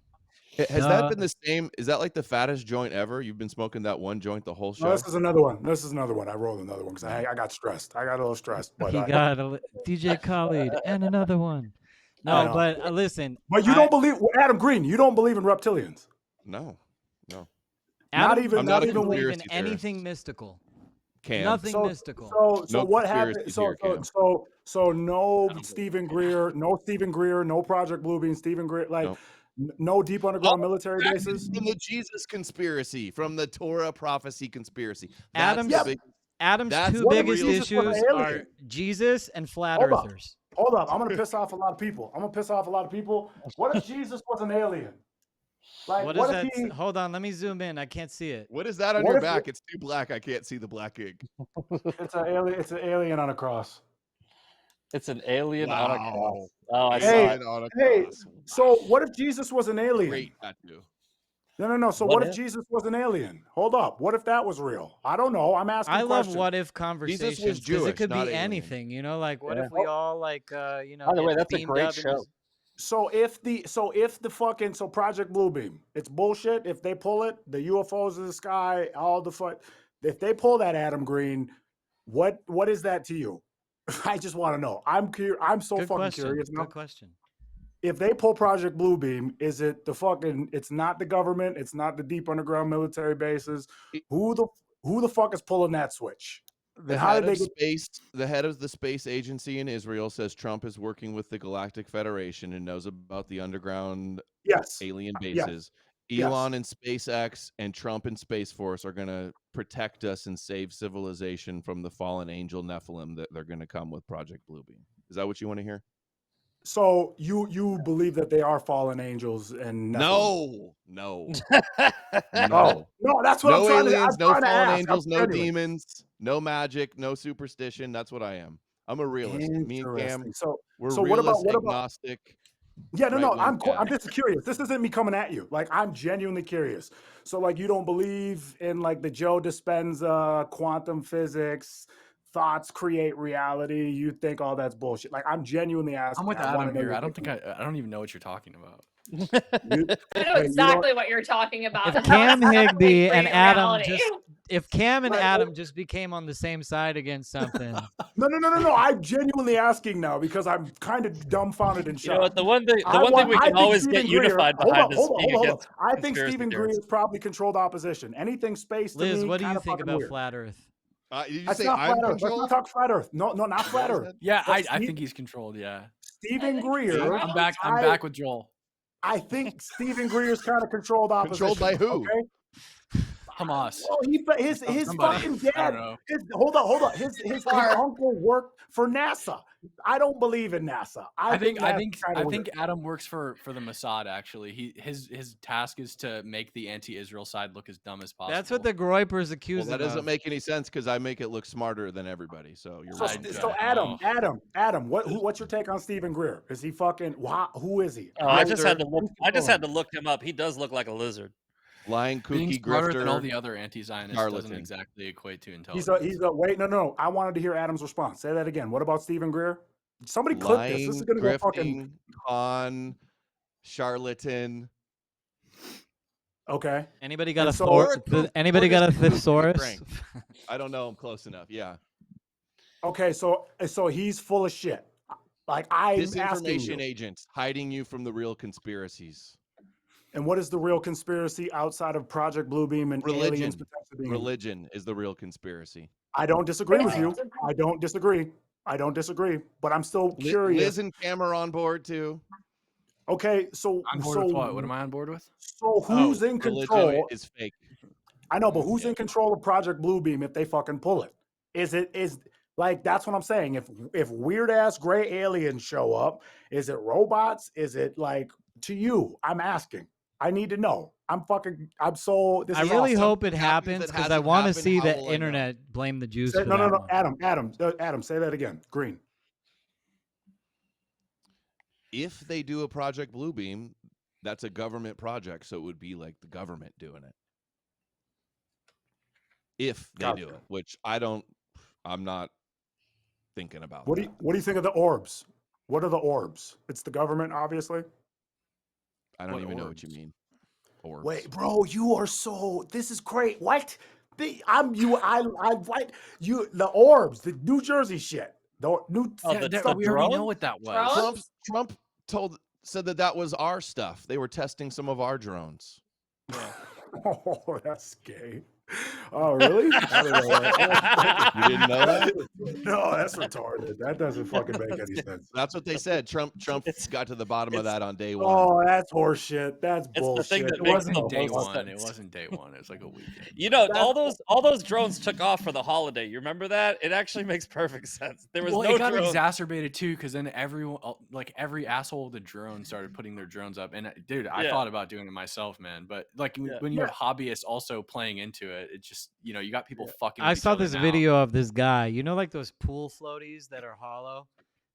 Has that been the same? Is that like the fattest joint ever? You've been smoking that one joint the whole show? No, this is another one. I rolled another one because I got stressed. I got a little stressed. But He got DJ Khaled and another one. No, but listen. But you don't believe Adam Green. You don't believe in reptilians. No. Adam even- I'm not not a even believe in conspiracy anything theorist. mystical. Cam. Nothing So- mystical. So No what conspiracy happened? here, Cam. So no Stephen Greer, no Project Bluebeam, Stephen Greer, like Nope. no deep underground military Back bases. from the Jesus conspiracy, from the Torah prophecy conspiracy. Adam's That's the big- Adam's that's two what biggest Jesus was an issues are alien. Jesus and flat Hold up. earthers. Hold up, I'm gonna piss off a lot of people. What if Jesus was an alien? Like, What what is if that? he? Hold on, let me zoom in. I can't see it. What is that on What your if back? It's too black. I can't see the black ink. It's an alien. It's an alien on a cross. It's an alien on a cross. Wow. Oh, I saw Hey, it. Alien on a hey. cross. So, Wow. what if Jesus was an alien? Great tattoo. No. So, What what if if? Jesus was an alien? Hold up. What if that was real? I don't know. I'm asking I love questions. what if Jesus conversations was because it Jewish, could not be alien. anything. You know, like what Yeah. if we all like By the way, get that's a beamed great up in show. this- So if the fucking Project Bluebeam, it's bullshit. If they pull it, the UFOs in the sky, all the if they pull that, Adam Green, what is that to you? I just want to know. I'm so Good fucking question. curious now. Good question. If they pull Project Bluebeam, is it it's not the government, it's not the deep underground military bases. Who the fuck is pulling that switch? The And how head did they of get space, the head of the space agency in Israel says Trump is working with the Galactic Federation and knows about the underground yes. alien Yes. bases. Yes. Elon and SpaceX and Trump and Space Force are going to protect us and save civilization from the fallen angel Nephilim that they're going to come with Project Bluebeam. Is that what you want to hear? So you believe that they are fallen angels and Nephilim? No. Oh, no, that's what No I'm trying aliens, to no fallen ask. angels, no Genuine. demons, no magic, no superstition. That's what I am. I'm a realist. Me and Cam, Interesting. So we're what about realist, agnostic. Yeah, no, right-wing I'm cats. just curious. This isn't me coming at you. Like, I'm genuinely curious. So, like, you don't believe in like the Joe Dispenza, quantum physics, thoughts create reality. You think all that's bullshit. Like, I'm genuinely asking. I'm with I want Adam to know here. your I don't take think I don't even know what you're talking about. You, I know wait, you don't. exactly what you're talking about. If and how Cam it's definitely Higby and create Adam reality. just if Cam and Right, Adam just became on the same side against something, No. I'm genuinely asking now because I'm kind of dumbfounded and You know what? shocked. The one thing I we think can always Stephen get Greer. unified Hold behind up. is being against I think conspiracy Stephen Greer theories. is probably controlled opposition. Anything space to Liz, me, what do kind you of think fucking about weird. flat Earth? Did you That's say not I'm flat Earth. Let's not controlled? talk flat Earth. No, not Is that flat what you Earth. said? Yeah, But I think he's controlled. Yeah, Stephen I think Greer. you're I'm right. back. I'm back with Joel. I think Stephen Greer's kind of controlled opposition. Controlled by who? Okay. Hamas. Well, his Somebody. fucking I don't dad. know. Hold up. His uncle worked for NASA. I don't believe in NASA. I think Adam works for the Mossad. Actually, his task is to make the anti-Israel side look as dumb as possible. That's what the Groypers Well, accuse that him doesn't of. make any sense because I make it look smarter than everybody. So you're wrong. So Jack. Adam, what's your take on Stephen Greer? Is he fucking? Who is he? Oh, I just had to look. Who's I just had to controlling look him up. He does look like a lizard. Lying being kooky smarter than all grifter. the other anti-Zionists charlatan. doesn't exactly equate to him? intelligence. Wait, no. I wanted to hear Adam's response. Say that again. What about Stephen Greer? Somebody clip this. This is Lying, gonna go fucking. grifting, con, charlatan. Okay. Anybody got And a so- anybody got a thesaurus? Frank. I don't know him close enough. Yeah. Okay, so he's full of shit. Like, I'm asking Disinformation you. agents hiding you from the real conspiracies. And what is the real conspiracy outside of Project Bluebeam and aliens Religion. potentially being? Religion is the real conspiracy. I don't disagree with Yeah. you. I don't disagree. But I'm still curious. Liz and Cam are on board too. Okay, so I'm bored with what? What am I on board with? So who's in Religion control? is fake. I know, but who's in control of Project Bluebeam if they fucking pull it? Is like, that's what I'm saying. If weird ass gray aliens show up, is it robots? Is it like, to you? I'm asking. I need to know. I really hope it Happens happens that because I hasn't want to happened, see how the will I know? internet blame the Jews Say, for no, that one. Adam, say that again. Green. If they do a Project Bluebeam, that's a government project, so it would be like the government doing it. If they do it, which I'm not thinking about. What do you think of the orbs? What are the orbs? It's the government, obviously. I don't What even know orbs? what you mean. Orbs. Wait, bro, you are so. This is great. What? The orbs, the New Jersey shit. The new. Oh, Yeah, the we already know drone? what that was. Drones? Trump said that was our stuff. They were testing some of our drones. Oh, that's gay. Oh, really? I didn't know that. You didn't know that? No, that's retarded. That doesn't fucking make any sense. That's what they said. Trump It's got to the bottom of it's that on day one. Oh, that's horseshit. That's it's the thing bullshit. that It makes wasn't the day most one. It sense. wasn't day one. It was like a weekend. You know, That's all those drones took off for the holiday. You remember that? It actually makes perfect sense. There was Well, no it got drone. exacerbated too, because then everyone, like every asshole with a drone, started putting their drones up. And dude, I Yeah. thought about doing it myself, man. But like Yeah. when you have hobbyists also playing into it, it just you got people fucking. I with each saw other this now. video of this guy. You know, like those pool floaties that are hollow,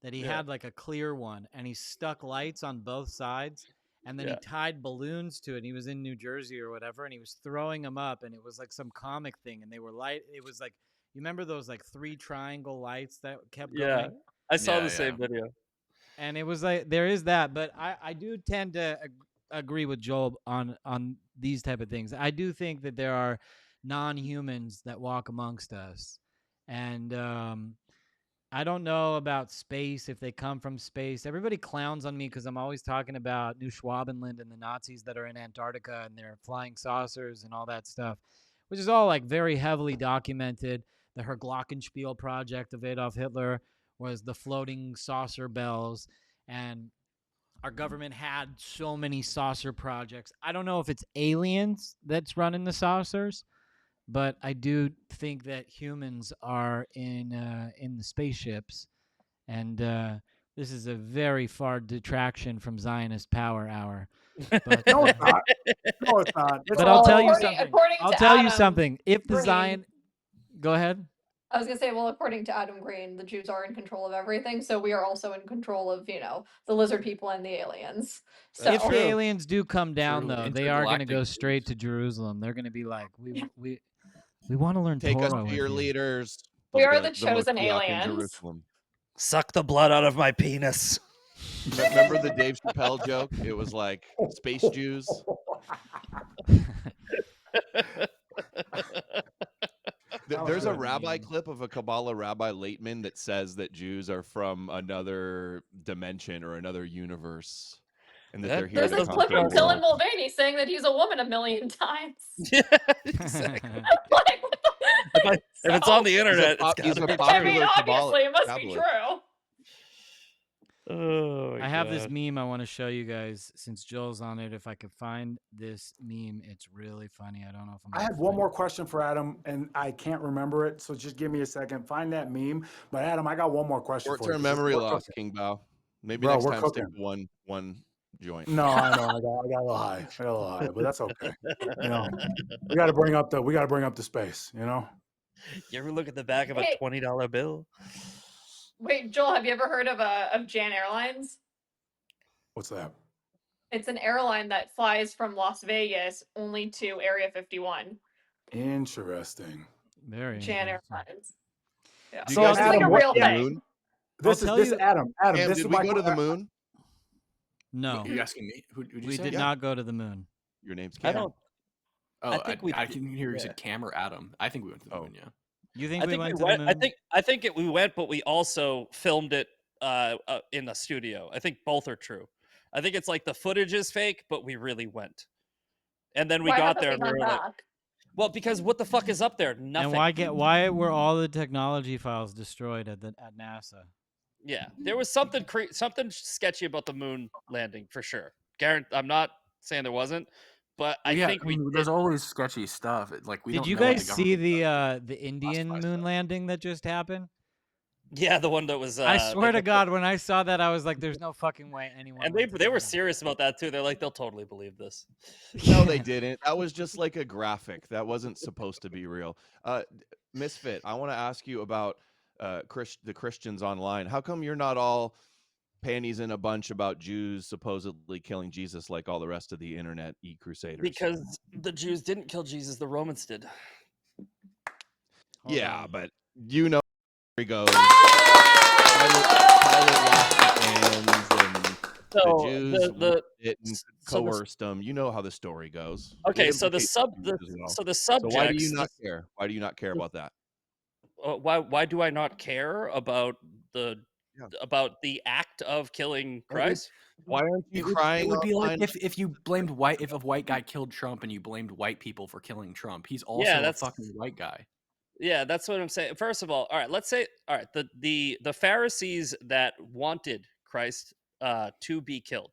that he Yeah. had like a clear one, and he stuck lights on both sides, and then Yeah. he tied balloons to it. And he was in New Jersey or whatever, and he was throwing them up, and it was like some comic thing, and they were light. It was like, you remember those like 3 triangle lights that kept Yeah. going? I saw Yeah, the same yeah. video. And it was like, there is that, but I do tend to agree with Joel on these type of things. I do think that there are non-humans that walk amongst us, and I don't know about space, if they come from space. Everybody clowns on me because I'm always talking about New Schwabenland and the Nazis that are in Antarctica and their flying saucers and all that stuff, which is all like very heavily documented. The Herglockenspiel project of Adolf Hitler was the floating saucer bells, and our government had so many saucer projects. I don't know if it's aliens that's running the saucers, but I do think that humans are in the spaceships, and this is a very far detraction from Zionist Power Hour. But no, it's not. No, it's not. It's but I'll tell you According- something. according I'll to tell you Adam something. If the Green- Zion, go ahead. I was gonna say, well, according to Adam Green, the Jews are in control of everything, so we are also in control of, the lizard people and the aliens. So If the aliens do come down, True. though, they are going to go Intergalactic straight to Jerusalem. They're going to be like, we want to learn Take us Torah to with your you. leaders. We They'll are be the like, chosen Moshiach in aliens. Jerusalem. Suck the blood out of my penis. Remember the Dave Chappelle joke? It was like space Jews. There's a rabbi clip of a Kabbalah rabbi Laitman that says that Jews are from another dimension or another universe, and that they're here there's to this clip conquer of the world. Dylan Mulvaney saying that he's a woman 1,000,000 times. Yeah, exactly. Like, what the- If it's on the internet, He's it's a gotta be I mean, popular obviously, it must be tabloid. true. Oh, I have this meme I want to show you guys since Joel's on it. If I could find this meme, it's really funny. I don't know if I'm I gonna had one find more it. question for Adam, and I can't remember it. So just give me a second. Find that meme. But Adam, I got one more question for you. Short-term 'cause memory we're loss, cooking. King Bao. Maybe Bro, next we're time stick cooking. to one joint. No, I know. I got a little high. I got a little high, but that's okay. We got to bring up the space. You ever look at the back of a Hey. $20 bill? Wait, Joel, have you ever heard of Jan Airlines? What's that? It's an airline that flies from Las Vegas only to Area 51. Interesting. Very Jan interesting. Airlines. Yeah. Do you So, guys It's think like a Adam, we real went to the thing. moon? This I'll is tell this you- Adam. Cam, this did is we my go to the que- moon? No, You asking me? Who'd you we say? did Yeah. not go to the moon. Your name's I Cam. don't. Oh, I think we I did- can hear you yeah. said Cam or Adam. I think we went to the Oh. moon. Yeah. You think I we think went we to went. the moon? I think we went, but we also filmed it in a studio. I think both are true. I think it's like the footage is fake, but we really went. And then we Why got haven't there we and we gone were like, back? well, because what the fuck is up there? Nothing. And why were all the technology files destroyed at NASA? Yeah, there was something something sketchy about the moon landing for sure. I'm not saying there wasn't, but I think we did. There's always sketchy stuff. Like we Did don't you know what guys the see government the Indian Classified moon stuff. landing that just happened? Yeah, the one that was. I they swear to hit the- God, when I saw that, I was like, "There's no fucking way anyone." And went to they the were moon." serious about that too. They're like, they'll totally believe this. No, they didn't. That was just like a graphic. That wasn't supposed to be real. Misfit, I want to ask you about the Christians online. How come you're not all panties in a bunch about Jews supposedly killing Jesus like all the rest of the internet e-crusaders? Because the Jews didn't kill Jesus, the Romans did. Hold yeah, on. but you know where he goes. Pilate lost his hands and So the Jews so the- coerced them. You know how the story goes. Okay, It so the implicates sub Jews as well. so the So subjects. why do you not care? Why do you not care about that? Why do I not care about the about the act of killing Christ? Why aren't you It would crying be like online? if you blamed if a white guy killed Trump and you blamed white people for killing Trump. He's Yeah, also a that's fucking white guy. yeah, that's what I'm saying. First of all right, let's say all right, the Pharisees that wanted Christ to be killed,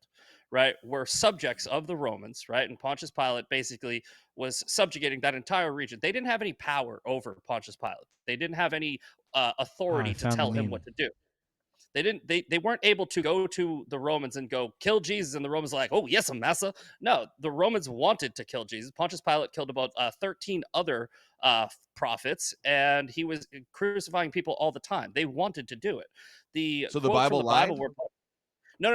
right, were subjects of the Romans, right? And Pontius Pilate basically was subjugating that entire region. They didn't have any power over Pontius Pilate. They didn't have any I authority to found the tell him meme. what to do. They weren't able to go to the Romans and go kill Jesus, and the Romans were like, oh yes, massa. No, the Romans wanted to kill Jesus. Pontius Pilate killed about 13 other prophets, and he was crucifying people all the time. They wanted to do it. The So the quote from Bible the Bible lied? where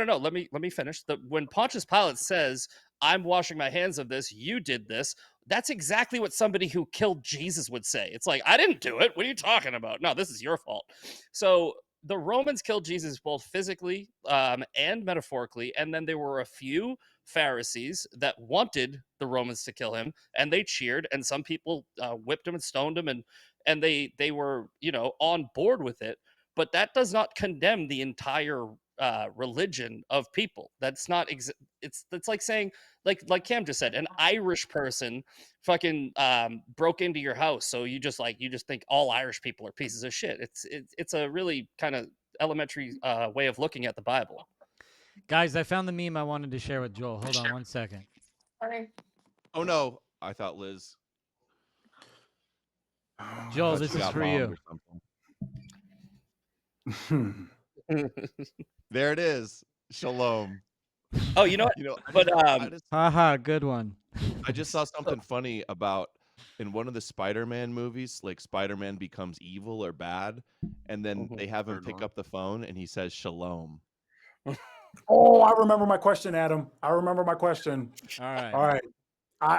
no. Let me finish. When Pontius Pilate says, "I'm washing my hands of this. You did this." That's exactly what somebody who killed Jesus would say. It's like, I didn't do it. What are you talking about? No, this is your fault. So the Romans killed Jesus both physically and metaphorically, and then there were a few Pharisees that wanted the Romans to kill him, and they cheered, and some people whipped him and stoned him, and they were on board with it. But that does not condemn the entire religion of people. That's not it's like saying like Cam just said, an Irish person fucking broke into your house, so you just think all Irish people are pieces of shit. It's a really kind of elementary way of looking at the Bible. Guys, I found the meme I wanted to share with Joel. Hold on 1 second. Sorry. Oh no, I thought Liz. Joel, thought this she is got for bombed you. or something. There it is. Shalom. Oh, you know what? You know, But Haha, good one. I just saw something funny about in one of the Spider-Man movies, like Spider-Man becomes evil or bad, and then they have him pick up the phone and he says shalom. Oh, I remember my question, Adam. I remember my question. All right. All right.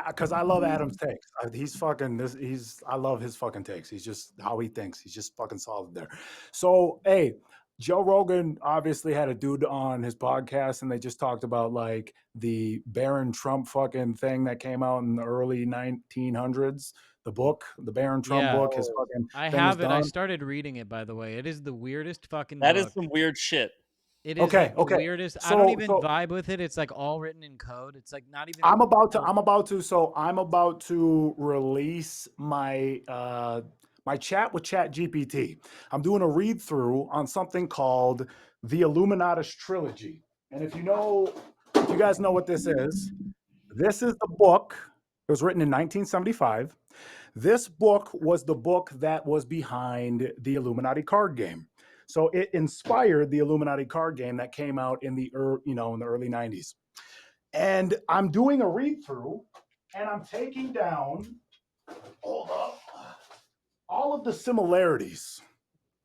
Because I love Adam's takes. He's fucking this. I love his fucking takes. He's just how he thinks. He's just fucking solid there. So, hey, Joe Rogan obviously had a dude on his podcast, and they just talked about like the Barron Trump fucking thing that came out in the early 1900s. The book, the Barron Trump Yeah. book, his fucking I thing was have it. I done. started reading it, by the way. It is the weirdest fucking that book. is some weird shit. It is like the weirdest. I don't even So vibe with it. It's like all written in code. It's like not even. I'm about to release my my chat with Chat GPT. I'm doing a read through on something called the Illuminatus Trilogy. And if you guys know what this is the book. It was written in 1975. This book was the book that was behind the Illuminati card game. So it inspired the Illuminati card game that came out in the in the early 90s. And I'm doing a read through and I'm taking down all of the similarities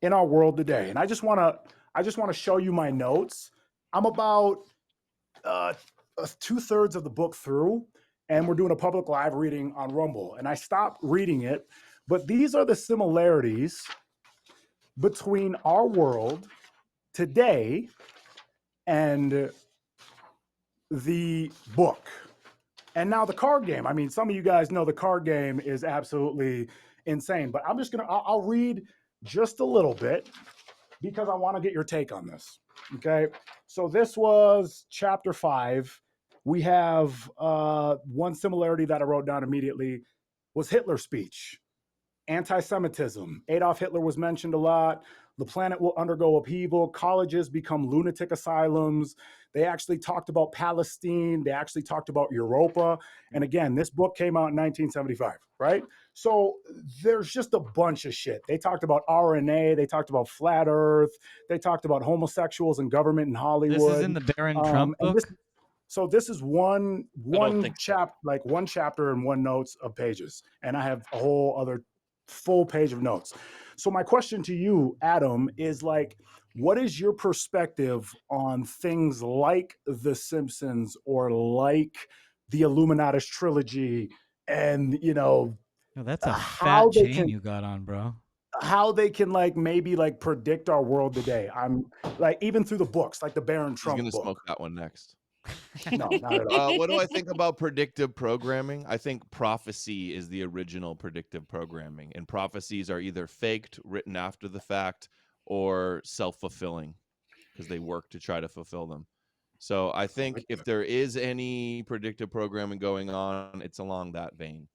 in our world today. And I just want to show you my notes. I'm about 2/3 of the book through, and we're doing a public live reading on Rumble. And I stopped reading it, but these are the similarities between our world today and the book. And now the card game. I mean, some of you guys know the card game is absolutely insane, but I'll read just a little bit because I want to get your take on this. Okay. So this was chapter 5. We have one similarity that I wrote down immediately was Hitler's speech. Anti-Semitism. Adolf Hitler was mentioned a lot. The planet will undergo upheaval. Colleges become lunatic asylums. They actually talked about Palestine. They actually talked about Europa. And again, this book came out in 1975, right? So there's just a bunch of shit. They talked about RNA. They talked about flat Earth. They talked about homosexuals and government in Hollywood. This is in the Barron Trump book. This is one chapter and one notes of pages, and I have a whole other full page of notes. So my question to you, Adam, is like, what is your perspective on things like The Simpsons or like the Illuminatus trilogy, and No, that's a fat chain you got on, bro. how they can like maybe like predict our world today? I'm like, even through the books, like the Barron Trump He's gonna book. smoke that one next. No, not at all. What do I think about predictive programming? I think prophecy is the original predictive programming, and prophecies are either faked, written after the fact, or self-fulfilling. because they work to try to fulfill them. So I think if there is any predictive programming going on, it's along that vein.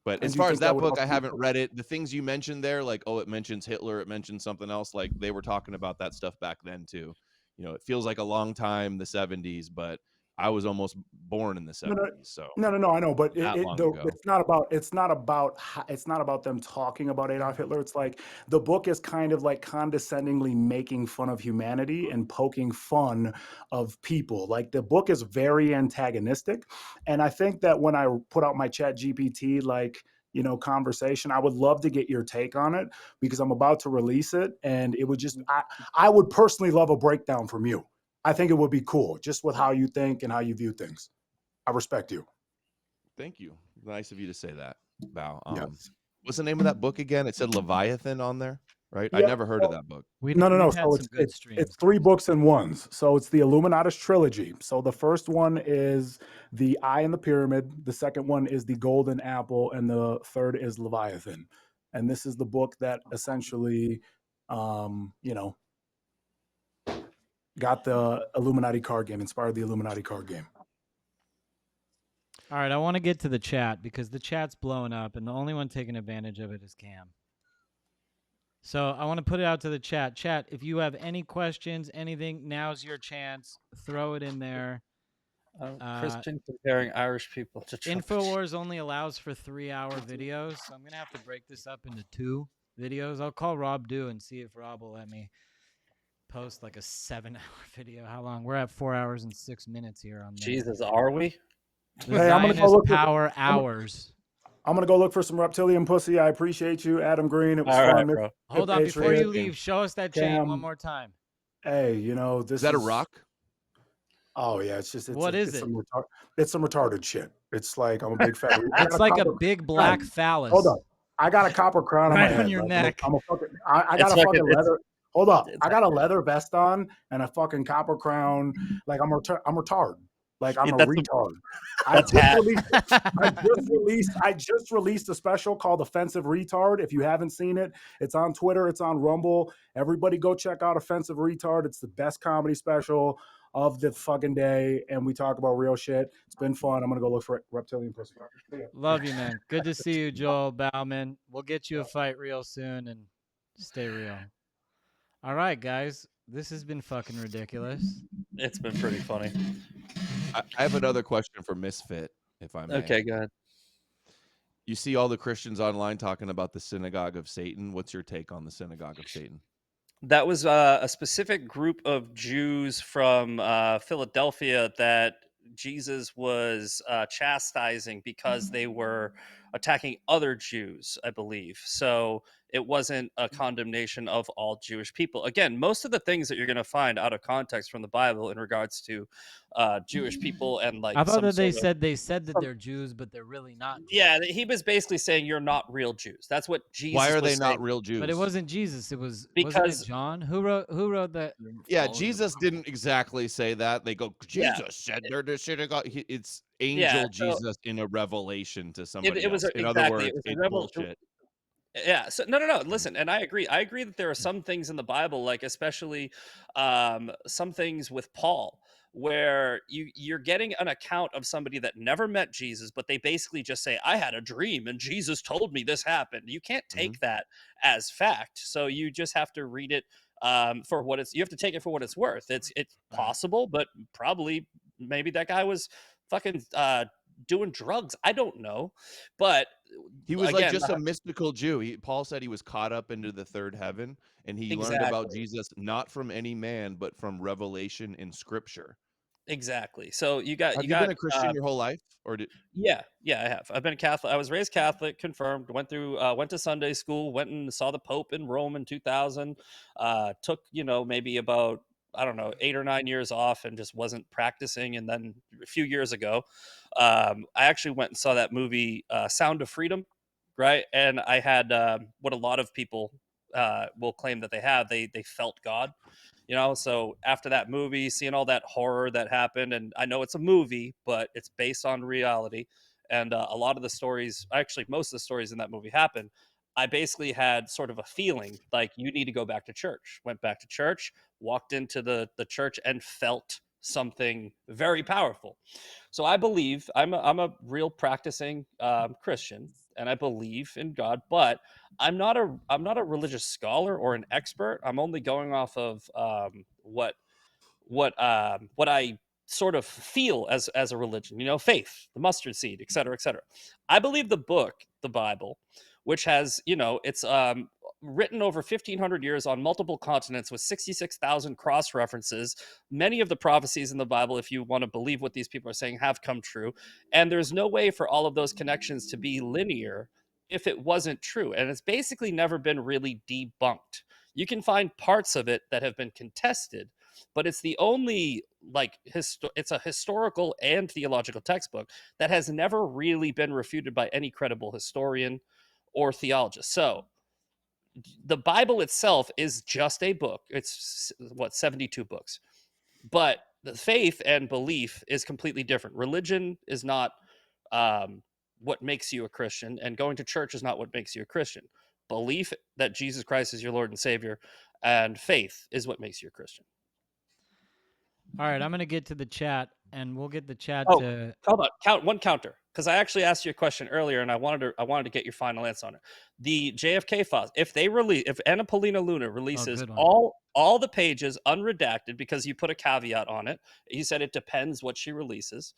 But And as do you far as think that that would book, I also haven't read it. The things you mentioned there, like, oh, it mentions Hitler, it mentions something else, like they were talking about that stuff back then too. You know, it feels like a long time, the 70s, but I was almost born in the No, no, 70s, so no. I know, but that long ago. it's not about them talking about Adolf Hitler. It's like the book is kind of like condescendingly making fun of humanity and poking fun of people. Like the book is very antagonistic, and I think that when I put out my Chat GPT, conversation, I would love to get your take on it because I'm about to release it, and it would just I would personally love a breakdown from you. I think it would be cool, just with how you think and how you view things. I respect you. Thank you. Nice of you to say that, Bao. Yes. What's the name of that book again? It said Leviathan on there, right? I Yeah. never heard of that book. No. We've had So some good it's streams. 3 books in ones. So it's the Illuminatus trilogy. So the first one is the Eye in the Pyramid. The second one is the Golden Apple, and the third is Leviathan. And this is the book that essentially, got the Illuminati card game, inspired the Illuminati card game. All right, I want to get to the chat because the chat's blowing up, and the only one taking advantage of it is Cam. So I want to put it out to the chat. Chat, if you have any questions, anything, now's your chance. Throw it in there. Christian comparing Irish people to Trump. InfoWars only allows for 3-hour videos, so I'm going to have to break this up into 2 videos. I'll call Rob Dew and see if Rob will let me post like a 7-hour video. How long? We're at 4 hours and 6 minutes here on Jesus, are we? the Hey, I'm gonna go Zionist look for- Power Hours. I'm gonna go look for some reptilian pussy. I appreciate you, Adam Green. It was All fun. right, bro. Hold on, before Patriot. you leave, show us that chain one Cam. more time. Hey, this Is that a rock? Oh yeah, it's What is it? It's some retarded shit. It's like I'm a big fat. It's like a big black phallus. Hold up, I got a copper crown Right on my on head. your like, neck. I'm a fucking. I got It's a like fucking it's- leather. Hold up, it's I got a leather vest on and a fucking copper crown. Like I'm retarded. Like I'm Yeah, a that's the- retard. that's hat. I just released a special called Offensive Retard. If you haven't seen it, it's on Twitter, it's on Rumble. Everybody go check out Offensive Retard. It's the best comedy special of the fucking day, and we talk about real shit. It's been fun. I'm gonna go look for reptilian pussy. Love you, man. Good to see you, Joel Bauman. We'll get you a fight real soon, and stay real. All right, guys. This has been fucking ridiculous. It's been pretty funny. I have another question for Misfit, if I may. Okay, go ahead. You see all the Christians online talking about the synagogue of Satan. What's your take on the synagogue of Satan? That was a specific group of Jews from Philadelphia that Jesus was chastising because they were attacking other Jews, I believe. So it wasn't a condemnation of all Jewish people. Again, most of the things that you're going to find out of context from the Bible in regards to Jewish people and like I thought some that they sort of- said that they're Jews, but they're really not Jews. yeah, he was basically saying you're not real Jews. That's what Jesus. Why are was they not saying. real Jews? But it wasn't Jesus. It was wasn't Because- it John? Who wrote that? Yeah, Jesus didn't exactly say that. They go, Yeah. Jesus said they're the synagogue. It's angel Yeah, so- Jesus in a revelation to somebody it was else. a- In exactly, other words, it was a it's revel- bullshit. Yeah. So no. Listen, and I agree. I agree that there are some things in the Bible, like especially some things with Paul, where you're getting an account of somebody that never met Jesus, but they basically just say, "I had a dream and Jesus told me this happened." You can't take that as fact. So you just have to read it for what it's. You have to take it for what it's worth. It's possible, but probably maybe that guy was fucking doing drugs. I don't know, but He was again, like just a mystical Jew. Paul said he was caught up into the third heaven, and he learned about Exactly. Jesus not from any man, but from revelation in Scripture. Exactly. So you got Have you you got been a Christian your whole life, or did? yeah, I have. I've been Catholic. I was raised Catholic, confirmed. Went to Sunday school. Went and saw the Pope in Rome in 2000. Took maybe about I don't know 8 or 9 years off and just wasn't practicing. And then a few years ago, I actually went and saw that movie Sound of Freedom, right? And I had what a lot of people will claim that they have. They felt God. So after that movie, seeing all that horror that happened, and I know it's a movie, but it's based on reality, and a lot of the stories, actually most of the stories in that movie happened, I basically had sort of a feeling like you need to go back to church. Went back to church, walked into the church, and felt something very powerful. So I believe I'm a real practicing Christian, and I believe in God, but I'm not a religious scholar or an expert. I'm only going off of what I sort of feel as a religion, faith, the mustard seed, et cetera, et cetera. I believe the book, the Bible, which has, it's written over 1,500 years on multiple continents with 66,000 cross references. Many of the prophecies in the Bible, if you want to believe what these people are saying, have come true. And there's no way for all of those connections to be linear if it wasn't true. And it's basically never been really debunked. You can find parts of it that have been contested, but it's the only it's a historical and theological textbook that has never really been refuted by any credible historian or theologist. So the Bible itself is just a book. It's 72 books, but the faith and belief is completely different. Religion is not what makes you a Christian, and going to church is not what makes you a Christian. Belief that Jesus Christ is your Lord and Savior and faith is what makes you a Christian. All right, I'm gonna get to the chat, and we'll get the chat Oh, to. hold on, one counter, because I actually asked you a question earlier, and I wanted to get your final answer on it. The JFK files, if Anna Paulina Luna releases good one. all the pages unredacted, because you put a caveat on it, you said it depends what she releases.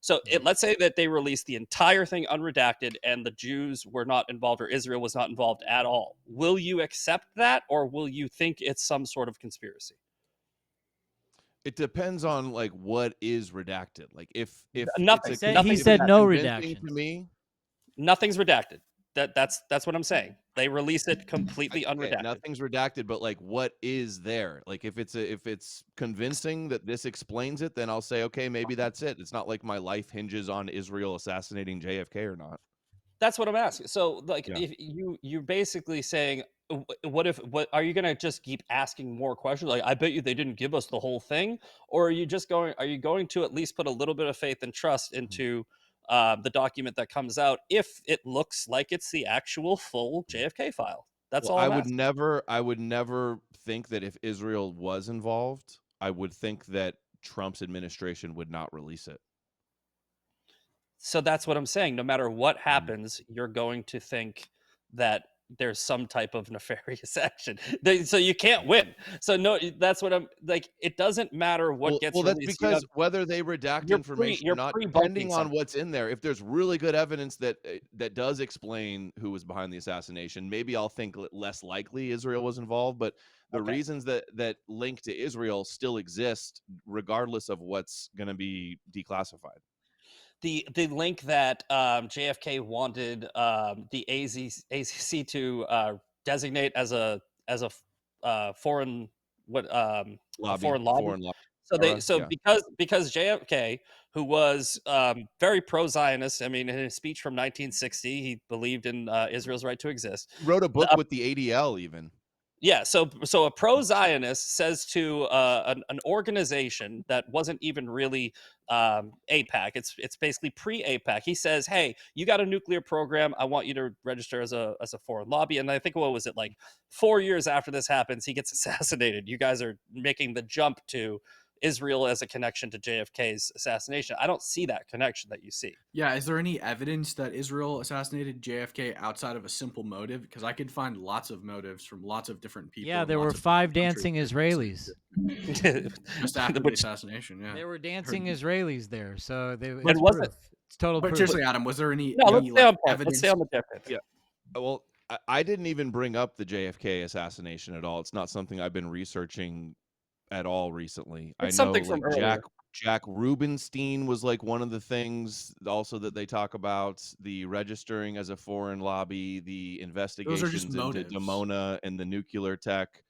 So let's say that they released the entire thing unredacted, and the Jews were not involved, or Israel was not involved at all. Will you accept that, or will you think it's some sort of conspiracy? It depends on like what is redacted. Like if Nothing. it's a He if said it's no convincing redactions. to me. Nothing's redacted. That's what I'm saying. They release it completely Okay, unredacted. nothing's redacted, but like what is there? Like if it's convincing that this explains it, then I'll say okay, maybe that's it. It's not like my life hinges on Israel assassinating JFK or not. That's what I'm asking. So, like, Yeah. if you're basically saying, what are you gonna just keep asking more questions? Like, I bet you they didn't give us the whole thing, or are you just going? Are you going to at least put a little bit of faith and trust into the document that comes out if it looks like it's the actual full JFK file? That's Well, all I'm asking. I would never think that if Israel was involved, I would think that Trump's administration would not release it. So that's what I'm saying. No matter what happens, you're going to think that there's some type of nefarious action. So you can't win. So no, that's what I'm like. It doesn't matter what gets Well, that's released. because whether they redact information or You're not, pre-bunking depending on something. what's in there, if there's really good evidence that that does explain who was behind the assassination, maybe I'll think less likely Israel was involved. But the Okay. reasons that link to Israel still exist, regardless of what's going to be declassified. The link that JFK wanted the AZC to designate as a foreign a foreign lobby. Foreign lobby. So Yeah. because JFK, who was very pro-Zionist, I mean, in his speech from 1960, he believed in Israel's right to exist. Wrote a book with the ADL even. Yeah, so a pro-Zionist says to an organization that wasn't even really AIPAC. It's basically pre-AIPAC. He says, "Hey, you got a nuclear program. I want you to register as a foreign lobby." And I think, what was it, like 4 years after this happens, he gets assassinated. You guys are making the jump to Israel as a connection to JFK's assassination. I don't see that connection that you see. Yeah, is there any evidence that Israel assassinated JFK outside of a simple motive? Because I could find lots of motives from lots of different people. Yeah, in there were lots of 5 countries dancing Israelis. just after the assassination. Yeah, There were dancing Israelis there, so And it's wasn't- proof. It's total But proof. seriously, Adam, was there any, No, let's stay on point. evidence? Let's stay on the JFK. Yeah. Well, I didn't even bring up the JFK assassination at all. It's not something I've been researching at all recently. It's I know something from earlier. Jack Rubenstein was like one of the things also that they talk about, the registering as a foreign lobby, the investigations into motives. Dimona and the nuclear tech.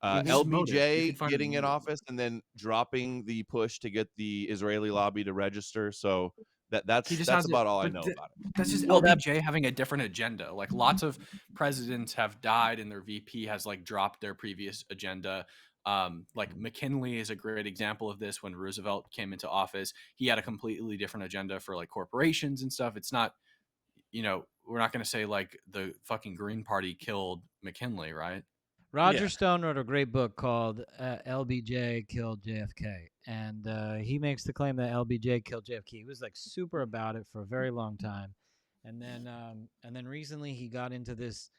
Just motives. You LBJ could find getting in motives. office and then dropping the push to get the Israeli lobby to register. So that's about all I know about it. That's just LBJ having a different agenda. Like lots of presidents have died and their VP has like dropped their previous agenda. Like McKinley is a great example of this. When Roosevelt came into office, he had a completely different agenda for like corporations and stuff. It's not, we're not going to say like the fucking Green Party killed McKinley, right? Roger Yeah. Stone wrote a great book called LBJ Killed JFK. And he makes the claim that LBJ killed JFK. He was like super about it for a very long time. And then recently he got into this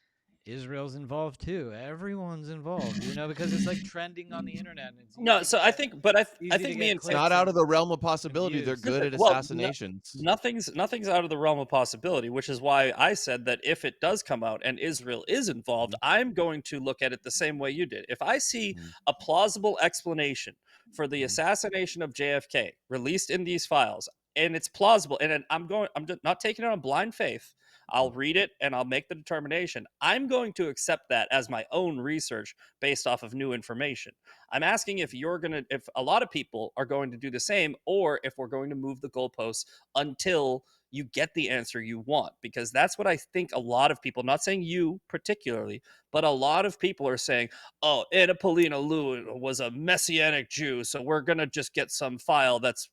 Israel's involved too. Everyone's involved, because it's like trending on the internet. And it's No, easy so to I get, think, but I easy to think me get and clicks Not out and- of the realm of possibility. They're views. good at Well, assassinations. nothing's out of the realm of possibility, which is why I said that if it does come out and Israel is involved, I'm going to look at it the same way you did. If I see a plausible explanation for the assassination of JFK released in these files, and it's plausible, and I'm just not taking it on blind faith. I'll read it and I'll make the determination. I'm going to accept that as my own research based off of new information. I'm asking if if a lot of people are going to do the same, or if we're going to move the goalposts until you get the answer you want, because that's what I think a lot of people, not saying you particularly, but a lot of people are saying, oh, Anna Paulina Lou was a Messianic Jew, so we're going to just get some file that's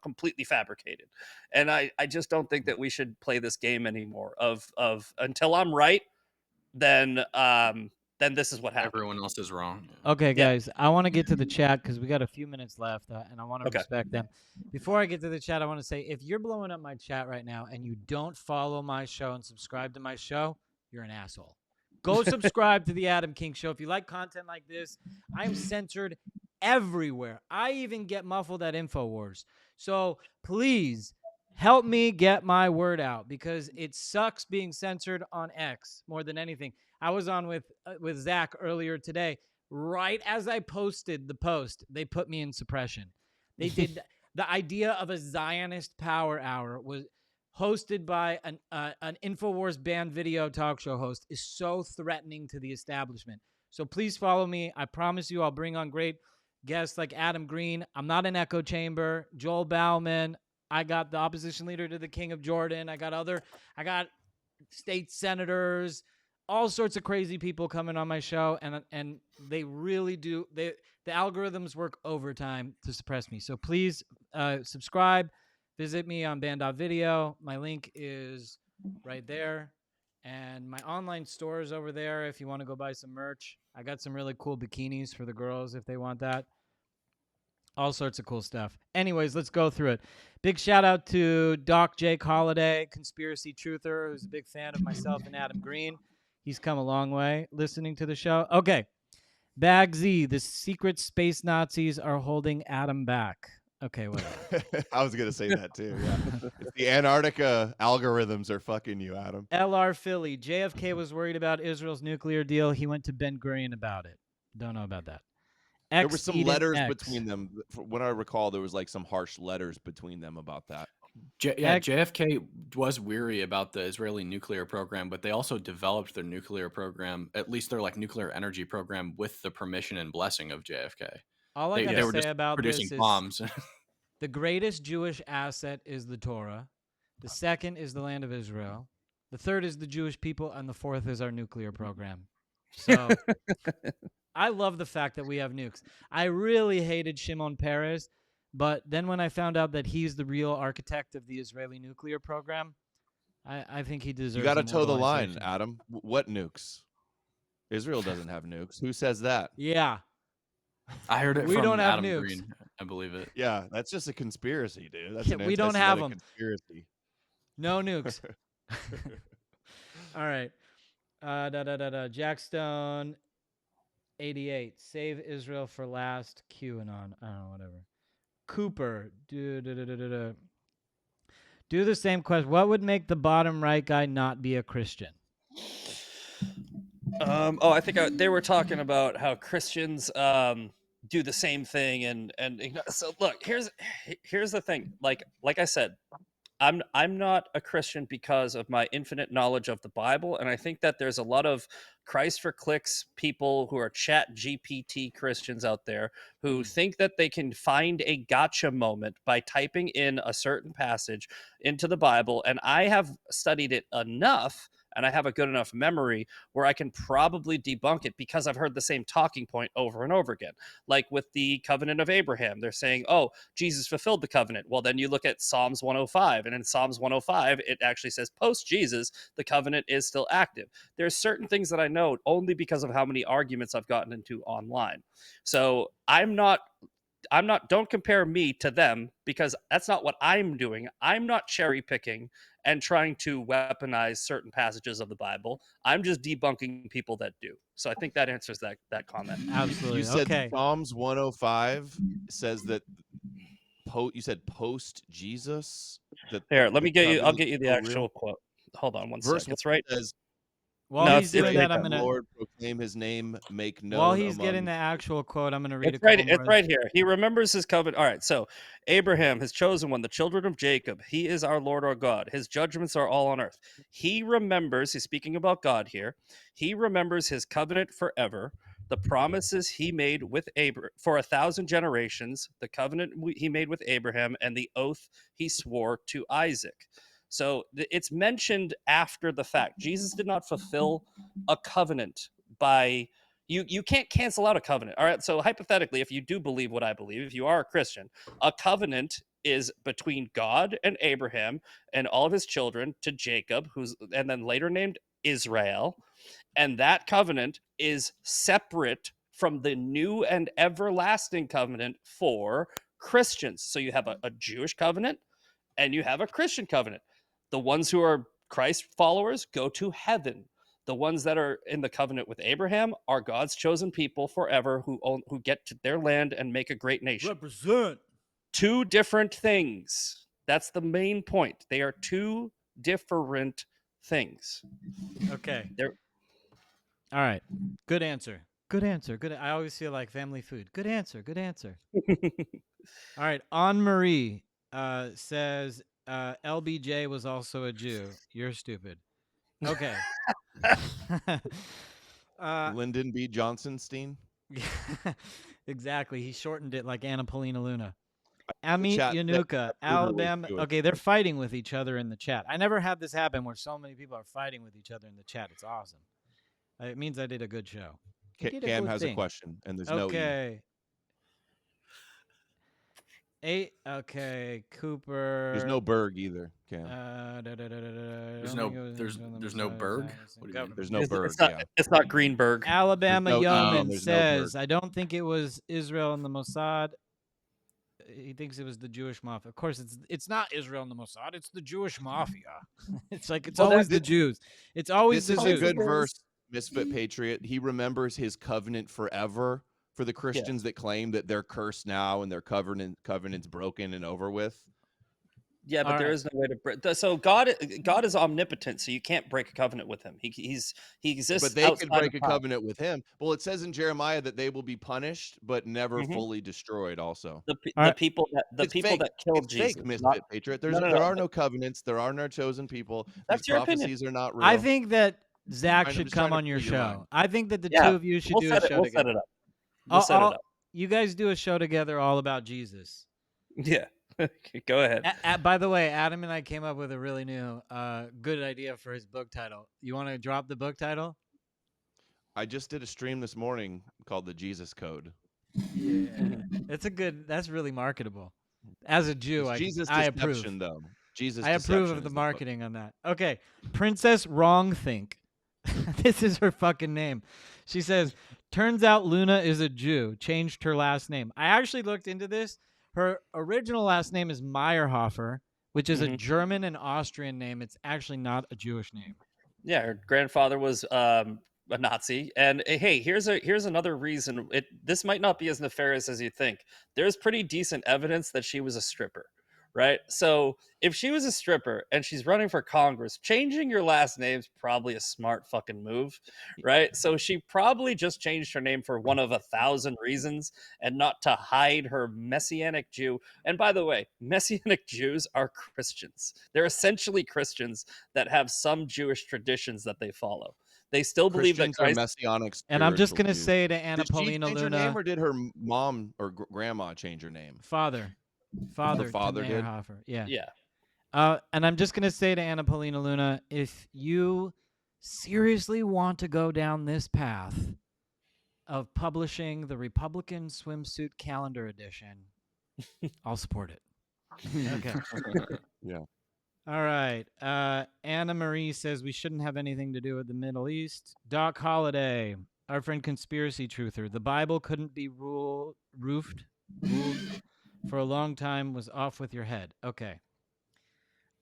completely fabricated. And I just don't think that we should play this game anymore of until I'm right, then this is what happened. Everyone else is wrong. Okay, guys, I want to get to the chat because we got a few minutes left, and I want to Okay. respect them. Before I get to the chat, I want to say, if you're blowing up my chat right now and you don't follow my show and subscribe to my show, you're an asshole. Go subscribe to the Adam King Show. If you like content like this, I'm censored everywhere. I even get muffled at InfoWars. So please help me get my word out, because it sucks being censored on X more than anything. I was on with Zach earlier today. Right as I posted the post, they put me in suppression. They did. The idea of a Zionist power hour was hosted by an InfoWars banned video talk show host is so threatening to the establishment. So please follow me. I promise you I'll bring on great guests like Adam Green. I'm not an echo chamber. Joel Bauman. I got the opposition leader to the King of Jordan. I got state senators, all sorts of crazy people coming on my show, and they really do. The algorithms work overtime to suppress me. So please subscribe. Visit me on band.video. My link is right there. And my online store is over there if you want to go buy some merch. I got some really cool bikinis for the girls if they want that. All sorts of cool stuff. Anyways, let's go through it. Big shout out to Doc Jake Holiday, conspiracy truther, who's a big fan of myself and Adam Green. He's come a long way listening to the show. Okay. Bag Z, the secret space Nazis are holding Adam back. Okay, whatever. I was going to say that too. Yeah. The Antarctica algorithms are fucking you, Adam. LR Philly, JFK was worried about Israel's nuclear deal. He went to Ben Gurion about it. Don't know about that. There were some letters between them. When I recall, there was like some harsh letters between them about that. JFK was weary about the Israeli nuclear program, but they also developed their nuclear program, at least their like nuclear energy program, with the permission and blessing of JFK. All I gotta say about producing this bombs. is the greatest Jewish asset is the Torah. The second is the land of Israel. The third is the Jewish people, and the fourth is our nuclear program. So I love the fact that we have nukes. I really hated Shimon Peres, but then when I found out that he's the real architect of the Israeli nuclear program, I think he deserves. You got to toe the line, Adam. What nukes? Israel doesn't have nukes. Who says that? Yeah. I heard it we from don't have Adam nukes. Green. I believe it. Yeah, that's just a conspiracy, dude. That's we don't have them. Conspiracy. No nukes. All right. Jack Stone, 88. Save Israel for last. QAnon. I don't know, whatever. Cooper. Do the same question. What would make the bottom right guy not be a Christian? I think they were talking about how Christians do the same thing, and so look, here's the thing. Like I said, I'm not a Christian because of my infinite knowledge of the Bible, and I think that there's a lot of Christ for clicks people who are Chat GPT Christians out there who think that they can find a gotcha moment by typing in a certain passage into the Bible, and I have studied it enough and I have a good enough memory where I can probably debunk it because I've heard the same talking point over and over again. Like with the covenant of Abraham, they're saying, oh, Jesus fulfilled the covenant. Well, then you look at Psalms 105, and in Psalms 105, it actually says post Jesus, the covenant is still active. There's certain things that I know only because of how many arguments I've gotten into online. So don't compare me to them, because that's not what I'm doing. I'm not cherry picking and trying to weaponize certain passages of the Bible. I'm just debunking people that do. So I think that answers that comment. Absolutely. You said Okay. Psalms 105 says that you said post Jesus that Here, let the me get you. I'll covenant get you is the still actual real. quote. Hold on one Verse sec. 1 It's right. says, While No, he's it's doing right that, I'm there. gonna. Lord, proclaim his name, make While known he's getting among the actual quote, I'm gonna read It's a couple right. more. It's right here. He remembers his covenant. All right. So Abraham, his chosen one, the children of Jacob. He is our Lord, our God. His judgments are all on earth. He remembers. He's speaking about God here. He remembers his covenant forever. The promises he made with Abraham for 1,000 generations. The covenant he made with Abraham, and the oath he swore to Isaac. So it's mentioned after the fact. Jesus did not fulfill a covenant by you can't cancel out a covenant. All right. So hypothetically, if you do believe what I believe, if you are a Christian, a covenant is between God and Abraham and all of his children to Jacob, who's and then later named Israel. And that covenant is separate from the new and everlasting covenant for Christians. So you have a Jewish covenant and you have a Christian covenant. The ones who are Christ followers go to heaven. The ones that are in the covenant with Abraham are God's chosen people forever who get to their land and make a great nation. Represent. Two different things. That's the main point. They are two different things. Okay. They're All right. Good answer. Good answer. Good. I always feel like family food. Good answer. Good answer. All right. Anne Marie says LBJ was also a Jew. You're stupid. Okay. Lyndon B. Johnsonstein. Exactly. He shortened it like Anna Polina Luna. Amit chat said Yanuka, that Hooter was Alabama. Jewish. Okay, they're fighting with each other in the chat. I never had this happen where so many people are fighting with each other in the chat. It's awesome. It means I did a good show. Cam has a question, and there's no E. Okay. Okay, Cooper. There's no Berg either, Cam. There's no Berg. What do you mean? There's no Berg. It's not Greenberg. Alabama There's no- Yeoman there's no says, Berg. I don't think it was Israel and the Mossad. He thinks it was the Jewish mafia. Of course, it's not Israel and the Mossad. It's the Jewish mafia. It's like it's always the Jews. It's always This the is Jews. a good verse, Misfit Patriot. He remembers his covenant forever for the Christians that claim that they're cursed now and their covenant's broken and over with. Yeah, but there is no way to break. So God is omnipotent, so you can't break a covenant with him. He exists. But they could break a covenant with him. Well, it says in Jeremiah that they will be punished, but never fully destroyed. Also, the people that killed Jesus. Fake, Misfit Patriot. There are no covenants. There are no chosen people. That's These your prophecies opinion. are not real. I think that Zach I'm should just come trying to on your free your show. mind. I think that the two of you should do a show We'll together. set it up. We'll set it up. You guys do a show together all about Jesus. Yeah. Go ahead. By the way, Adam and I came up with a really new, good idea for his book title. You want to drop the book title? I just did a stream this morning called the Jesus Code. Yeah, that's really marketable. As a Jew, I approve. Though. Jesus, I approve of the marketing on that. Okay, Princess Wrongthink. This is her fucking name. She says, turns out Luna is a Jew. Changed her last name. I actually looked into this. Her original last name is Meyerhofer, which is a German and Austrian name. It's actually not a Jewish name. Yeah, her grandfather was a Nazi. And hey, here's another reason. This might not be as nefarious as you think. There's pretty decent evidence that she was a stripper, right? So if she was a stripper and she's running for Congress, changing your last name's probably a smart fucking move, right? So she probably just changed her name for one of 1,000 reasons and not to hide her Messianic Jew. And by the way, Messianic Jews are Christians. They're essentially Christians that have some Jewish traditions that they follow. They still believe that Christ are messianic. And I'm just gonna say to Anna Paulina Luna, her name, or did her mom or grandma change her name? Father did. Meyerhofer. Yeah. Yeah. And I'm just gonna say to Anna Paulina Luna, if you seriously want to go down this path of publishing the Republican Swimsuit Calendar Edition, I'll support it. Okay. Yeah. All right. Anna Marie says we shouldn't have anything to do with the Middle East. Doc Holliday, our friend Conspiracy Truther. The Bible couldn't be ruled for a long time, was off with your head. Okay.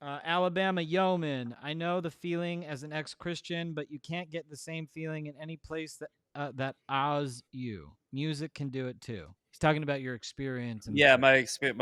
Alabama Yeoman, I know the feeling as an ex-Christian, but you can't get the same feeling in any place that awes you. Music can do it too. He's talking about your experience. In Yeah, the my experience,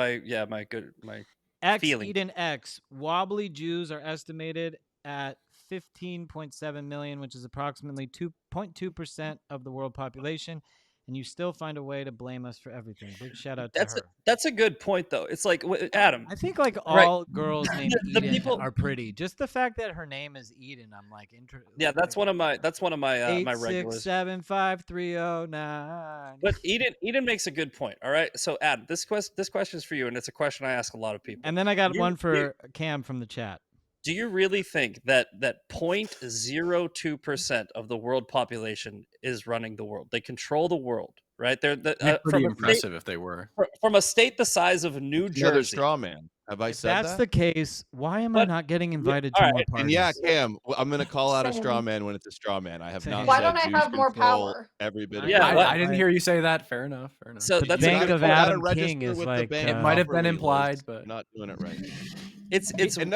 my X feeling. Eden X. Wobbly Jews are estimated at 15.7 million, which is approximately 2.2% of the world population. And you still find a way to blame us for everything. Big shout out to her. That's a good point, though. It's like Adam. I think like right? all girls named The Eden people- are pretty. Just the fact that her name is Eden, I'm like, Yeah, that's one of my my regulars. 8675309. But Eden makes a good point. All right, so Adam, this question is for you, and it's a question I ask a lot of people. And then I got one for Cam from the chat. Do you really think that 0.02% of the world population is running the world? They control the world, right? They're pretty impressive if they were. From a state the size of New Jersey. Another straw man. Have I If said that's that? the case, why am I not getting invited all to right, more and parties? And yeah, Cam, I'm going to call out a straw Same. man when it's a straw man. I have not Why said don't I Jews have more control power? every bit of Yeah, the what- I didn't hear you say that. Fair enough. Fair enough. So The that's Bank a good of point. Adam register King is with the like, bank It might have been properly, implied, Liz. but Not doing it right. It's And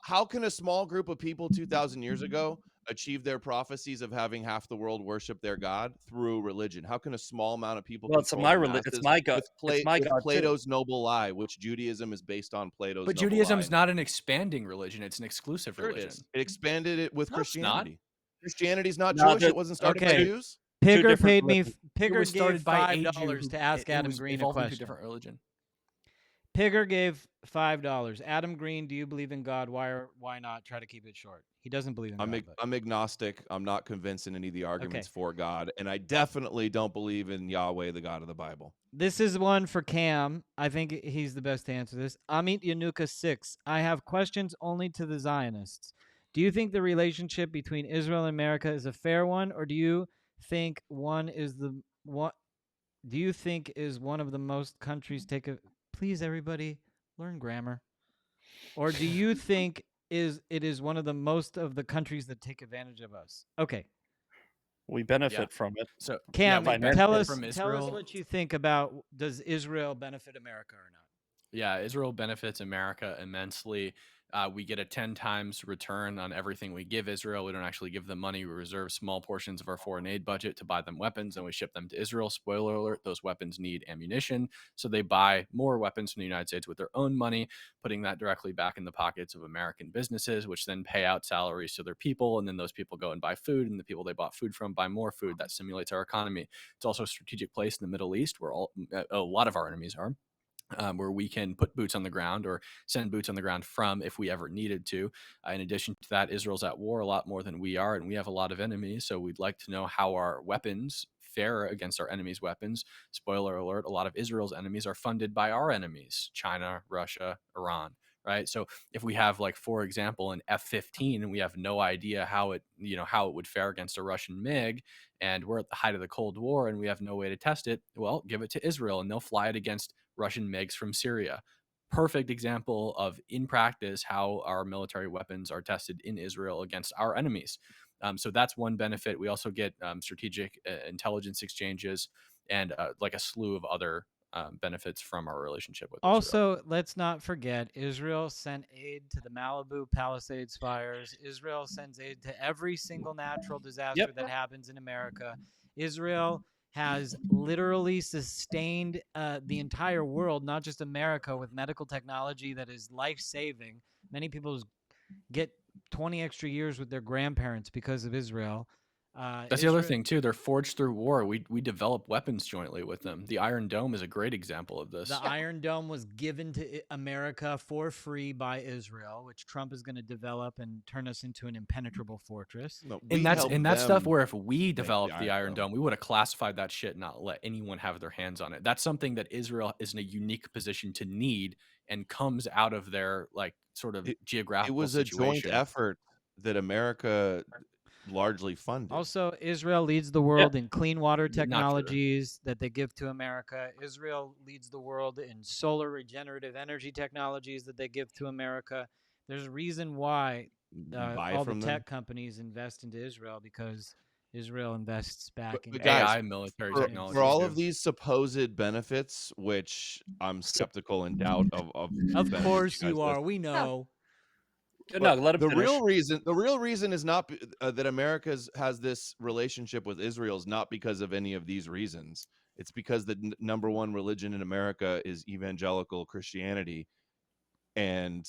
how can a small group of people 2,000 years ago achieve their prophecies of having half the world worship their God through religion? How can a small amount of people Well, it's control my the it's masses my God. with, It's my with God too. Plato's noble lie, which Judaism is based on Plato's but noble Judaism's lie? not an expanding religion; it's an exclusive Sure it religion. is. It expanded it with No, it's not. Christianity. Christianity's not No, Jewish. It wasn't started by okay. Jews. Pigger different paid me. religions. It Pigger was started gave by a $5 Jew. to ask It Adam was Green a evolved into a question. different religion. Pigger gave $5. Adam Green, do you believe in God? Why not? Try to keep it short. He doesn't believe in God. I'm agnostic. I'm not convinced in any of the arguments for God, and I definitely don't believe in Yahweh, the God of the Bible. This is one for Cam. I think he's the best to answer this. Amit Yanuka 6. I have questions only to the Zionists. Do you think the relationship between Israel and America is a fair one, or do you think one is one of the most countries take a please everybody learn grammar? Or do you think it is one of the most of the countries that take advantage of us? Okay. We benefit from it. So Cam, we benefit tell us from tell us Israel. what you think about does Israel benefit America or not? Yeah, Israel benefits America immensely. We get a 10 times return on everything we give Israel. We don't actually give them money. We reserve small portions of our foreign aid budget to buy them weapons, and we ship them to Israel. Spoiler alert, those weapons need ammunition. So they buy more weapons from the United States with their own money, putting that directly back in the pockets of American businesses, which then pay out salaries to their people. And then those people go and buy food, and the people they bought food from buy more food. That stimulates our economy. It's also a strategic place in the Middle East where a lot of our enemies are. Where we can put boots on the ground or send boots on the ground from if we ever needed to. In addition to that, Israel's at war a lot more than we are, and we have a lot of enemies. So we'd like to know how our weapons fare against our enemies' weapons. Spoiler alert, a lot of Israel's enemies are funded by our enemies, China, Russia, Iran. Right. So if we have, like, for example, an F-15 and we have no idea how it would fare against a Russian MiG, and we're at the height of the Cold War and we have no way to test it, well, give it to Israel and they'll fly it against Russian MiGs from Syria. Perfect example of, in practice, how our military weapons are tested in Israel against our enemies. So that's one benefit. We also get strategic intelligence exchanges and like a slew of other benefits from our relationship with Israel. Also, let's not forget, Israel sent aid to the Malibu Palisades fires. Israel sends aid to every single natural disaster that happens in America. Israel has literally sustained the entire world, not just America, with medical technology that is life-saving. Many people get 20 extra years with their grandparents because of Israel. That's the other thing too. They're forged through war. We develop weapons jointly with them. The Iron Dome is a great example of this. The Iron Dome was given to America for free by Israel, which Trump is going to develop and turn us into an impenetrable fortress. No, And that's stuff where if we developed the Iron Dome, we would have classified that shit, not let anyone have their hands on it. That's something that Israel is in a unique position to need and comes out of their, like, sort of geographical It was a situation. joint effort. that America largely funded. Also, Israel leads the world in clean water technologies that they give to America. Israel leads the world in solar regenerative energy technologies that they give to America. There's a reason why all the tech companies invest into Israel, because Israel invests back in AI military technology. For all of these supposed benefits, which I'm skeptical and doubt of Of course you are. We know. No, let him the finish. real reason is not that America has this relationship with Israel is not because of any of these reasons. It's because the number one religion in America is evangelical Christianity, and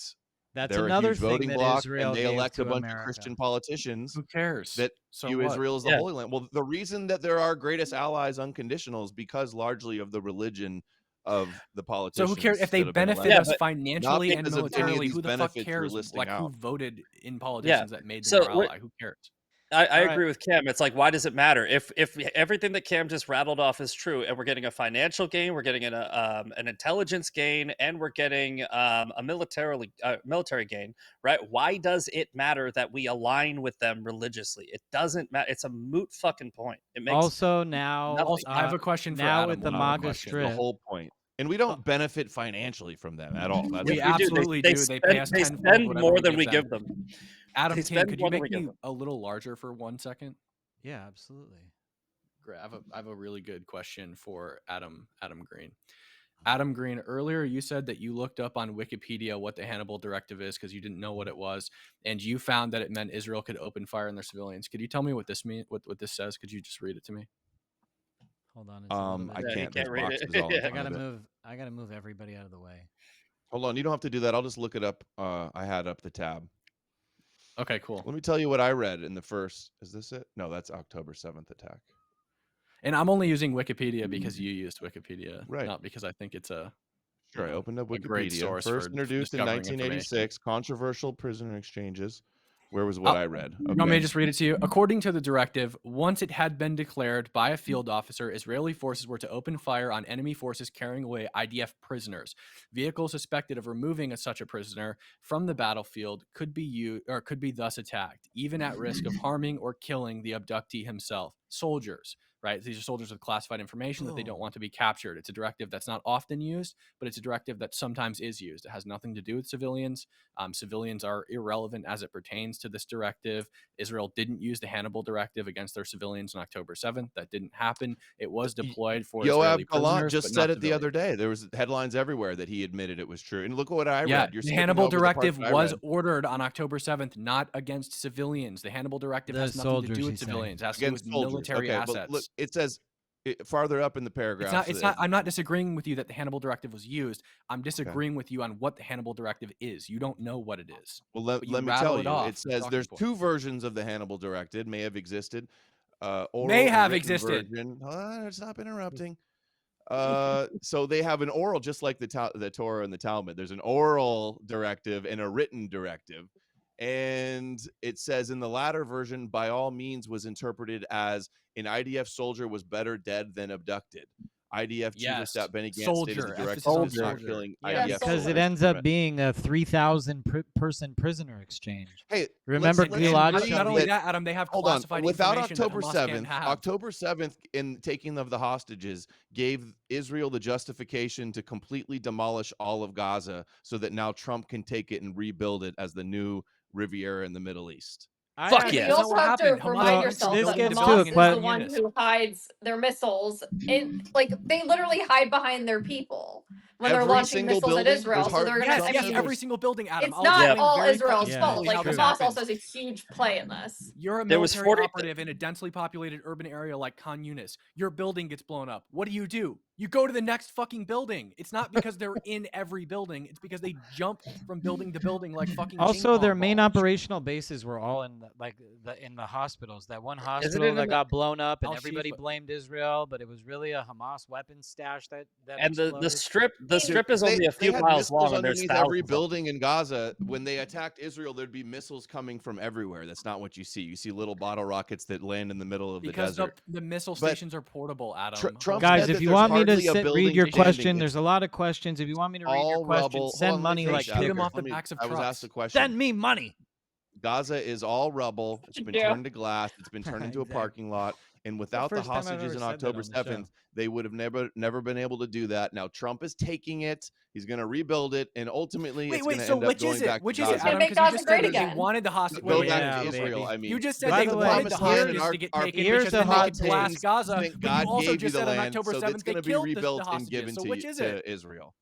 that's they're another a huge voting thing that bloc, Israel and they gave elect to a bunch America. of Christian politicians. Who cares? That So view what? Israel as the Holy Land. Well, the reason that they're our greatest allies unconditional is because largely of the religion of the politicians. So who cares if they benefit us financially and militarily? Who the fuck cares? Like who voted in politicians that made them our ally? Who cares? I agree with Cam. It's like, why does it matter if everything that Cam just rattled off is true, and we're getting a financial gain, we're getting an intelligence gain, and we're getting a military gain, right? Why does it matter that we align with them religiously? It doesn't matter. It's a moot fucking point. It makes also now. I have a question for now Adam. with the MAGA strip. The whole point. And we don't benefit financially from them at all. That's we absolutely do. They pay us spend more than we give them. Adam King, could you make me a little larger for 1 second? Yeah, absolutely. Great. I have a really good question for Adam Green. Adam Green, earlier you said that you looked up on Wikipedia what the Hannibal Directive is because you didn't know what it was, and you found that it meant Israel could open fire on their civilians. Could you tell me what this means? What this says? Could you just read it to me? Hold on. I can't. There's read boxes it. all in front of it. I gotta move everybody out of the way. Hold on. You don't have to do that. I'll just look it up. I had up the tab. Okay, cool. Let me tell you what I read in the first. Is this it? No, that's October 7th attack. And I'm only using Wikipedia because you used Wikipedia, right? Not because I think it's a. Sure, I opened up Wikipedia. Great source first introduced in 1986. Controversial prisoner exchanges. Where was what I read? Okay. You want me to just read it to you? According to the directive, once it had been declared by a field officer, Israeli forces were to open fire on enemy forces carrying away IDF prisoners. Vehicles suspected of removing such a prisoner from the battlefield could be thus attacked, even at risk of harming or killing the abductee himself. Soldiers, right? These are soldiers with classified information that they don't want to be captured. It's a directive that's not often used, but it's a directive that sometimes is used. It has nothing to do with civilians. Civilians are irrelevant as it pertains to this directive. Israel didn't use the Hannibal Directive against their civilians on October 7th. That didn't happen. It was deployed for Israeli prisoners. Just said it the other day. There was headlines everywhere that he admitted it was true. And look at what I read. The Hannibal Directive was ordered on October 7th, not against civilians. The Hannibal Directive has nothing to do with civilians. It has to do with military assets. But look, it says farther up in the paragraph. It's not. I'm not disagreeing with you that the Hannibal Directive was used. I'm disagreeing with you on what the Hannibal Directive is. You don't know what it is. Well, let me tell you. It says there's two versions of the Hannibal Directive. May have existed. May have existed. Stop interrupting. So they have an oral, just like the Torah and the Talmud. There's an oral directive and a written directive. And it says in the latter version, by all means, was interpreted as an IDF soldier was better dead than abducted. IDF chief of staff Benny Gantz stated the directive is not killing IDF because it ends up being a 3,000 person prisoner exchange. Hey, remember Gilad? Not only that, Adam, they have classified without information October 7th, in taking of the hostages, gave Israel the justification to completely demolish all of Gaza, so that now Trump can take it and rebuild it as the new Riviera in the Middle East. Fuck yeah! You also have to remind yourself that Hamas is the one who hides their missiles. Like they literally hide behind their people when they're launching missiles at Israel. So they're going to every single building. Adam, it's not all Israel's fault. Like Hamas also has a huge play in this. You're a military operative in a densely populated urban area like Khan Yunis. Your building gets blown up. What do? You go to the next fucking building. It's not because they're in every building. It's because they jump from building to building like fucking. Also, their main operational bases were all in the hospitals. That one hospital that got blown up, and everybody blamed Israel, but it was really a Hamas weapons stash that. And the strip is only a few miles long, and there's every building in Gaza. When they attacked Israel, there'd be missiles coming from everywhere. That's not what you see. You see little bottle rockets that land in the middle of the desert. The missile stations are portable, Adam. Guys, if you want me to read your question, there's a lot of questions. If you want me to read your question, send money like I was asked a question. Send me money. Gaza is all rubble. It's been Yeah. turned to glass. It's been turned into a Exactly. parking lot. And without the first time I've hostages ever on said that October on the show. 7th, they would have never been able to do that. Now Trump is taking it. He's going to rebuild it, and ultimately it's going to So end up which going is back it? Which to is it, Gaza. gonna Adam? make Because you Gaza just great said that they again. wanted the hostage. Go Wait, back Yeah, to Israel. baby. I mean, you just said By they the way, wanted the promised land hostages and our, to get our taken Here's because a then they hot could blast take. Gaza. think But God you also gave you just the said on land, October so 7th it's they going to be killed the rebuilt and hostages. given So to, which is it? to Israel.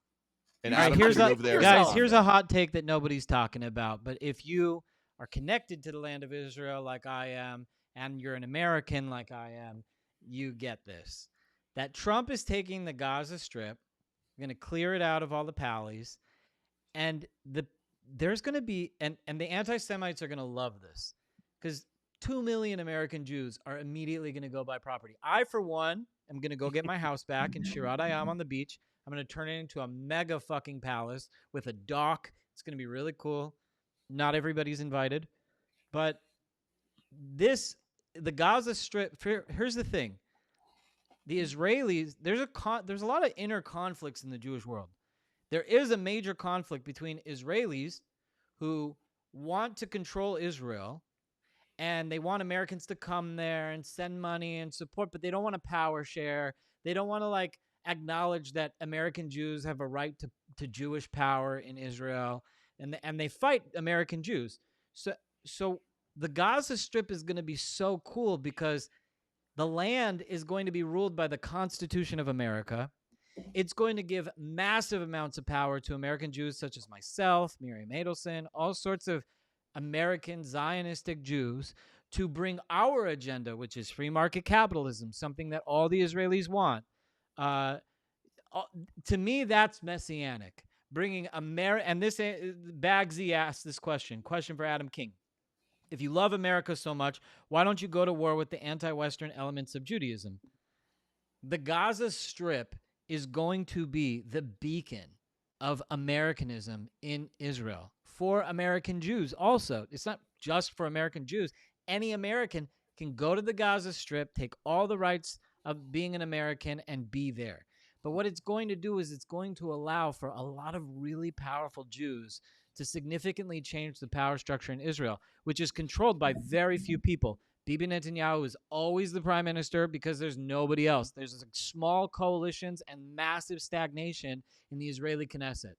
And All right, Adam here's should a move there. guys. yourself. Here's a hot take that nobody's talking about. But if you are connected to the land of Israel like I am, and you're an American like I am, you get this: that Trump is taking the Gaza Strip, going to clear it out of all the pallies, and there's going to be and the anti-Semites are going to love this because 2 million American Jews are immediately going to go buy property. I, for one, am going to go get my house back in Shirat Ayam on the beach. I'm going to turn it into a mega fucking palace with a dock. It's going to be really cool. Not everybody's invited, but the Gaza Strip. Here's the thing: the Israelis. There's a lot of inner conflicts in the Jewish world. There is a major conflict between Israelis who want to control Israel and they want Americans to come there and send money and support, but they don't want to power share. They don't want to like acknowledge that American Jews have a right to Jewish power in Israel, and they fight American Jews. So the Gaza Strip is going to be so cool because the land is going to be ruled by the Constitution of America. It's going to give massive amounts of power to American Jews such as myself, Miriam Adelson, all sorts of American Zionistic Jews to bring our agenda, which is free market capitalism, something that all the Israelis want. To me, that's messianic. Bringing and this Bagsy asked this question for Adam King. If you love America so much, why don't you go to war with the anti-Western elements of Judaism? The Gaza Strip is going to be the beacon of Americanism in Israel for American Jews also. It's not just for American Jews. Any American can go to the Gaza Strip, take all the rights of being an American, and be there. But what it's going to do is it's going to allow for a lot of really powerful Jews to significantly change the power structure in Israel, which is controlled by very few people. Bibi Netanyahu is always the prime minister because there's nobody else. There's small coalitions and massive stagnation in the Israeli Knesset.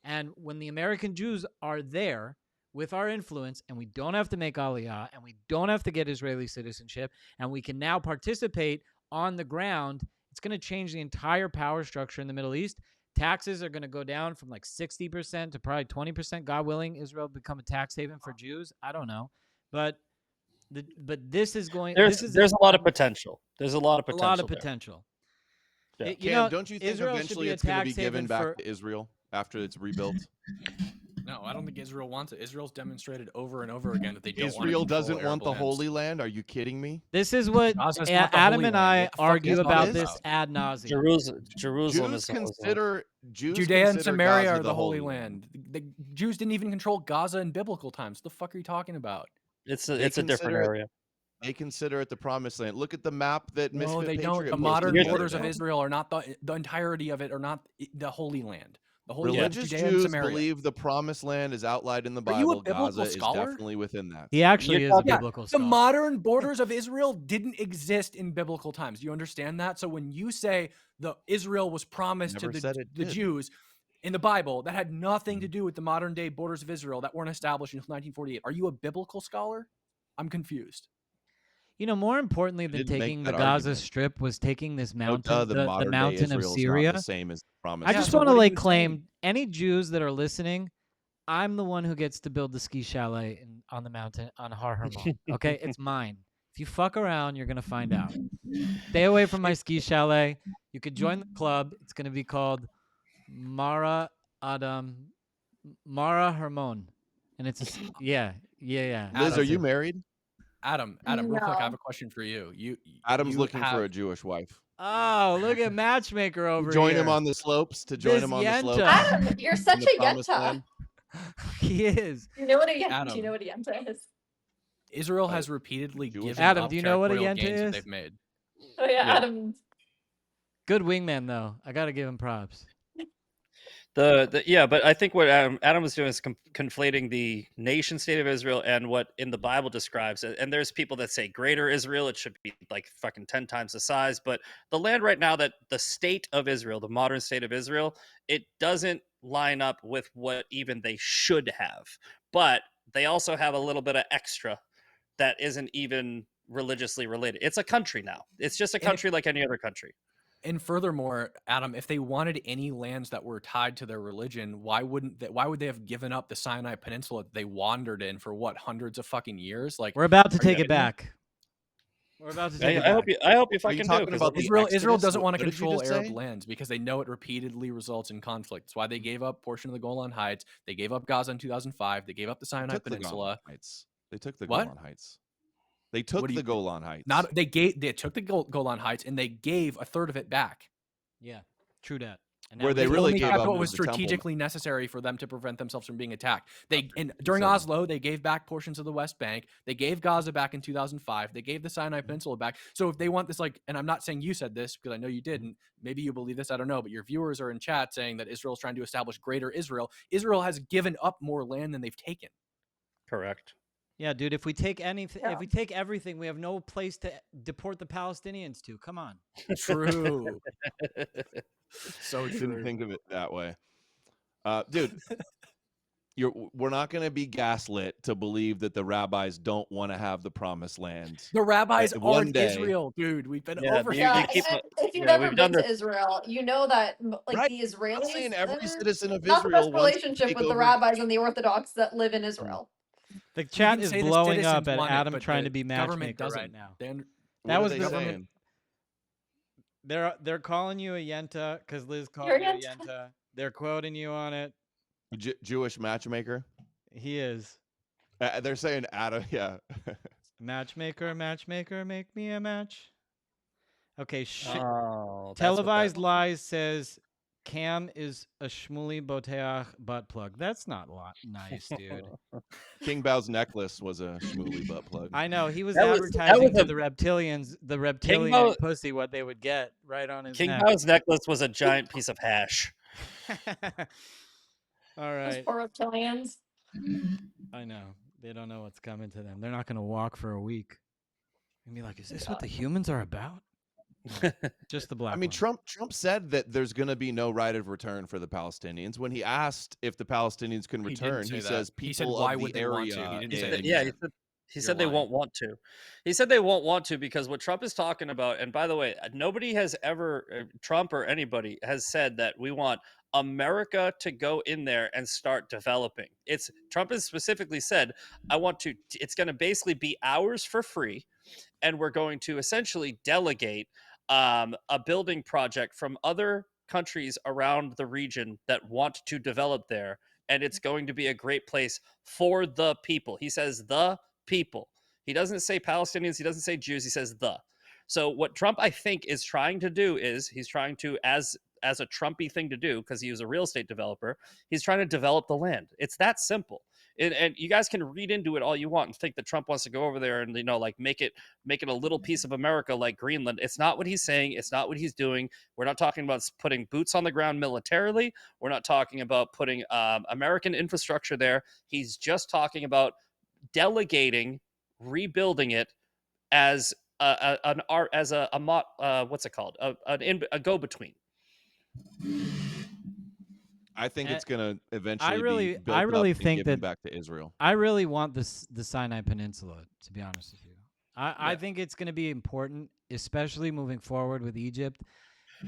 And when the American Jews are there with our influence, and we don't have to make Aliyah, and we don't have to get Israeli citizenship, and we can now participate on the ground, it's going to change the entire power structure in the Middle East. Taxes are going to go down from like 60% to probably 20%. God willing, Israel become a tax haven for Jews. I don't know. But this is going. There's a lot of potential. There's a lot of potential. A lot of potential. Yeah. Cam, don't you think Israel eventually it's going to be given back to Israel after it's rebuilt? No, I don't think Israel wants it. Israel's demonstrated over and over again that they don't Israel want to doesn't control want the Arab Holy lands. Land. Are you kidding me? This is what Gaza's not the Adam Holy and Land. I What the fuck argue is about this this about? ad nauseum. Jerusalem is Jews Judea and consider Samaria Gaza are the Holy Land. The Jews didn't even control Gaza in biblical times. What the fuck are you talking about? It's a different area. They consider it the Promised Land. Look at the map that No, Misfit they Patriot don't. The posted modern the other borders of day. Israel are not the entirety of it are not the Holy Land. The Holy Land Religious is Judea and Jews Samaria. believe the Promised Land is outlined in the Are you a Bible. biblical Gaza scholar? is definitely within that. He actually is a Yeah, biblical the scholar. modern borders of Israel didn't exist in biblical times. Do you understand that? So when you say the Israel was promised Never to said it the did. Jews in the Bible, that had nothing to do with the modern day borders of Israel that weren't established until 1948. Are you a biblical scholar? I'm confused. More importantly than didn't make taking the that Gaza argument. Strip was taking this No, mountain, the the modern day mountain of Israel is not Syria. the same as the Promised I Yeah, just so want to what are you claim saying? any Jews that are listening, I'm the one who gets to build the ski chalet on the mountain on Har Hermon. Okay, it's mine. If you fuck around, you're gonna find out. Stay away from my ski chalet. You could join the club. It's gonna be called Mara Hermon, and it's yeah. Liz, Adam. are you married? Adam, real quick, I have No. a question for you. Adam's you looking for have- a Jewish wife. Oh, look at matchmaker over Join here. him on the slopes. To join This him on the slopes. Yenta. Adam, you're such in the a Promised yenta. Land. He is. Do you know what a yenta? Adam. Do you know what a yenta is? Israel has repeatedly Jewish given Adam, up do you know what a territorial yenta gains that is? they've made. Oh yeah, Yeah. Adam. Good wingman though. I gotta give him props. Yeah, but I think what Adam was doing is conflating the nation state of Israel and what in the Bible describes it. And there's people that say greater Israel, it should be like fucking 10 times the size. But the land right now, that the state of Israel, the modern state of Israel, it doesn't line up with what even they should have. But they also have a little bit of extra that isn't even religiously related. It's a country now. It's just a country like any other country. And furthermore, Adam, if they wanted any lands that were tied to their religion, why would they have given up the Sinai Peninsula that they wandered in for what, hundreds of fucking years? Like, We're about to are you take it kidding me? back. We're about to take it I back. hope you Are you fucking do. talking 'cause about the Israel Exodus? doesn't want to What did you control just Arab say? lands because they know it repeatedly results in conflict. That's why they gave up portion of the Golan Heights. They gave up Gaza in 2005. They gave up the They Sinai took the Golan Peninsula. Heights. They took the What? Golan Heights. They took What do the you- Golan Heights. They took the Golan Heights and they gave a third of it back. Yeah, true that. And Where now they we- really only gave kept up what was was the temple. strategically necessary for them to prevent themselves from being attacked. Okay, During so- Oslo, they gave back portions of the West Bank. They gave Gaza back in 2005. They gave the Sinai Peninsula back. So if they want this, like, and I'm not saying you said this because I know you didn't. Maybe you believe this. I don't know. But your viewers are in chat saying that Israel's trying to establish greater Israel. Israel has given up more land than they've taken. Correct. Yeah, dude. If we take anything, Yeah. if we take everything, we have no place to deport the Palestinians to. Come on. True. So Didn't true. think of it that way. Dude, we're not going to be gaslit to believe that the rabbis don't want to have the promised land. The rabbis are One in day- Israel, dude. We've been Yeah, over you- Yeah, you keep and it- if you've yeah, ever we've done been to this- Israel, you know that like Right. the I'm not Israelis, saying every they're citizen of not the Israel best wants to relationship take with the over- rabbis and the Orthodox that live in Israel. The You chat can is say the blowing up citizens at want it, Adam but trying the to be government matchmaker doesn't. right now. What That are was they the saying? They're calling you a yenta because Liz called You're you a a yenta. yenta. They're quoting you on it. Jewish matchmaker? He is. They're saying Adam, yeah. Matchmaker, matchmaker, make me a match. Okay, Oh, that's what Televised that- Lies says Cam is a Shmuley Boteach butt plug. That's not nice, dude. King Bao's necklace was a schmooly butt plug. I know he was That was advertising to a- the reptilians, the reptilian Bao- pussy, what they would get right on his King neck. Bao's necklace was a giant piece of hash. All Those right, poor reptilians. I know they don't know what's coming to them. They're not going to walk for a week and be like, "Is this what the humans are about?" No, just the black. I mean, one. Trump said that there's going to be no right of return for the Palestinians. When he asked if the Palestinians can He didn't return, say he that. says He people said, "Why of would the they want area. to?" He didn't in- say that. Yeah, he You're said they lying. won't want to. He said they won't want to because what Trump is talking about, and by the way, nobody has ever, Trump or anybody has said that we want America to go in there and start developing. Trump has specifically said, it's going to basically be ours for free, and we're going to essentially delegate a building project from other countries around the region that want to develop there, and it's going to be a great place for the people. He says the people. He doesn't say Palestinians. He doesn't say Jews. He says the. So what Trump, I think, is trying to do is he's trying to, as a Trumpy thing to do, because he was a real estate developer, he's trying to develop the land. It's that simple. And you guys can read into it all you want and think that Trump wants to go over there and like make it a little piece of America like Greenland. It's not what he's saying. It's not what he's doing. We're not talking about putting boots on the ground militarily. We're not talking about putting American infrastructure there. He's just talking about delegating, rebuilding it as what's it called? A go-between. I think it's going to eventually I really be built up and think given that back to Israel. I really want the Sinai Peninsula, to be honest with you. I think it's going to be important, especially moving forward with Egypt.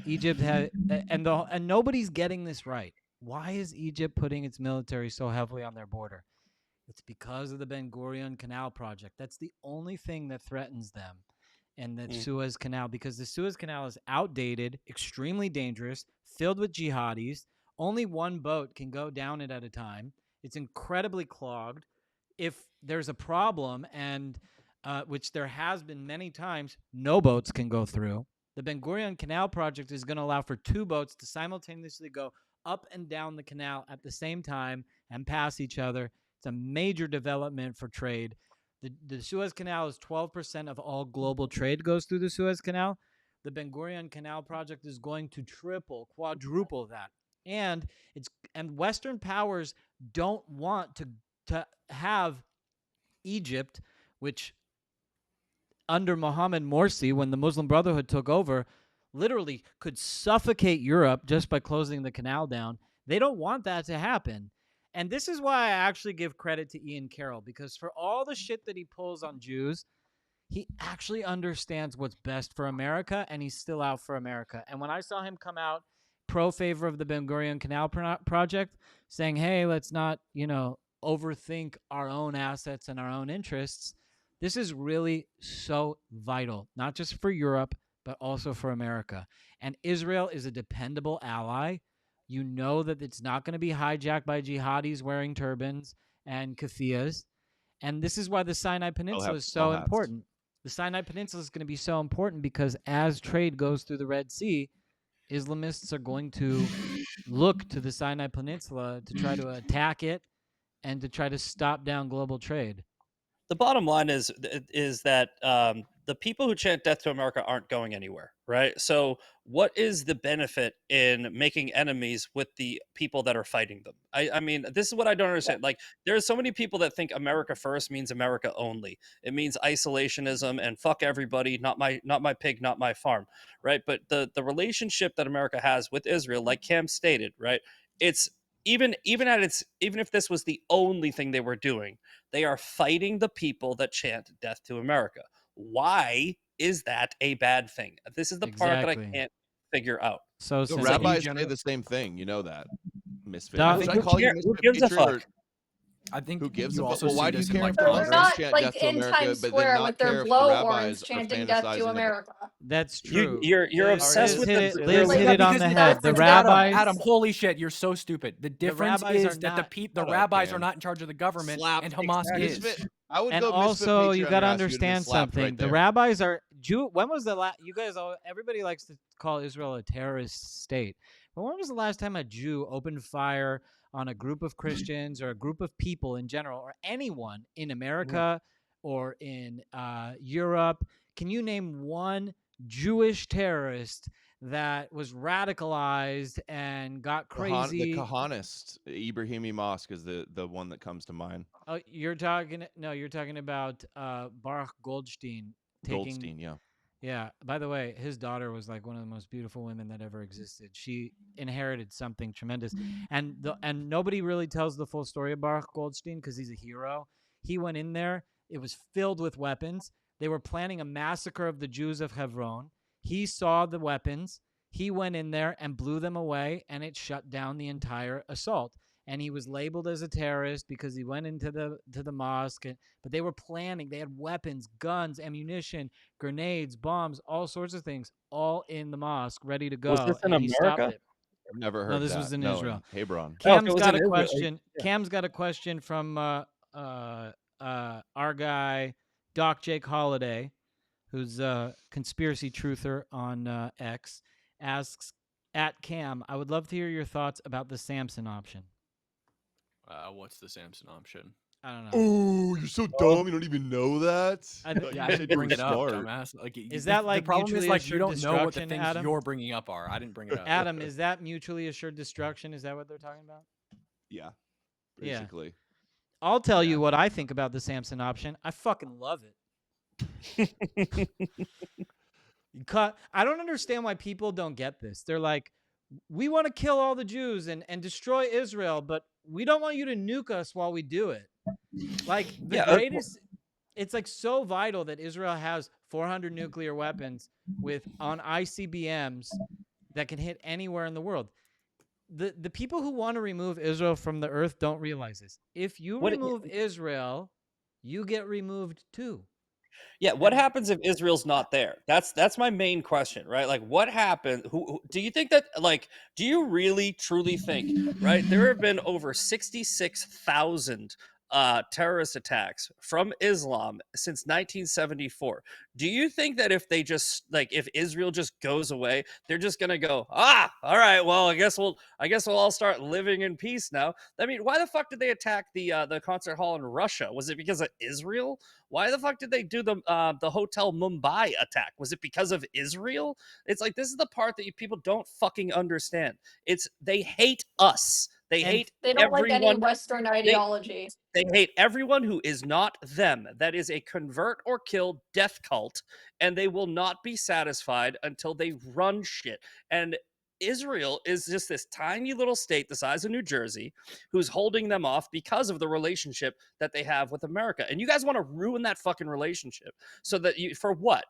Egypt had and nobody's getting this right. Why is Egypt putting its military so heavily on their border? It's because of the Ben Gurion Canal project. That's the only thing that threatens them, and the Suez Canal, because the Suez Canal is outdated, extremely dangerous, filled with jihadis. Only one boat can go down it at a time. It's incredibly clogged. If there's a problem, and which there has been many times, no boats can go through. The Ben Gurion Canal project is going to allow for 2 boats to simultaneously go up and down the canal at the same time and pass each other. It's a major development for trade. The Suez Canal is 12% of all global trade goes through the Suez Canal. The Ben Gurion Canal project is going to triple, quadruple that. And Western powers don't want to have Egypt, which under Mohammed Morsi, when the Muslim Brotherhood took over, literally could suffocate Europe just by closing the canal down. They don't want that to happen. And this is why I actually give credit to Ian Carroll, because for all the shit that he pulls on Jews, he actually understands what's best for America, and he's still out for America. And when I saw him come out pro favor of the Ben Gurion Canal project, saying, hey, let's not, overthink our own assets and our own interests, this is really so vital, not just for Europe, but also for America. And Israel is a dependable ally. You know that it's not going to be hijacked by jihadis wearing turbans and keffiyehs. And this is why the Sinai Peninsula is so important. The Sinai Peninsula is going to be so important because as trade goes through the Red Sea, Islamists are going to look to the Sinai Peninsula to try to attack it and to try to stop down global trade. The bottom line is that the people who chant death to America aren't going anywhere, right? So what is the benefit in making enemies with the people that are fighting them? I mean, this is what I don't understand. Like, there are so many people that think America first means America only. It means isolationism and fuck everybody, not my pig, not my farm, right? But the relationship that America has with Israel, like Cam stated, right? It's even if this was the only thing they were doing, they are fighting the people that chant death to America. Why is that a bad thing? This is the part that I can't figure out. So the rabbis say the same thing. You know that, Misfit. Should I call you Misfit? Who gives a fuck? I think who gives you a also fuck? Well, why do you care if the They're Muslims not chant like death to in America, Times but then Square not with care their if the glowworms rabbis are chanting death to fantasizing about? America. That's true. You're obsessed with Liz the hit it on the head. The rabbis, Adam, holy shit, you're so stupid. The difference rabbis is are that not- the rabbis are not in charge of the government, and Hamas is. Misfit. I would And go also, Misfit you Patreon got to and ask you to understand slap something. right The there. rabbis are Jew. When was the last? You guys, everybody likes to call Israel a terrorist state. But when was the last time a Jew opened fire on a group of Christians or a group of people in general, or anyone in America or in Europe? Can you name one Jewish terrorist that was radicalized and got crazy? The Kahanist, Ibrahimi Mosque is the one that comes to mind. Oh, you're talking about Baruch Goldstein taking. Goldstein, yeah. Yeah. By the way, his daughter was like one of the most beautiful women that ever existed. She inherited something tremendous, and nobody really tells the full story of Baruch Goldstein because he's a hero. He went in there. It was filled with weapons. They were planning a massacre of the Jews of Hebron. He saw the weapons. He went in there and blew them away, and it shut down the entire assault. And he was labeled as a terrorist because he went into the mosque. But they were planning. They had weapons, guns, ammunition, grenades, bombs, all sorts of things, all in the mosque, ready to go. Was this in and he stopped America? it. I've never heard No, this that. was in Israel. In Hebron. Cam's it was got in a Israel. question. Yeah. Cam's got a question from our guy, Doc Jake Holiday, who's a conspiracy truther on X, asks, at Cam, I would love to hear your thoughts about the Samson option. What's the Samson option? I don't know. Oh, you're so dumb. You don't even know that. I didn't bring it up, dumbass. Like, is that like the problem is mutually like you assured don't know what the destruction, things Adam? you're bringing up are. I didn't bring it up. Adam, is that mutually assured destruction? Is that what they're talking about? Yeah, basically. I'll tell you what I think about the Samson option. I fucking love it. I don't understand why people don't get this. They're like, we want to kill all the Jews and destroy Israel, but we don't want you to nuke us while we do it. Like the greatest, it's like so vital that Israel has 400 nuclear weapons on ICBMs that can hit anywhere in the world. The people who want to remove Israel from the earth don't realize this. If you remove Israel, you get removed too. Yeah, what happens if Israel's not there? That's my main question, right? Like, what happened? Who do you think that? Like, do you really truly think? Right, there have been over 66,000 terrorist attacks from Islam since 1974. Do you think that if they just if Israel just goes away, they're just gonna go, all right, well, I guess we'll all start living in peace now? I mean, why the fuck did they attack the concert hall in Russia? Was it because of Israel? Why the fuck did they do the Hotel Mumbai attack? Was it because of Israel? It's like, this is the part that people don't fucking understand. It's they hate us. They hate They don't like any everyone. Western ideology. They hate everyone who is not them. That is a convert or kill death cult, and they will not be satisfied until they run shit. And Israel is just this tiny little state the size of New Jersey who's holding them off because of the relationship that they have with America. And you guys want to ruin that fucking relationship so that for what?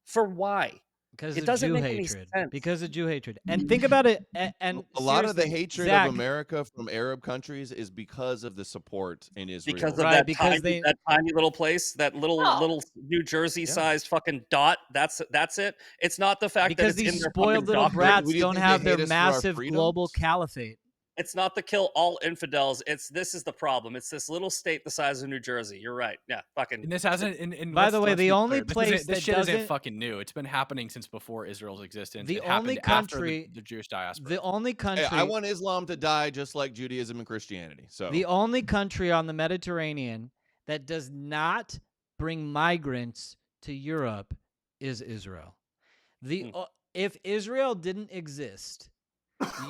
For why? Because It of doesn't Jew make any hatred. sense. Because of Jew hatred. And think about it. And a lot of the seriously, hatred Zach, of America from Arab countries is because of the support in Israel. Because of Right, that tiny little place, that little New Jersey sized fucking dot. That's it. It's not the fact that because it's in these their spoiled fucking little doctrine. brats Do you don't think they have their hate us for our massive global freedoms? caliphate. It's not to kill all infidels. This is the problem. It's this little state the size of New Jersey. You're right. Yeah, fucking. And this hasn't. And By let's- the way, let's the be only clear. place this that shit isn't doesn't- fucking new. It's been happening since before Israel's existence. The It only happened after country- the Jewish diaspora. The only Hey, country I want Islam to die just like Judaism and Christianity. So the only country on the Mediterranean that does not bring migrants to Europe is Israel. If Israel didn't exist,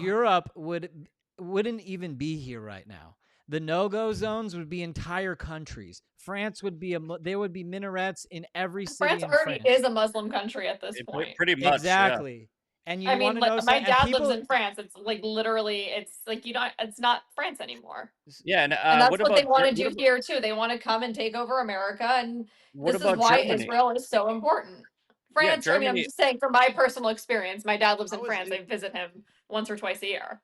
Europe wouldn't even be here right now. The no-go zones would be entire countries. France would be there would be minarets in every city France in already France. is a Muslim country at this point. Pretty much. Exactly. And you I mean, want to know my and dad people, lives in France. It's like literally, it's like it's not France anymore. Yeah, and And that's what they want to do what about- here too. They want to come and take over America, and What this is about why Germany? Israel is so important. France. I mean, I'm Germany- just saying from my personal experience. My dad lives in How is France. it- I visit him once or twice a year.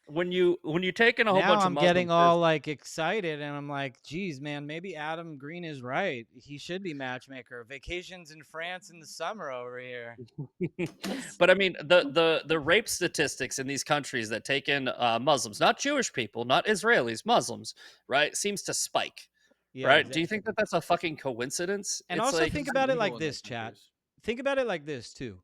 When you take in a whole now bunch I'm of Muslims, getting all like excited, and I'm like, geez, man, maybe Adam Green is right. He should be matchmaker. Vacations in France in the summer over here. but I mean, the rape statistics in these countries that take in Muslims, not Jewish people, not Israelis, Muslims, right, seems to spike. Yeah, right? exactly. Do you think that that's a fucking coincidence? And It's also like, think about it illegal like in those this, chat. countries. Think about it like this too.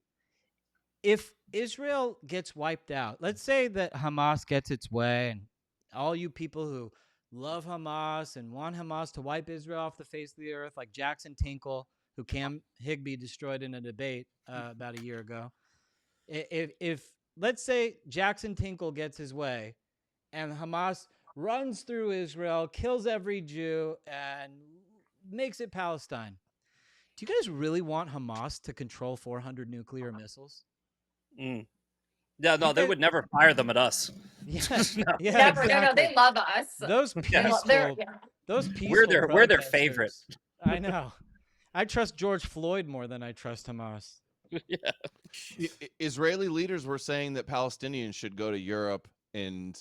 If Israel gets wiped out, let's say that Hamas gets its way, and all you people who love Hamas and want Hamas to wipe Israel off the face of the earth, like Jackson Tinkle, who Cam Higbee destroyed in a debate about a year ago. If let's say Jackson Tinkle gets his way, and Hamas runs through Israel, kills every Jew, and makes it Palestine. Do you guys really want Hamas to control 400 nuclear missiles? Yeah, no, they would never fire them at us. Yeah, No. yeah, Never. exactly. No, they love us. Those peaceful, They're We're their favorite. protesters. I know. I trust George Floyd more than I trust Hamas. Yeah. Israeli leaders were saying that Palestinians should go to Europe and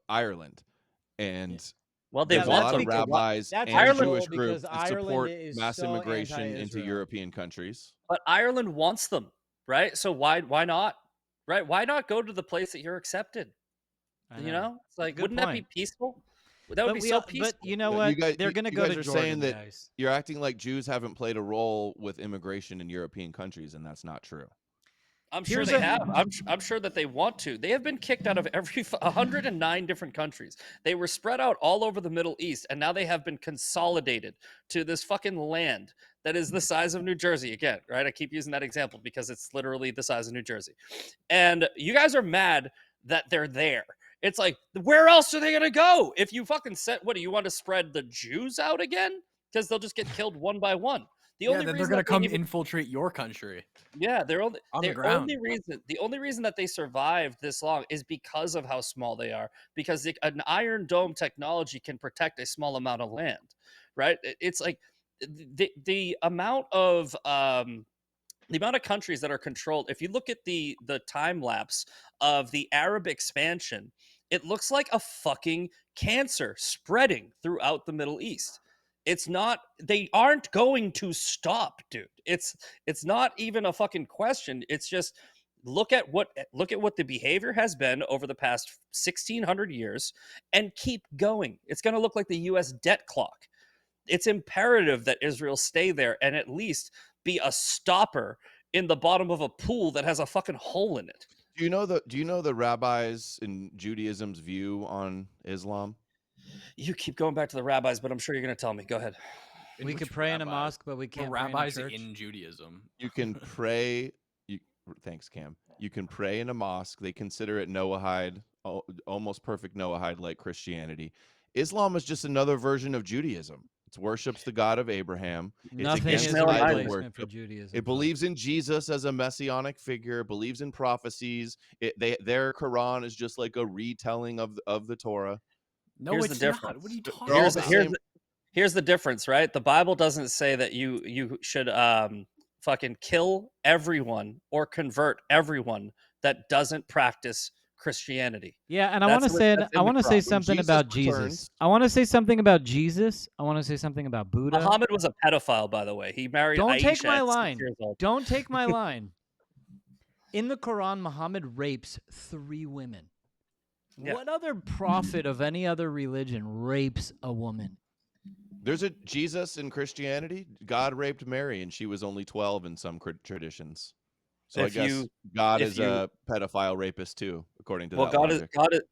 Ireland, and Well, they there's a want lot them of to. rabbis That's and Ireland- Jewish because groups that Ireland support is mass so immigration into anti-Israel. European countries. But Ireland wants them, right? So why not? Right? Why not go to the place that you're accepted? I You know, it's like, Good wouldn't that point. be peaceful? That would be so peaceful. But you know You what? guys- They're you- going to you go guys to are Jordan, saying that guys. You're acting like Jews haven't played a role with immigration in European countries, and that's not true. I'm sure Here's they a- have. I'm sure that they want to. They have been kicked out of 109 different countries. They were spread out all over the Middle East, and now they have been consolidated to this fucking land that is the size of New Jersey. Again, right? I keep using that example because it's literally the size of New Jersey. And you guys are mad that they're there. It's like, where else are they going to go? If you fucking said, what, do you want to spread the Jews out again? Because they'll just get killed one by one. The Yeah, only then reason they're gonna that they come even- infiltrate your country. Yeah, they're only On the the ground. only reason that they survived this long is because of how small they are. Because an Iron Dome technology can protect a small amount of land, right? It's like the amount of countries that are controlled. If you look at the time lapse of the Arab expansion, it looks like a fucking cancer spreading throughout the Middle East. It's not, they aren't going to stop, dude. It's not even a fucking question. It's just Look at what the behavior has been over the past 1600 years and keep going. It's going to look like the US debt clock. It's imperative that Israel stay there and at least be a stopper in the bottom of a pool that has a fucking hole in it. Do you know the rabbis in Judaism's view on Islam? You keep going back to the rabbis, but I'm sure you're going to tell me. Go ahead. We could pray in a mosque, but we can't pray in a rabbis church. in Judaism. You can pray. Thanks, Cam. You can pray in a mosque. They consider it Noahide, almost perfect Noahide like Christianity. Islam is just another version of Judaism. It worships the God of Abraham. Nothing it's is against a idol replacement for worship. Judaism. It believes in Jesus as a messianic figure. It believes in prophecies. Their Quran is just like a retelling of the Torah. No, Here's it's the not. difference. What are you talking They're all Here's the the, about? here's, same. the, here's the difference, right? The Bible doesn't say that you should fucking kill everyone or convert everyone that doesn't practice Christianity. Yeah, and I want to That's say that's in I the want to say Quran. something Jesus about Jesus. returns- I want to say something about Jesus. I want to say something about Buddha. Muhammad was a pedophile, by the way. He married Don't Aisha take my at 6 line. years old. Don't take my line. In the Quran, Muhammad rapes 3 women. Yeah. What other prophet of any other religion rapes a woman? There's a Jesus in Christianity. God raped Mary, and she was only 12 in some traditions. So I guess God is a pedophile rapist too, according to that logic.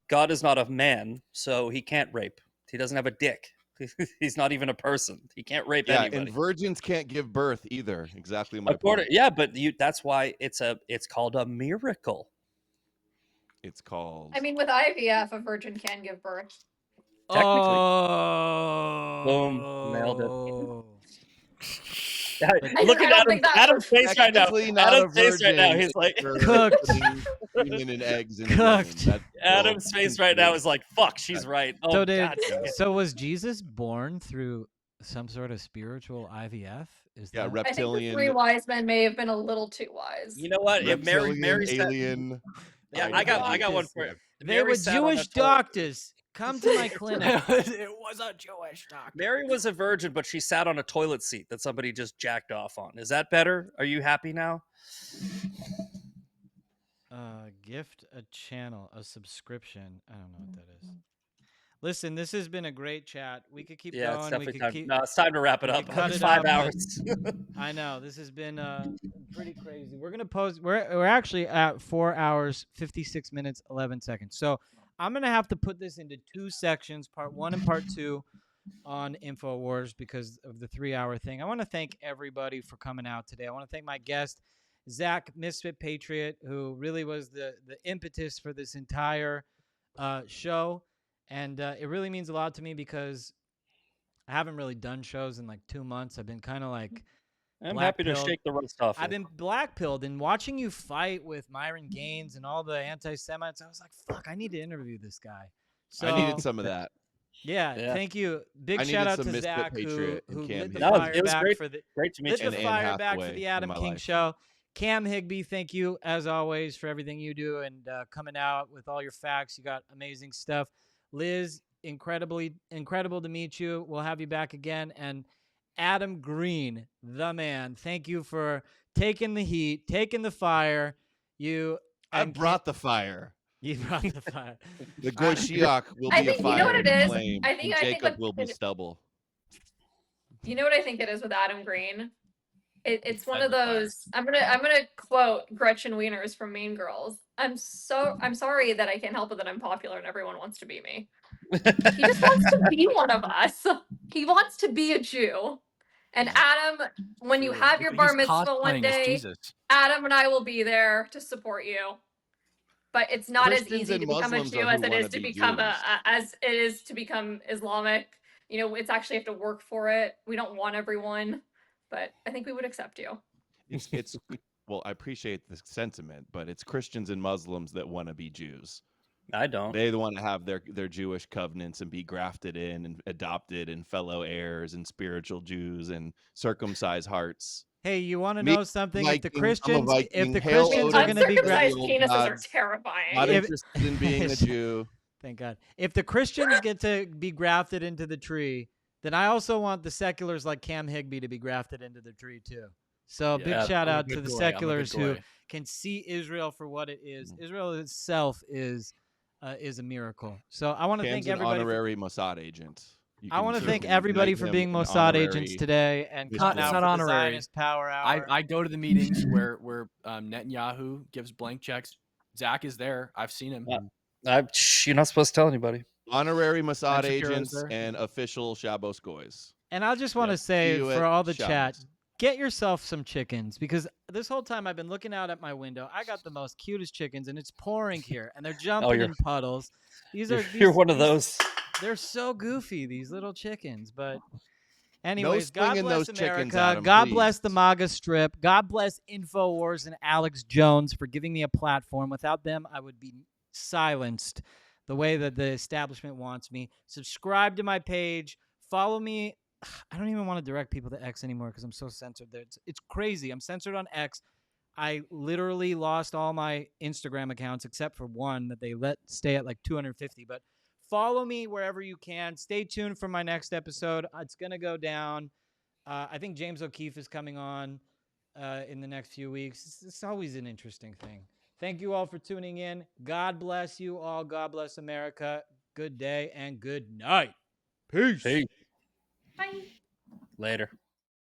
God is not a man, so he can't rape. He doesn't have a dick. He's not even a person. He can't rape anybody. And virgins can't give birth either. Exactly my According, point. yeah, but that's why it's called a miracle. It's called. I mean, with IVF, a virgin can give birth. Technically. Oh. Boom. Nailed it. I Look don't at think that Adam's face right now. Technically not Adam's a face right now. virgin He's like if you're Cooked. putting semen and eggs in Cooked. women. That's Adam's still face right now considered- is like, fuck, she's right. Oh, So God. damn it. so was Jesus born through some sort of spiritual IVF? Is Yeah, that I think the 3 reptilian. wise men may have been a little too wise. You know what? If Reptilian, Mary said, alien. yeah, I got one for you. They Mary were sat on a Jewish toilet. doctors. Come to my clinic. It was a Jewish doctor. Mary was a virgin, but she sat on a toilet seat that somebody just jacked off on. Is that better? Are you happy now? Gift a channel, a subscription. I don't know what that is. Listen, this has been a great chat. We could keep Yeah, it's going. definitely We time. could keep. No, it's time to wrap it we up. could cut It's it 5 up, but- hours. I know this has been pretty crazy. We're gonna post. We're actually at 4 hours 56 minutes 11 seconds. So I'm gonna have to put this into 2 sections, part 1 and part 2, on InfoWars because of the 3-hour thing. I want to thank everybody for coming out today. I want to thank my guest, Zach Misfit Patriot, who really was the impetus for this entire show, and it really means a lot to me because I haven't really done shows in like 2 months. I've been kind of like I'm happy to black-pilled. shake the rust off. I've been black-pilled, and watching you fight with Myron Gaines and all the anti-Semites, I was like, fuck, I need to interview this guy. So I needed some of that. yeah, thank you. Big I shout needed out some to Misfit Zach Patriot who and Cam lit the Higbee. fire it was back great. for the Great to meet lit you. the Anne fire back for Hathaway the in Adam my King life. show. Cam Higbee, thank you as always for everything you do and coming out with all your facts. You got amazing stuff. Liz, incredible to meet you. We'll have you back again. And Adam Green, the man, thank you for taking the heat, taking the fire. I brought the fire. You brought the fire. The Goy Shiach will I be a think- you know what fire it and is? flame, I think and Jacob what- will be stubble. You know what I think it is with Adam Green? It's one of fed the fire. those. I'm gonna quote Gretchen Wieners from Mean Girls. I'm sorry that I can't help it that I'm popular and everyone wants to be me. He just wants to be one of us. He wants to be a Jew. And Adam, when you have your bar mitzvah one day, Adam and I will be there to support you. But it's not as Christians easy and to become a Muslims Jew are as who it wanna is to be become Jews. as it is to become Islamic. You know, it's actually have to work for it. We don't want everyone, but I think we would accept you. It's well, I appreciate the sentiment, but it's Christians and Muslims that want to be Jews. I don't. They want to have their Jewish covenants and be grafted in and adopted and fellow heirs and spiritual Jews and circumcised hearts. Hey, you want to Me, know something? Viking, If the I'm a Christians, Viking. if the Hail Christians Odin, are going to be Uncircumcised old penises are gods. terrifying. Not If- interested in being a Jew. Thank God. If the Christians get to be grafted into the tree, then I also want the seculars like Cam Higbee to be grafted into the tree too. So big Yeah, shout I'm a out to good the goy, I'm a good seculars who goy. can see Israel for what it is. Mm. Israel itself is a miracle. So I want to Cam's thank an everybody. honorary Mossad agent. I want to you thank can everybody knight for him being an Mossad agents honorary today and It's coming not out for the honorary. Zionist Power Hour. I go to the meetings where Netanyahu gives blank checks. Zach is there. I've seen him. You're not supposed to tell anybody. honorary Mossad Ben Shapiro's agents there. and official Shabbos goys. And I just want to Yep. See say you for at all the Shabbos. chat, get yourself some chickens because this whole time I've been looking out at my window. I got the most cutest chickens, and it's pouring here, and they're jumping in puddles. You're one of those. They're so goofy, these little chickens. But No anyways, God slinging bless those chickens, America. Adam, God please. bless the MAGA strip. God bless InfoWars and Alex Jones for giving me a platform. Without them, I would be silenced the way that the establishment wants me. Subscribe to my page. Follow me. I don't even want to direct people to X anymore because I'm so censored there. It's crazy. I'm censored on X. I literally lost all my Instagram accounts except for one that they let stay at like 250. But follow me wherever you can. Stay tuned for my next episode. It's going to go down. I think James O'Keefe is coming on in the next few weeks. It's always an interesting thing. Thank you all for tuning in. God bless you all. God bless America. Good day and good night. Peace. Hey. Bye. Later.